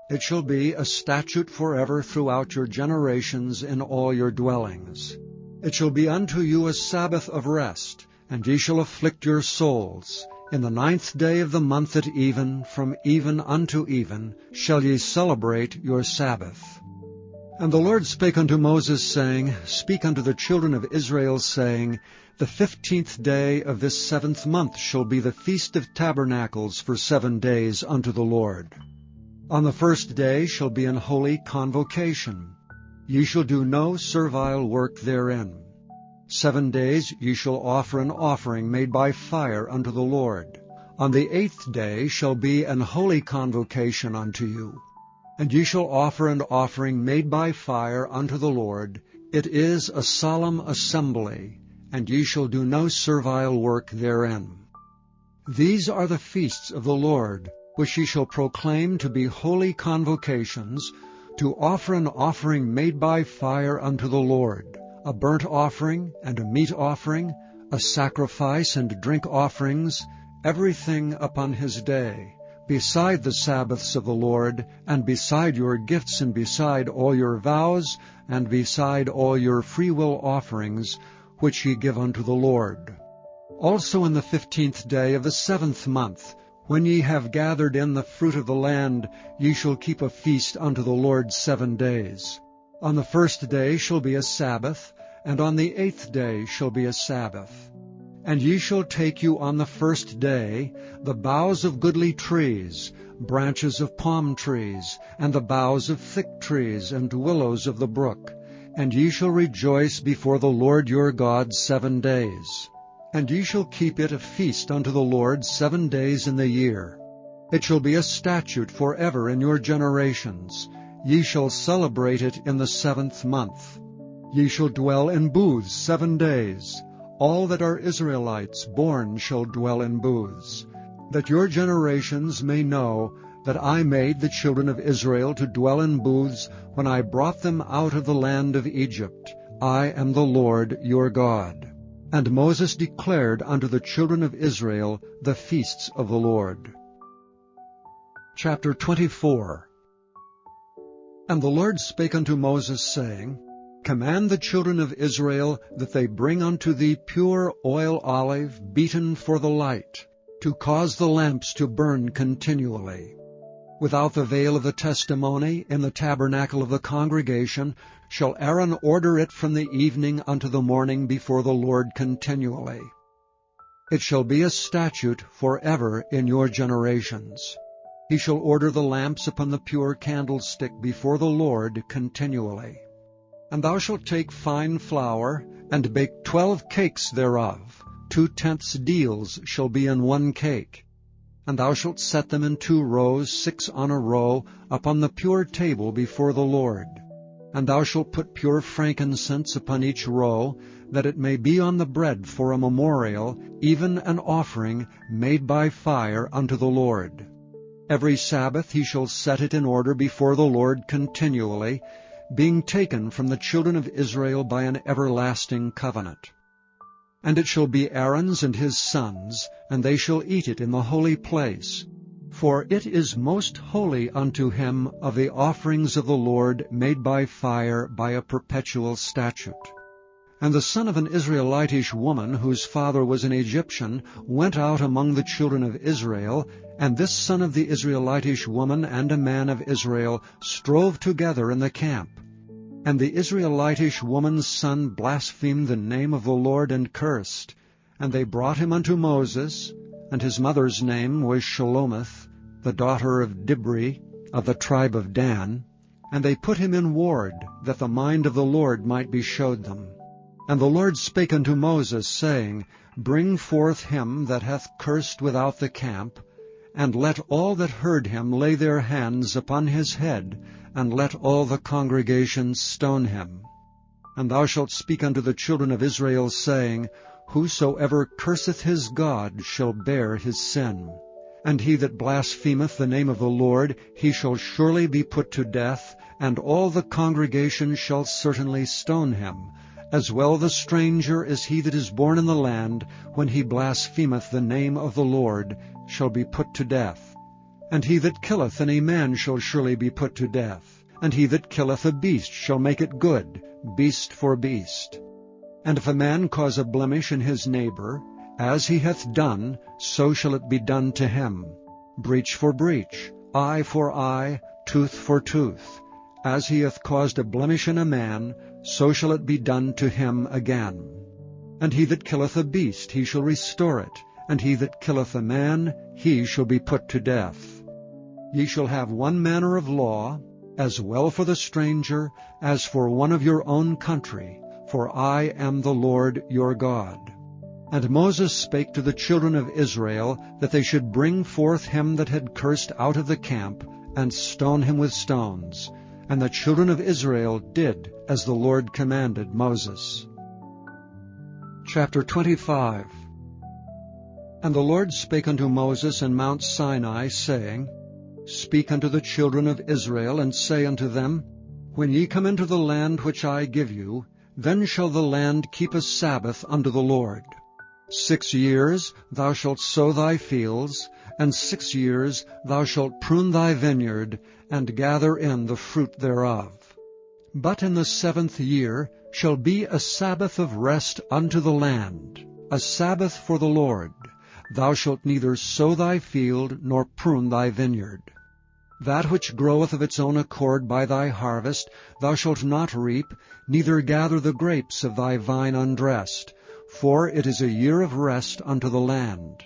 It shall be a statute forever throughout your generations in all your dwellings. It shall be unto you a Sabbath of rest, and ye shall afflict your souls. In the 9th day of the month at even, from even unto even, shall ye celebrate your Sabbath. And the Lord spake unto Moses, saying, Speak unto the children of Israel, saying, The 15th day of this 7th month shall be the Feast of Tabernacles for 7 days unto the Lord. On the 1st day shall be an holy convocation. Ye shall do no servile work therein. 7 days ye shall offer an offering made by fire unto the Lord. On the 8th day shall be an holy convocation unto you. And ye shall offer an offering made by fire unto the Lord. It is a solemn assembly, and ye shall do no servile work therein. These are the feasts of the Lord, which ye shall proclaim to be holy convocations, to offer an offering made by fire unto the Lord, a burnt offering and a meat offering, a sacrifice and drink offerings, everything upon his day, beside the Sabbaths of the Lord, and beside your gifts, and beside all your vows, and beside all your freewill offerings, which ye give unto the Lord. Also in the 15th day of the 7th month, when ye have gathered in the fruit of the land, ye shall keep a feast unto the Lord 7 days. On the 1st day shall be a Sabbath, and on the 8th day shall be a Sabbath. And ye shall take you on the 1st day the boughs of goodly trees, branches of palm trees, and the boughs of thick trees, and willows of the brook, and ye shall rejoice before the Lord your God 7 days. And ye shall keep it a feast unto the Lord 7 days in the year. It shall be a statute forever in your generations. Ye shall celebrate it in the 7th month. Ye shall dwell in booths 7 days. All that are Israelites born shall dwell in booths, that your generations may know that I made the children of Israel to dwell in booths when I brought them out of the land of Egypt. I am the Lord your God. And Moses declared unto the children of Israel the feasts of the Lord. Chapter 24. And the Lord spake unto Moses, saying, Command the children of Israel that they bring unto thee pure oil olive beaten for the light, to cause the lamps to burn continually. Without the veil of the testimony, in the tabernacle of the congregation, shall Aaron order it from the evening unto the morning before the Lord continually. It shall be a statute forever in your generations. He shall order the lamps upon the pure candlestick before the Lord continually. And thou shalt take fine flour, and bake 12 cakes thereof. 2/10 deals shall be in 1 cake. And thou shalt set them in 2 rows, 6 on a row, upon the pure table before the Lord. And thou shalt put pure frankincense upon each row, that it may be on the bread for a memorial, even an offering made by fire unto the Lord. Every Sabbath he shall set it in order before the Lord continually, being taken from the children of Israel by an everlasting covenant. And it shall be Aaron's and his sons, and they shall eat it in the holy place. For it is most holy unto him of the offerings of the Lord made by fire by a perpetual statute. And the son of an Israelitish woman, whose father was an Egyptian, went out among the children of Israel, and this son of the Israelitish woman and a man of Israel strove together in the camp. And the Israelitish woman's son blasphemed the name of the Lord and cursed. And they brought him unto Moses, and his mother's name was Shelomith, the daughter of Dibri, of the tribe of Dan. And they put him in ward, that the mind of the Lord might be showed them. And the Lord spake unto Moses, saying, Bring forth him that hath cursed without the camp, and let all that heard him lay their hands upon his head, and let all the congregation stone him. And thou shalt speak unto the children of Israel, saying, Whosoever curseth his God shall bear his sin. And he that blasphemeth the name of the Lord, he shall surely be put to death, and all the congregation shall certainly stone him, as well the stranger as he that is born in the land, when he blasphemeth the name of the Lord, shall be put to death. And he that killeth any man shall surely be put to death. And he that killeth a beast shall make it good, beast for beast. And if a man cause a blemish in his neighbor, as he hath done, so shall it be done to him. Breach for breach, eye for eye, tooth for tooth. As he hath caused a blemish in a man, so shall it be done to him again. And he that killeth a beast, he shall restore it. And he that killeth a man, he shall be put to death. Ye shall have one manner of law, as well for the stranger as for one of your own country, for I am the Lord your God. And Moses spake to the children of Israel that they should bring forth him that had cursed out of the camp, and stone him with stones. And the children of Israel did as the Lord commanded Moses. Chapter 25. And the Lord spake unto Moses in Mount Sinai, saying, Speak unto the children of Israel, and say unto them, When ye come into the land which I give you, then shall the land keep a Sabbath unto the Lord. 6 years thou shalt sow thy fields, and 6 years thou shalt prune thy vineyard, and gather in the fruit thereof. But in the 7th year shall be a Sabbath of rest unto the land, a Sabbath for the Lord. Thou shalt neither sow thy field, nor prune thy vineyard. That which groweth of its own accord by thy harvest thou shalt not reap, neither gather the grapes of thy vine undressed, for it is a year of rest unto the land.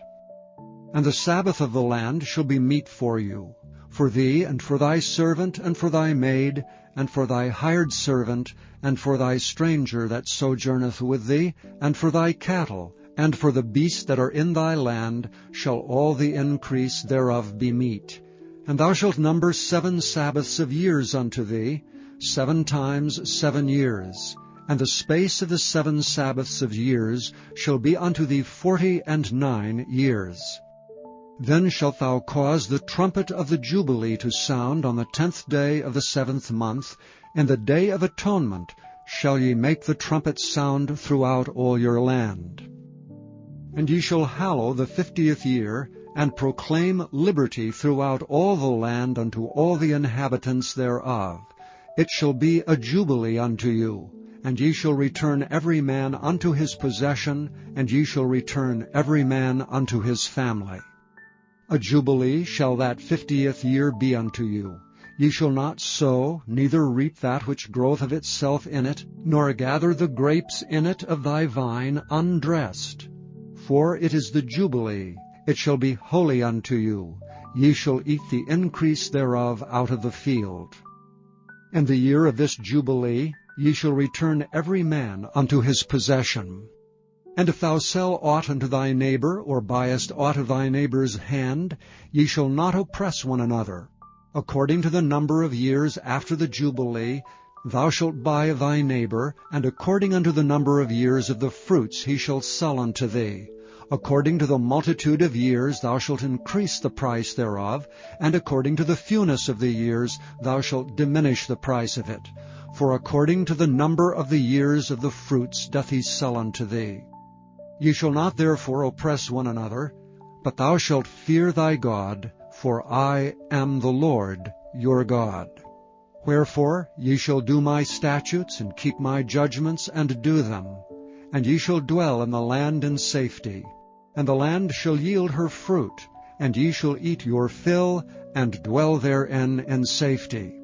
And the Sabbath of the land shall be meat for you, for thee, and for thy servant, and for thy maid, and for thy hired servant, and for thy stranger that sojourneth with thee, and for thy cattle, and for the beasts that are in thy land, shall all the increase thereof be meat. And thou shalt number 7 Sabbaths of years unto thee, 7 times 7 years. And the space of the 7 Sabbaths of years shall be unto thee 49 years. Then shalt thou cause the trumpet of the Jubilee to sound on the 10th day of the 7th month. In the day of atonement shall ye make the trumpet sound throughout all your land. And ye shall hallow the 50th year, and proclaim liberty throughout all the land unto all the inhabitants thereof. It shall be a jubilee unto you, and ye shall return every man unto his possession, and ye shall return every man unto his family. A jubilee shall that 50th year be unto you. Ye shall not sow, neither reap that which groweth of itself in it, nor gather the grapes in it of thy vine undressed. For it is the Jubilee, it shall be holy unto you. Ye shall eat the increase thereof out of the field. In the year of this Jubilee ye shall return every man unto his possession. And if thou sell aught unto thy neighbor, or buyest aught of thy neighbor's hand, ye shall not oppress one another. According to the number of years after the Jubilee, thou shalt buy of thy neighbor, and according unto the number of years of the fruits he shall sell unto thee. According to the multitude of years thou shalt increase the price thereof, and according to the fewness of the years thou shalt diminish the price of it. For according to the number of the years of the fruits doth he sell unto thee. Ye shall not therefore oppress one another, but thou shalt fear thy God, for I am the Lord your God. Wherefore ye shall do my statutes, and keep my judgments, and do them. And ye shall dwell in the land in safety. And the land shall yield her fruit, and ye shall eat your fill, and dwell therein in safety.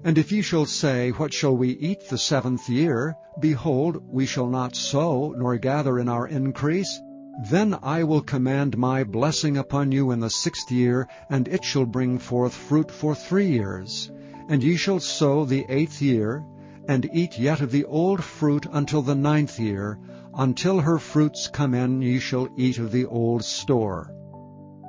And if ye shall say, What shall we eat the 7th year? Behold, we shall not sow, nor gather in our increase. Then I will command my blessing upon you in the 6th year, and it shall bring forth fruit for 3 years. And ye shall sow the 8th year, and eat yet of the old fruit until the 9th year. Until her fruits come in ye shall eat of the old store.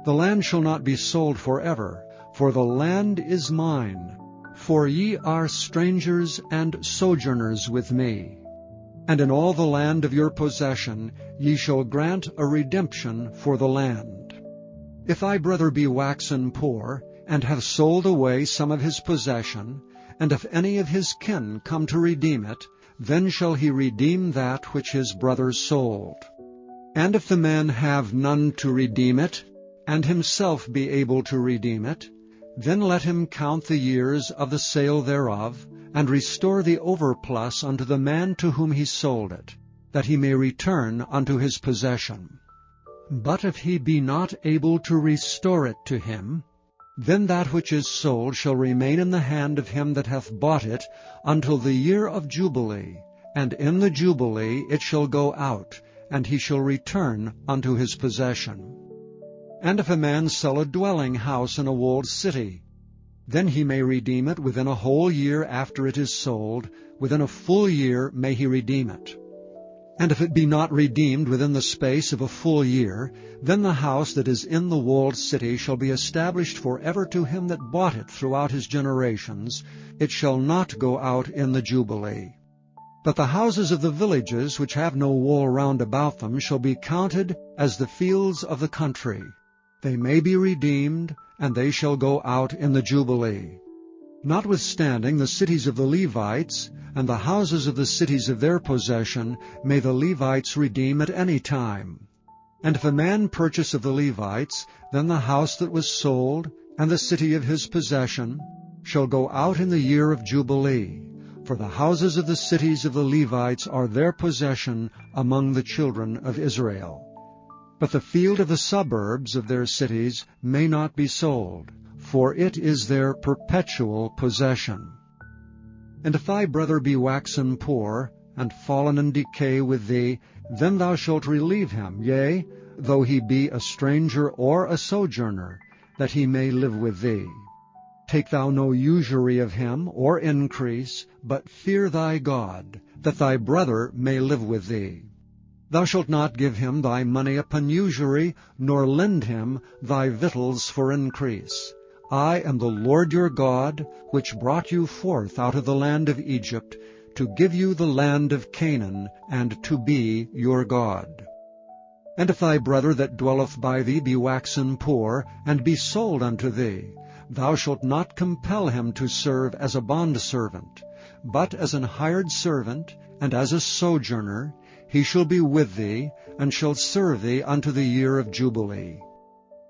The land shall not be sold forever, for the land is mine. For ye are strangers and sojourners with me. And in all the land of your possession ye shall grant a redemption for the land. If thy brother be waxen poor, and hath sold away some of his possession, and if any of his kin come to redeem it, then shall he redeem that which his brother sold. And if the man have none to redeem it, and himself be able to redeem it, then let him count the years of the sale thereof, and restore the overplus unto the man to whom he sold it, that he may return unto his possession. But if he be not able to restore it to him, then that which is sold shall remain in the hand of him that hath bought it until the year of Jubilee, and in the Jubilee it shall go out, and he shall return unto his possession. And if a man sell a dwelling house in a walled city, then he may redeem it within a whole year after it is sold. Within a full year may he redeem it. And if it be not redeemed within the space of a full year, then the house that is in the walled city shall be established forever to him that bought it throughout his generations. It shall not go out in the Jubilee. But the houses of the villages which have no wall round about them shall be counted as the fields of the country. They may be redeemed, and they shall go out in the Jubilee. Notwithstanding the cities of the Levites, and the houses of the cities of their possession, may the Levites redeem at any time. And if a man purchase of the Levites, then the house that was sold, and the city of his possession, shall go out in the year of Jubilee. For the houses of the cities of the Levites are their possession among the children of Israel. But the field of the suburbs of their cities may not be sold, for it is their perpetual possession. And if thy brother be waxen poor, and fallen in decay with thee, then thou shalt relieve him, yea, though he be a stranger or a sojourner, that he may live with thee. Take thou no usury of him, or increase, but fear thy God, that thy brother may live with thee. Thou shalt not give him thy money upon usury, nor lend him thy victuals for increase. I am the Lord your God, which brought you forth out of the land of Egypt, to give you the land of Canaan, and to be your God. And if thy brother that dwelleth by thee be waxen poor, and be sold unto thee, thou shalt not compel him to serve as a bondservant, but as an hired servant, and as a sojourner, he shall be with thee, and shall serve thee unto the year of Jubilee.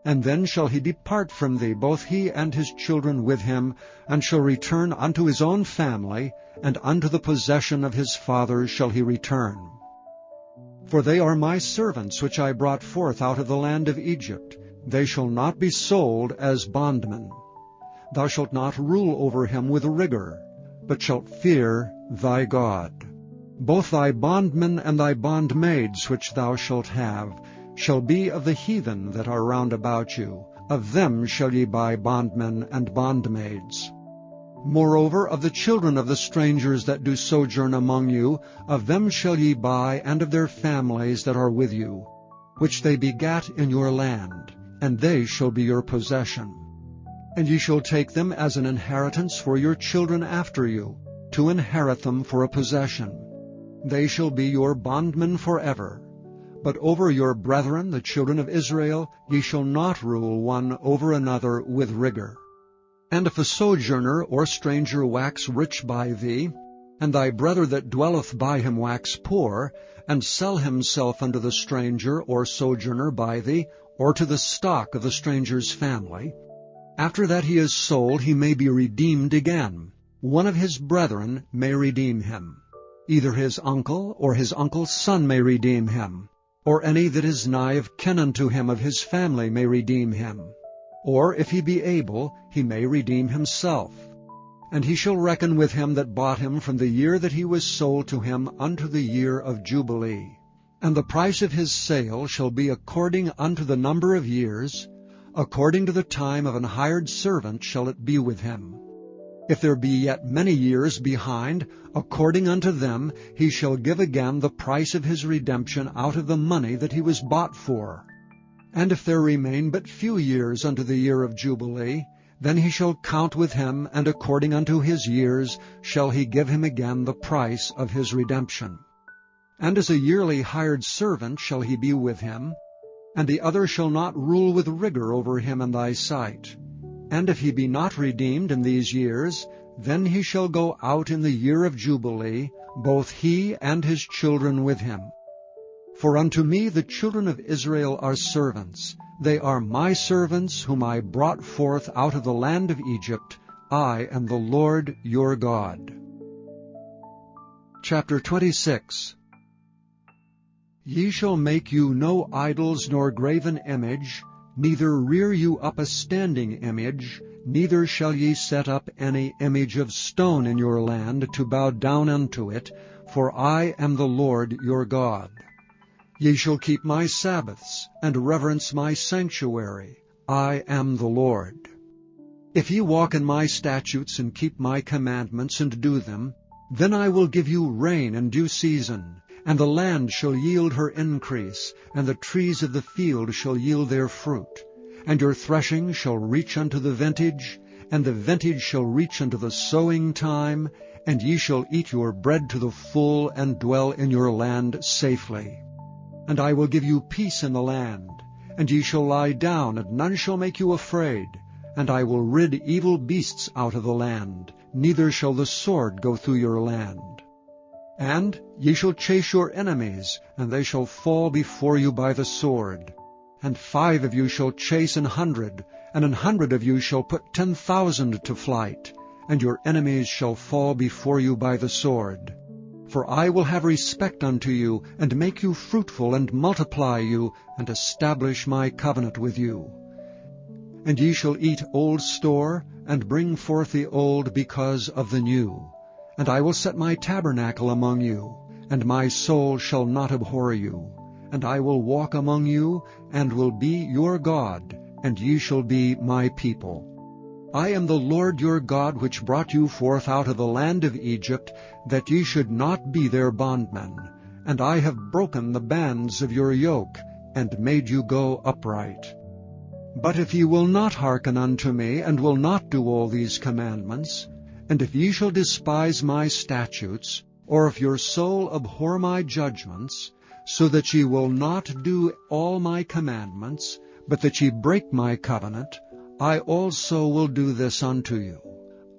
And then shall he depart from thee, both he and his children with him, and shall return unto his own family, and unto the possession of his fathers shall he return. For they are my servants which I brought forth out of the land of Egypt. They shall not be sold as bondmen. Thou shalt not rule over him with rigor, but shalt fear thy God. Both thy bondmen and thy bondmaids which thou shalt have shall be of the heathen that are round about you. Of them shall ye buy bondmen and bondmaids. Moreover, of the children of the strangers that do sojourn among you, of them shall ye buy, and of their families that are with you, which they begat in your land, and they shall be your possession. And ye shall take them as an inheritance for your children after you, to inherit them for a possession. They shall be your bondmen forever. But over your brethren, the children of Israel, ye shall not rule one over another with rigor. And if a sojourner or stranger wax rich by thee, and thy brother that dwelleth by him wax poor, and sell himself unto the stranger or sojourner by thee, or to the stock of the stranger's family, after that he is sold, he may be redeemed again. One of his brethren may redeem him. Either his uncle or his uncle's son may redeem him, or any that is nigh of kin unto him of his family may redeem him. Or, if he be able, he may redeem himself. And he shall reckon with him that bought him from the year that he was sold to him unto the year of Jubilee. And the price of his sale shall be according unto the number of years, according to the time of an hired servant shall it be with him. If there be yet many years behind, according unto them he shall give again the price of his redemption out of the money that he was bought for. And if there remain but few years unto the year of Jubilee, then he shall count with him, and according unto his years shall he give him again the price of his redemption. And as a yearly hired servant shall he be with him, and the other shall not rule with rigor over him in thy sight. And if he be not redeemed in these years, then he shall go out in the year of Jubilee, both he and his children with him. For unto me the children of Israel are servants. They are my servants, whom I brought forth out of the land of Egypt. I am the Lord your God. Chapter 26. Ye shall make you no idols nor graven image, neither rear you up a standing image, neither shall ye set up any image of stone in your land to bow down unto it, for I am the Lord your God. Ye shall keep my Sabbaths, and reverence my sanctuary. I am the Lord. If ye walk in my statutes, and keep my commandments, and do them, then I will give you rain in due season, and the land shall yield her increase, and the trees of the field shall yield their fruit. And your threshing shall reach unto the vintage, and the vintage shall reach unto the sowing time, and ye shall eat your bread to the full, and dwell in your land safely. And I will give you peace in the land, and ye shall lie down, and none shall make you afraid. And I will rid evil beasts out of the land, neither shall the sword go through your land. And ye shall chase your enemies, and they shall fall before you by the sword. And 5 of you shall chase 100, and 100 of you shall put 10,000 to flight, and your enemies shall fall before you by the sword. For I will have respect unto you, and make you fruitful, and multiply you, and establish my covenant with you. And ye shall eat old store, and bring forth the old because of the new. And I will set my tabernacle among you, and my soul shall not abhor you. And I will walk among you, and will be your God, and ye shall be my people. I am the Lord your God, which brought you forth out of the land of Egypt, that ye should not be their bondmen. And I have broken the bands of your yoke, and made you go upright. But if ye will not hearken unto me, and will not do all these commandments, and if ye shall despise my statutes, or if your soul abhor my judgments, so that ye will not do all my commandments, but that ye break my covenant, I also will do this unto you.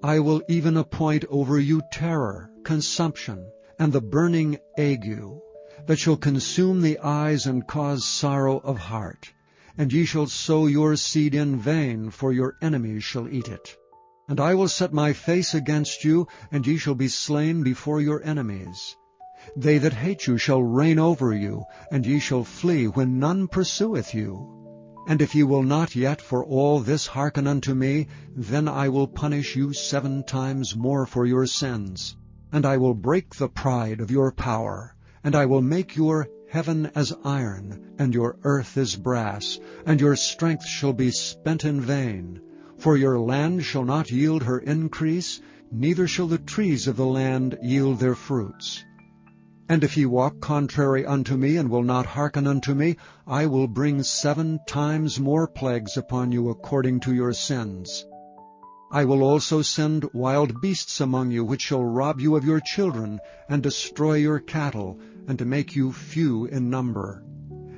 I will even appoint over you terror, consumption, and the burning ague, that shall consume the eyes and cause sorrow of heart. And ye shall sow your seed in vain, for your enemies shall eat it. And I will set my face against you, and ye shall be slain before your enemies. They that hate you shall reign over you, and ye shall flee when none pursueth you. And if ye will not yet for all this hearken unto me, then I will punish you 7 times more for your sins. And I will break the pride of your power, and I will make your heaven as iron, and your earth as brass, and your strength shall be spent in vain. For your land shall not yield her increase, neither shall the trees of the land yield their fruits. And if ye walk contrary unto me, and will not hearken unto me, I will bring 7 times more plagues upon you according to your sins. I will also send wild beasts among you, which shall rob you of your children, and destroy your cattle, and to make you few in number.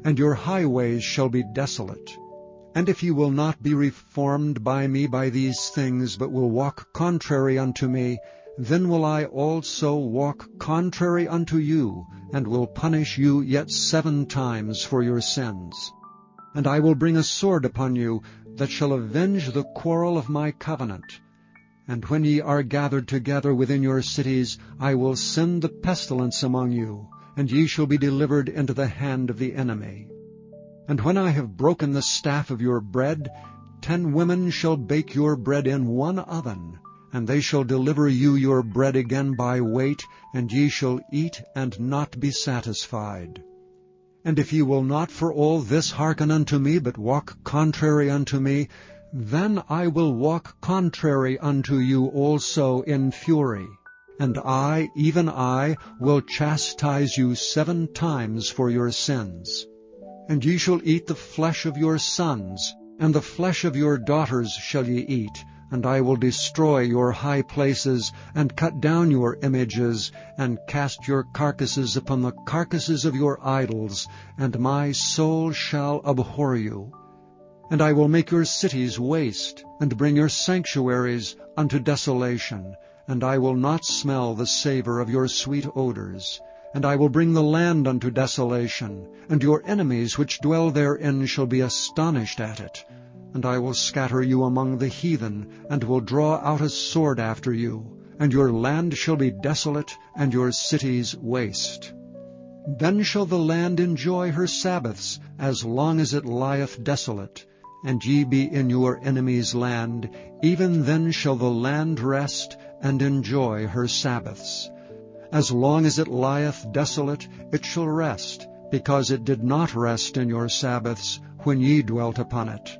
And your highways shall be desolate. And if ye will not be reformed by me by these things, but will walk contrary unto me, then will I also walk contrary unto you, and will punish you yet 7 times for your sins. And I will bring a sword upon you, that shall avenge the quarrel of my covenant. And when ye are gathered together within your cities, I will send the pestilence among you, and ye shall be delivered into the hand of the enemy. And when I have broken the staff of your bread, 10 women shall bake your bread in 1 oven, and they shall deliver you your bread again by weight, and ye shall eat and not be satisfied. And if ye will not for all this hearken unto me, but walk contrary unto me, then I will walk contrary unto you also in fury. And I, even I, will chastise you 7 times for your sins. And ye shall eat the flesh of your sons, and the flesh of your daughters shall ye eat, and I will destroy your high places, and cut down your images, and cast your carcasses upon the carcasses of your idols, and my soul shall abhor you. And I will make your cities waste, and bring your sanctuaries unto desolation, and I will not smell the savor of your sweet odors. And I will bring the land unto desolation, and your enemies which dwell therein shall be astonished at it. And I will scatter you among the heathen, and will draw out a sword after you, and your land shall be desolate, and your cities waste. Then shall the land enjoy her Sabbaths, as long as it lieth desolate, and ye be in your enemy's land, even then shall the land rest, and enjoy her Sabbaths. As long as it lieth desolate, it shall rest, because it did not rest in your Sabbaths, when ye dwelt upon it.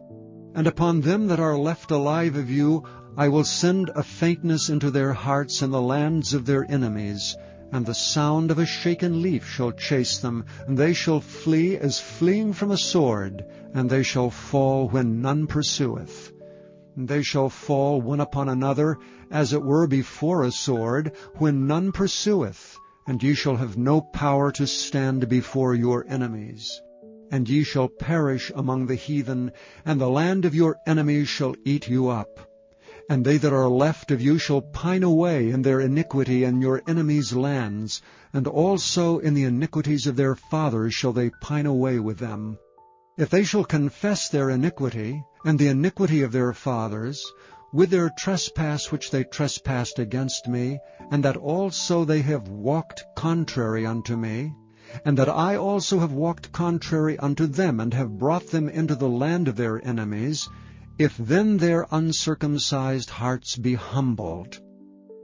And upon them that are left alive of you I will send a faintness into their hearts in the lands of their enemies, and the sound of a shaken leaf shall chase them, and they shall flee as fleeing from a sword, and they shall fall when none pursueth. They shall fall one upon another, as it were before a sword, when none pursueth, and ye shall have no power to stand before your enemies. And ye shall perish among the heathen, and the land of your enemies shall eat you up. And they that are left of you shall pine away in their iniquity in your enemies' lands, and also in the iniquities of their fathers shall they pine away with them. If they shall confess their iniquity, and the iniquity of their fathers, with their trespass which they trespassed against me, and that also they have walked contrary unto me, and that I also have walked contrary unto them, and have brought them into the land of their enemies, if then their uncircumcised hearts be humbled,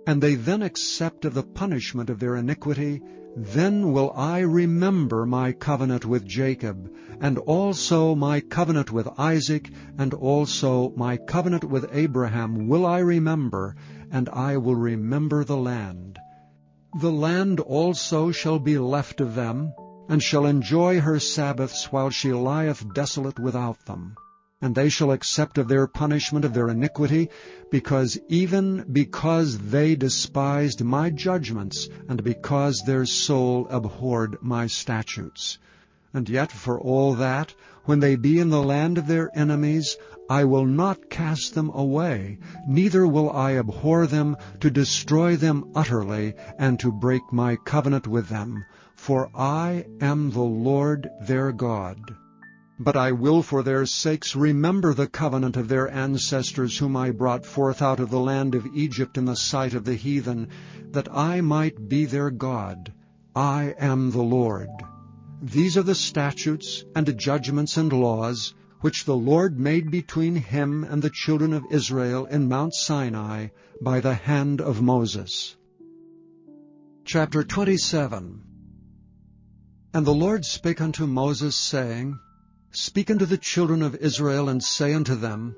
and they then accept of the punishment of their iniquity, then will I remember my covenant with Jacob, and also my covenant with Isaac, and also my covenant with Abraham will I remember, and I will remember the land. The land also shall be left of them, and shall enjoy her Sabbaths while she lieth desolate without them. And they shall accept of their punishment of their iniquity, because they despised my judgments, and because their soul abhorred my statutes. And yet for all that, when they be in the land of their enemies, I will not cast them away, neither will I abhor them, to destroy them utterly, and to break my covenant with them. For I am the Lord their God. But I will for their sakes remember the covenant of their ancestors, whom I brought forth out of the land of Egypt in the sight of the heathen, that I might be their God. I am the Lord. These are the statutes and judgments and laws, which the Lord made between him and the children of Israel in Mount Sinai by the hand of Moses. Chapter 27. And the Lord spake unto Moses, saying, Speak unto the children of Israel, and say unto them,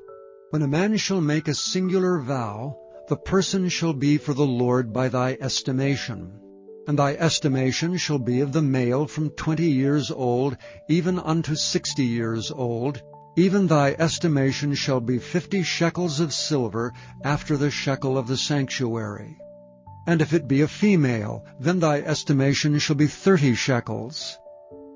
When a man shall make a singular vow, the person shall be for the Lord by thy estimation. And thy estimation shall be of the male from 20 years old, even unto 60 years old. Even thy estimation shall be 50 shekels of silver, after the shekel of the sanctuary. And if it be a female, then thy estimation shall be 30 shekels.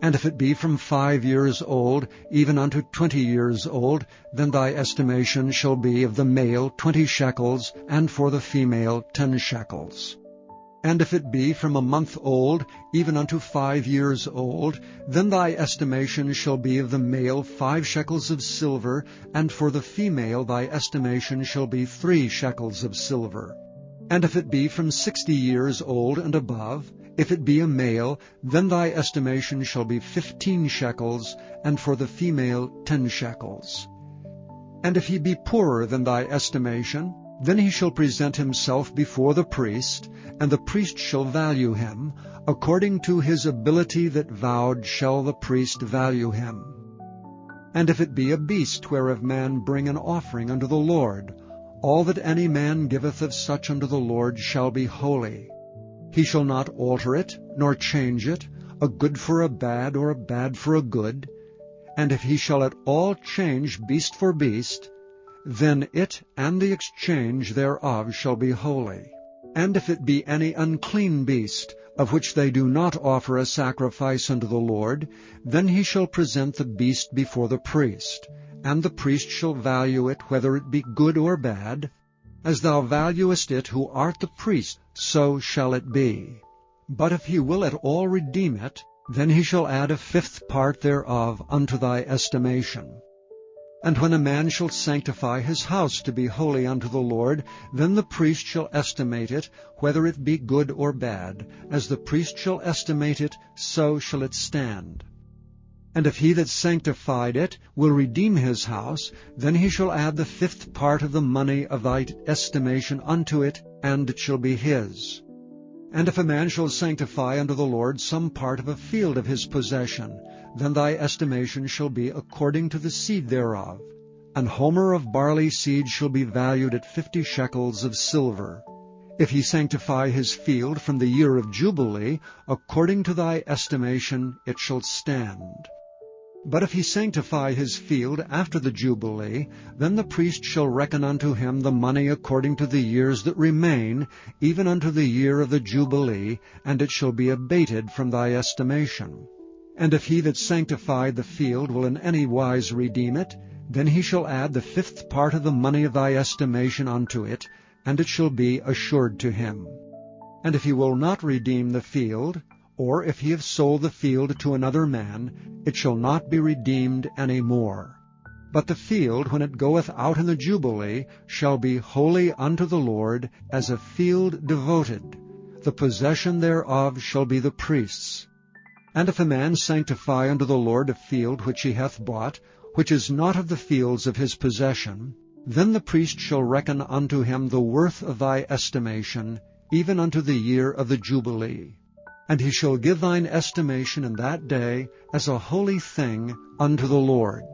And if it be from 5 years old, even unto 20 years old, then thy estimation shall be of the male 20 shekels, and for the female 10 shekels. And if it be from a month old, even unto 5 years old, then thy estimation shall be of the male 5 shekels of silver, and for the female thy estimation shall be 3 shekels of silver. And if it be from 60 years old and above, if it be a male, then thy estimation shall be 15 shekels, and for the female 10 shekels. And if he be poorer than thy estimation, then he shall present himself before the priest, and the priest shall value him. According to his ability that vowed shall the priest value him. And if it be a beast whereof man bring an offering unto the Lord, all that any man giveth of such unto the Lord shall be holy. He shall not alter it, nor change it, a good for a bad, or a bad for a good. And if he shall at all change beast for beast, then it and the exchange thereof shall be holy. And if it be any unclean beast, of which they do not offer a sacrifice unto the Lord, then he shall present the beast before the priest, and the priest shall value it, whether it be good or bad. As thou valuest it who art the priest, so shall it be. But if he will at all redeem it, then he shall add a 5th part thereof unto thy estimation. And when a man shall sanctify his house to be holy unto the Lord, then the priest shall estimate it, whether it be good or bad. As the priest shall estimate it, so shall it stand. And if he that sanctified it will redeem his house, then he shall add the 5th part of the money of thy estimation unto it, and it shall be his. And if a man shall sanctify unto the Lord some part of a field of his possession, then thy estimation shall be according to the seed thereof. An homer of barley seed shall be valued at 50 shekels of silver. If he sanctify his field from the year of Jubilee, according to thy estimation it shall stand. But if he sanctify his field after the Jubilee, then the priest shall reckon unto him the money according to the years that remain, even unto the year of the Jubilee, and it shall be abated from thy estimation. And if he that sanctified the field will in any wise redeem it, then he shall add the 5th part of the money of thy estimation unto it, and it shall be assured to him. And if he will not redeem the field, or if he have sold the field to another man, it shall not be redeemed any more. But the field, when it goeth out in the Jubilee, shall be holy unto the Lord, as a field devoted. The possession thereof shall be the priest's. And if a man sanctify unto the Lord a field which he hath bought, which is not of the fields of his possession, then the priest shall reckon unto him the worth of thy estimation, even unto the year of the Jubilee. And he shall give thine estimation in that day as a holy thing unto the Lord.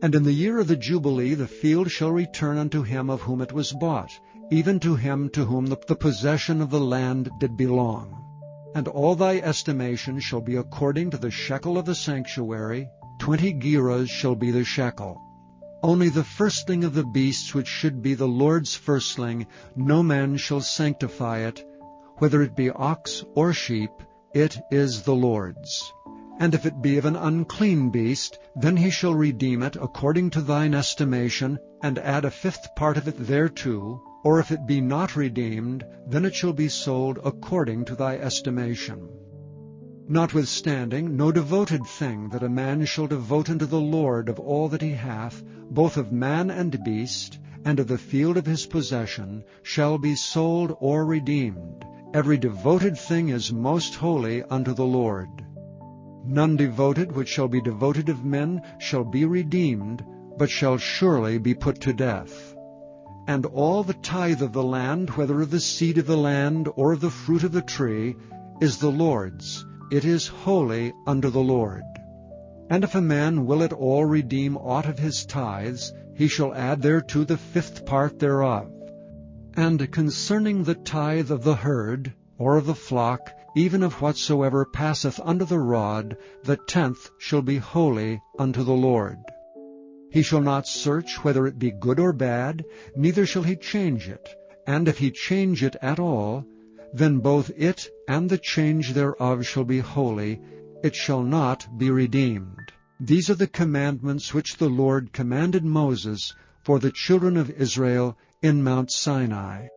And in the year of the Jubilee the field shall return unto him of whom it was bought, even to him to whom the possession of the land did belong. And all thy estimation shall be according to the shekel of the sanctuary, 20 gerahs shall be the shekel. Only the firstling of the beasts which should be the Lord's firstling, no man shall sanctify it, whether it be ox or sheep, it is the Lord's. And if it be of an unclean beast, then he shall redeem it according to thine estimation, and add a 5th part of it thereto, or if it be not redeemed, then it shall be sold according to thy estimation. Notwithstanding, no devoted thing that a man shall devote unto the Lord of all that he hath, both of man and beast, and of the field of his possession, shall be sold or redeemed. Every devoted thing is most holy unto the Lord. None devoted which shall be devoted of men shall be redeemed, but shall surely be put to death. And all the tithe of the land, whether of the seed of the land or of the fruit of the tree, is the Lord's. It is holy unto the Lord. And if a man will at all redeem aught of his tithes, he shall add thereto the 5th part thereof. And concerning the tithe of the herd, or of the flock, even of whatsoever passeth under the rod, the 10th shall be holy unto the Lord. He shall not search whether it be good or bad, neither shall he change it. And if he change it at all, then both it and the change thereof shall be holy, it shall not be redeemed. These are the commandments which the Lord commanded Moses for the children of Israel in Mount Sinai.